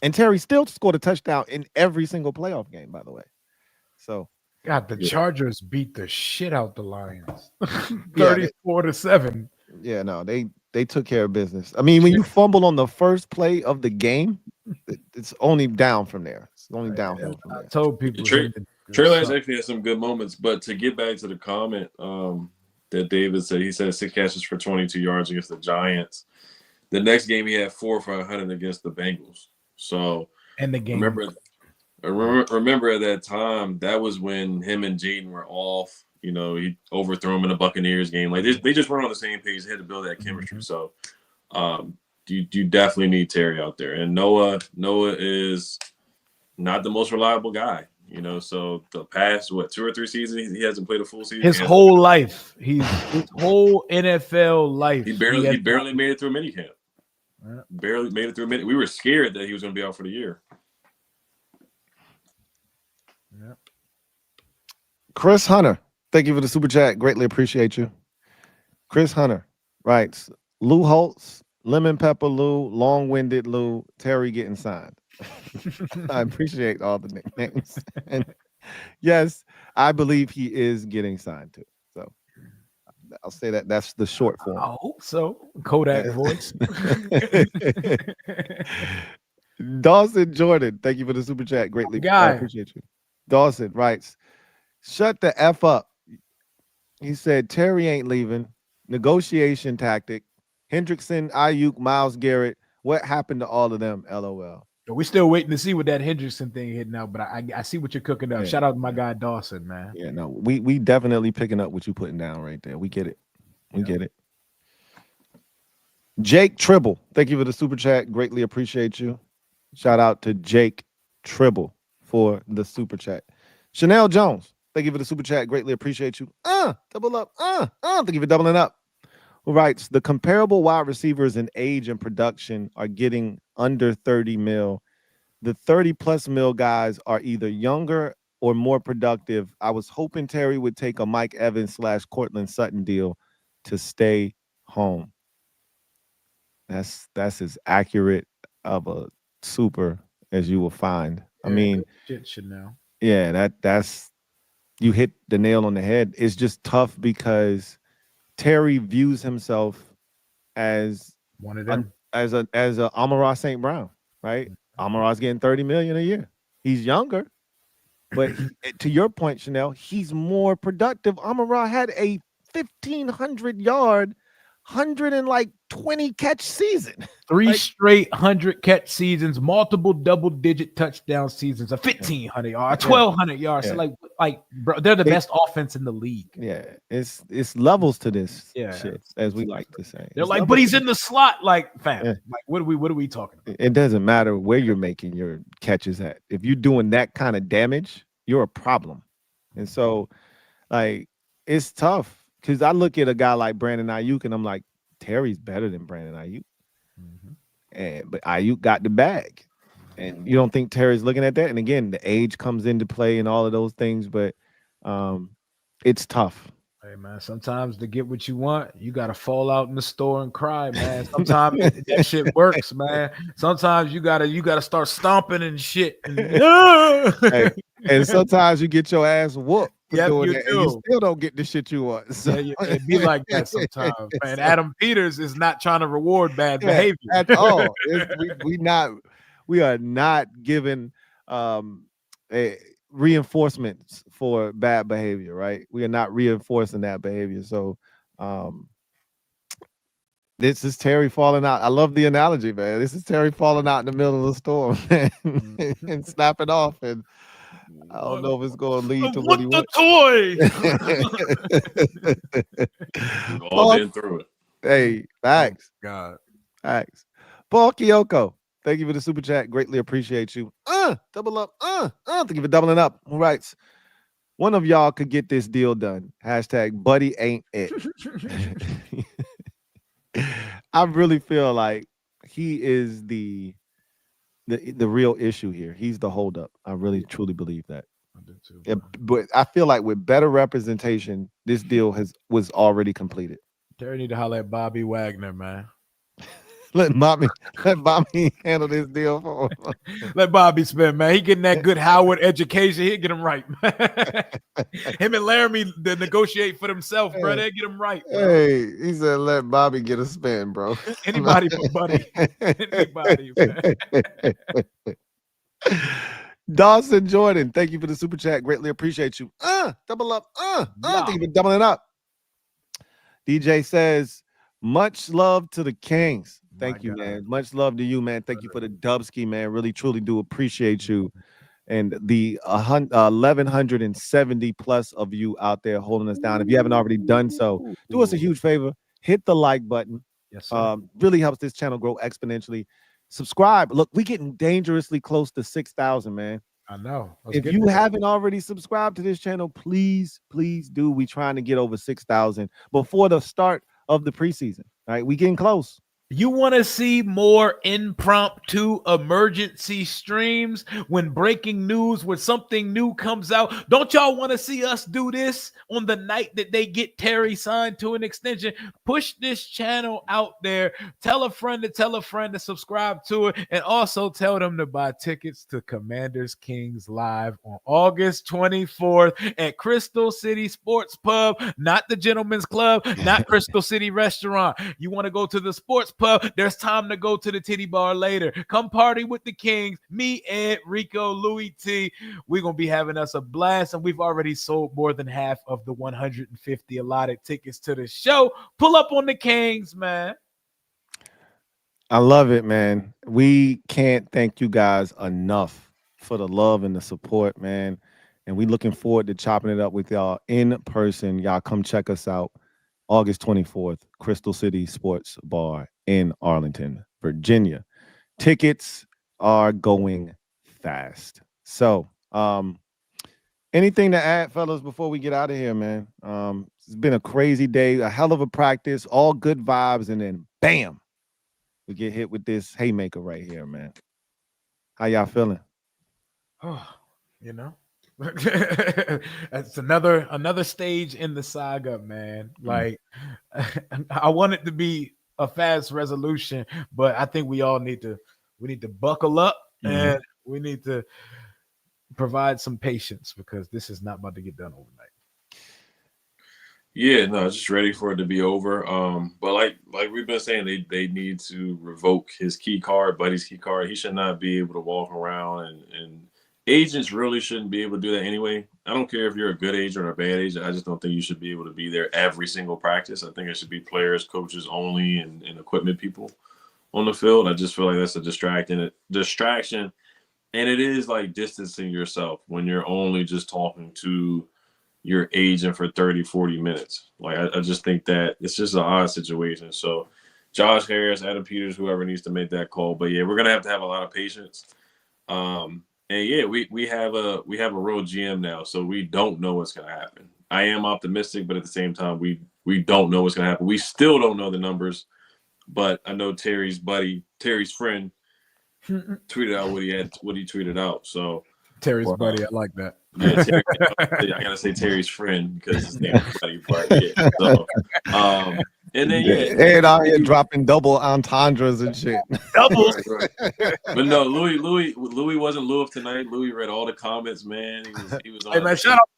And Terry still scored a touchdown in every single playoff game, by the way. So God, the Chargers beat the shit out the Lions, Yeah, 34-7. Yeah, no, they took care of business. I mean, when you fumble on the first play of the game, it's only down from there. It's only downhill from I there. told people Trey Lance actually had some good moments, but to get back to the comment that David said, he said 6 catches for 22 yards against the Giants. The next game he had 4 for 100 against the Bengals. So and the game. Remember at that time, that was when him and Jaden were off. You know, he overthrew him in the Buccaneers game. Like they just weren't on the same page. They had to build that chemistry. So you definitely need Terry out there. And Noah is not the most reliable guy. You know, so the past 2 or 3 seasons, he hasn't played a full season. His whole life, his whole NFL life, he barely made it through minicamp. Barely made it through a minute. We were scared that he was going to be out for the year. Yeah. Chris Hunter, thank you for the super chat. Greatly appreciate you. Chris Hunter writes, Lou Holtz, Lemon Pepper Lou, Long-Winded Lou, Terry getting signed. I appreciate all the nicknames. And yes, I believe he is getting signed too. So I'll say that's the short form. I hope so. Kodak voice. Dawson Jordan, thank you for the super chat. Greatly I appreciate you. Dawson writes, shut the F up. He said Terry ain't leaving. Negotiation tactic. Hendrickson, Ayuk, Myles Garrett. What happened to all of them? LOL. We're still waiting to see what that Hendrickson thing hitting out, but I see what you're cooking up. Yeah. Shout out to my guy Dawson, man. Yeah, no, we definitely picking up what you putting down right there. We get it. We get it. Jake Tribble, thank you for the super chat. Greatly appreciate you. Shout out to Jake Tribble for the super chat. Chanel Jones, thank you for the super chat. Greatly appreciate you. Double up. Thank you for doubling up. Who writes, the comparable wide receivers in age and production are getting under 30 mil. The 30 plus mil guys are either younger or more productive. I was hoping Terry would take a Mike Evans / Cortland Sutton deal to stay home. That's as accurate of a super as you will find. I mean, shit, Chanel. Yeah, that's you hit the nail on the head. It's just tough because Terry views himself as one of them, as a Amon-Ra St. Brown, right? Amon-Ra's getting 30 million a year. He's younger, but to your point, Chanel, he's more productive. Amon-Ra had a 1,500 yard, 120 catch season. 3 straight 100 catch seasons, multiple double-digit touchdown seasons, a 1,500 yard, 1,200 yards. Yeah. So like, bro, they're the best offense in the league. Yeah, it's levels to this shit, as we like to say. They're It's like, levels. but he's in the slot, like, fam. Yeah. Like, what are we talking about? It doesn't matter where you're making your catches at. If you're doing that kind of damage, you're a problem. And so, like, it's tough because I look at a guy like Brandon Ayuk and I'm like, Terry's better than Brandon Ayuk. But Ayuk got the bag. And you don't think Terry's looking at that? And again, the age comes into play and all of those things. But it's tough. Hey man, sometimes to get what you want, you gotta fall out in the store and cry, man. Sometimes that shit works, man. Sometimes you gotta start stomping and shit. And Hey, and sometimes you get your ass whooped for yep, doing you that, and you do. still don't get the shit you want. So, Yeah, it be like that sometimes, man. so, Adam Peters is not trying to reward bad yeah, behavior. at all. We are not giving a reinforcements for bad behavior, right? We are not reinforcing that behavior. So um this is Terry falling out. I love the analogy, man. This is Terry falling out in the middle of the storm and snapping off. And I don't know if it's going to lead to what What he the wants. We've all Paul, been through it. hey, facts, God. facts. Paul Kyoko, thank you for the super chat. Greatly appreciate you. Double up. Thank you for doubling up. All right. One of y'all could get this deal done. Hashtag buddy ain't it. I really feel like he is the real issue here. He's the holdup. I really truly believe that. I do too, Yeah, bro. but I feel like with better representation, this deal was already completed. Terry need to holler at Bobby Wagner, man. Let Bobby handle this deal for him. Let Bobby spin, man. He getting that good Howard education. He'll get him right. Him and Laramie to negotiate for themselves, bro. They get him right, bro. Hey, he said let Bobby get a spin, bro. Anybody but Buddy. Anybody, man. Dawson Jordan, thank you for the super chat. Greatly appreciate you. Double up. Thank you for doubling up. DJ says, much love to the Kings. Thank you, man. Much love to you, man. Thank you for the Dubski, man. Really, truly do appreciate you. And the 1,170 plus of you out there holding us down. If you haven't already done so, do us a huge favor. Hit the like button. Yes, sir. Really helps this channel grow exponentially. Subscribe. Look, we're getting dangerously close to 6,000, man. I know. If you haven't already subscribed to this channel, please do. We're trying to get over 6,000 before the start of the preseason. All right, we getting close. You want to see more impromptu emergency streams when breaking news, when something new comes out? Don't y'all want to see us do this on the night that they get Terry signed to an extension? Push this channel out there. Tell a friend to subscribe to it, and also tell them to buy tickets to Commanders Kings Live on August 24th at Crystal City Sports Pub, not the Gentleman's Club, not Crystal City Restaurant. You want to go to the sports pub, there's time to go to the titty bar later. Come party with the Kings. Me, Ed, Rico, Louie Tee. We're going to be having us a blast, and we've already sold more than half of the 150 allotted tickets to the show. Pull up on the Kings, man. I love it, man. We can't thank you guys enough for the love and the support, man. And we looking forward to chopping it up with y'all in person. Y'all come check us out August 24th, Crystal City Sports Bar in Arlington, Virginia. Tickets are going fast. So, anything to add, fellas, before we get out of here, man? It's been a crazy day, a hell of a practice, all good vibes, and then bam, we get hit with this haymaker right here, man. How y'all feeling? Oh, you know. That's another stage in the saga, man. Like I want it to be a fast resolution, but I think we need to buckle up and we need to provide some patience because this is not about to get done overnight. Yeah, no, just ready for it to be over. But like we've been saying, they need to revoke his key card, Buddy's key card. He should not be able to walk around and agents really shouldn't be able to do that anyway. I don't care if you're a good agent or a bad agent. I just don't think you should be able to be there every single practice. I think it should be players, coaches only, and equipment people on the field. I just feel like that's a distraction. And it is like distancing yourself when you're only just talking to your agent for 30, 40 minutes. Like, I just think that it's just an odd situation. So Josh Harris, Adam Peters, whoever needs to make that call. But yeah, we're going to have a lot of patience. And yeah, we have a real GM now, so we don't know what's going to happen. I am optimistic, but at the same time, we don't know what's going to happen. We still don't know the numbers, but I know Terry's friend tweeted out what he tweeted out. So Terry's buddy, I like that. Yeah, Terry. I gotta say Terry's friend because his name is Buddy. But yeah, so and then and out here dropping double entendres and shit. Doubles. Right. But no, Louie wasn't Louis tonight. Louis read all the comments, man. He was on Hey, man, shout out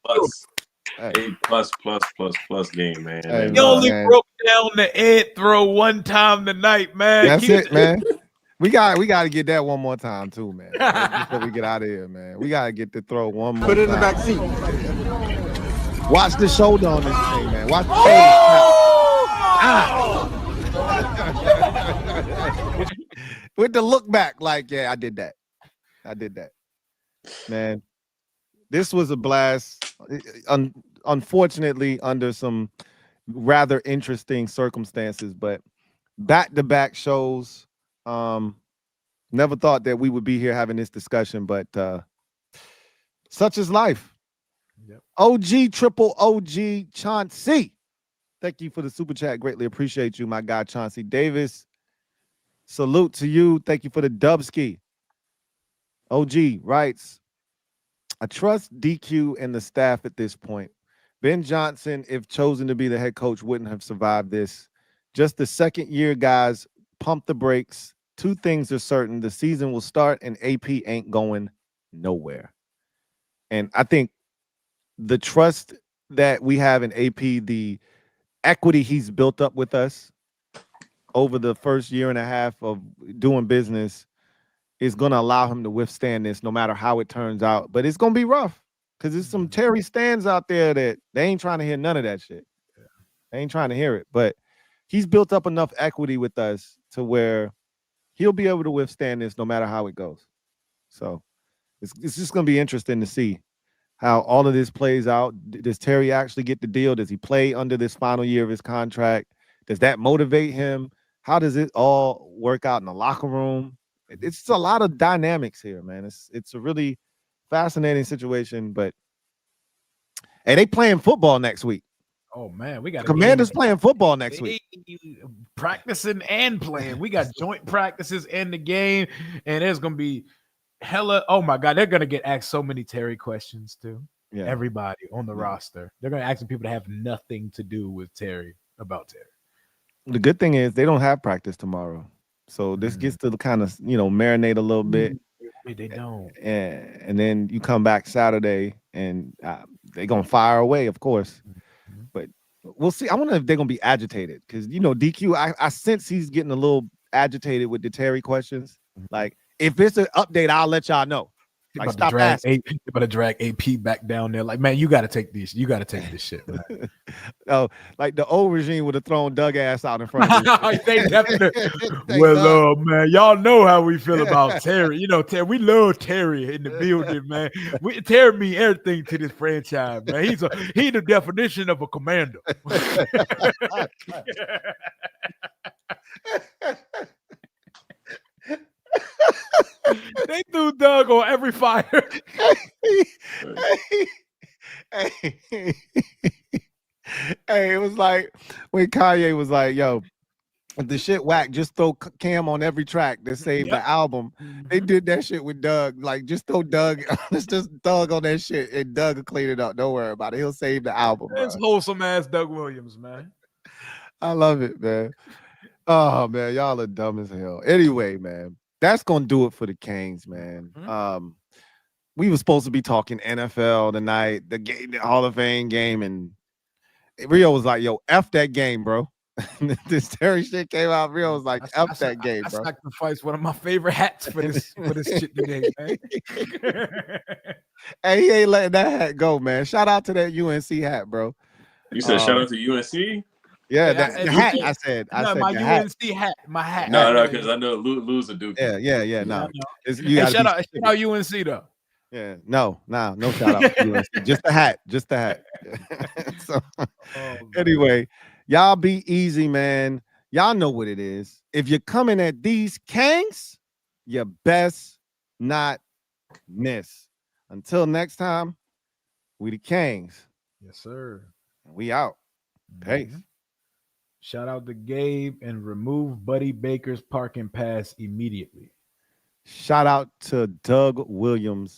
plus game, man. Hey, You only man. broke down the Ed throw one time tonight, man. That's it, man. We got to get that one more time too, man. Before we get out of here, man. We got to get the throw one more Put it in the time. back seat. Watch the shoulder on this thing, man. Watch the shoulder. With the look back, like, yeah, I did that. Man, this was a blast. Unfortunately, under some rather interesting circumstances, but back-to-back shows. Never thought that we would be here having this discussion, but such is life. Yep. OG, triple OG, Chauncey. Thank you for the super chat. Greatly appreciate you, my guy, Chauncey Davis. Salute to you. Thank you for the dubski. OG writes, I trust DQ and the staff at this point. Ben Johnson, if chosen to be the head coach, wouldn't have survived this. Just the second year, guys, pump the brakes. Two things are certain. The season will start and AP ain't going nowhere. And I think the trust that we have in AP, the equity he's built up with us over the first year and a half of doing business is going to allow him to withstand this no matter how it turns out. But it's going to be rough because there's some Terry stands out there that they ain't trying to hear none of that shit. They ain't trying to hear it. But he's built up enough equity with us to where he'll be able to withstand this no matter how it goes. So it's just going to be interesting to see how all of this plays out. Does Terry actually get the deal? Does he play under this final year of his contract? Does that motivate him? How does it all work out in the locker room? It's a lot of dynamics here, man. It's a really fascinating situation, but hey, they playing football next week. Oh man, we got Commanders playing football next week. Practicing and playing. We got joint practices in the game, and there's gonna be hella. Oh my god, they're gonna get asked so many Terry questions too. Yeah. Everybody on the roster, they're gonna ask people to have nothing to do with Terry about Terry. The good thing is they don't have practice tomorrow, so this gets to kind of marinate a little bit. They don't. And then you come back Saturday, and they're gonna fire away, of course. But we'll see. I wonder if they're gonna be agitated because DQ. I sense he's getting a little agitated with the Terry questions. Like, if it's an update, I'll let y'all know. Like, stop asking. They're about to drag AP back down there. Like, man, you got to take this. You got to take this shit. Man. Oh, like the old regime would have thrown Doug ass out in front of him. They definitely. Well, man, y'all know how we feel about Terry. Terry, we love Terry in the building, man. Terry mean everything to this franchise, man. He's the definition of a commander. They threw Doug on every fire. Hey, it was like when Kanye was like, yo, if the shit whack, just throw Cam on every track to save the album. They did that shit with Doug. Like, just throw Doug, just Doug on that shit, and Doug will clean it up. Don't worry about it. He'll save the album. It's wholesome ass Doug Williams, man. I love it, man. Oh, man, y'all are dumb as hell. Anyway, man, that's gonna do it for the Canes, man. We were supposed to be talking NFL tonight, the game, the Hall of Fame game, and Rio was like, "Yo, f that game, bro." This Terry shit came out. Rio was like, "F that game, bro." I sacrificed one of my favorite hats for this shit today, man. Hey, he ain't letting that hat go, man. Shout out to that UNC hat, bro. You said shout out to UNC? Yeah, the hat. I said my UNC hat. My hat. No, because I know Lou's a Duke. Yeah. No, shout out UNC though. Yeah, no shout out to UNC. Just the hat. So, anyway, y'all be easy, man. Y'all know what it is. If you're coming at these Kangs, you best not miss. Until next time, we the Kangs. Yes, sir. We out. Peace. Shout out to Gabe and remove Buddy Baker's parking pass immediately. Shout out to Doug Williams.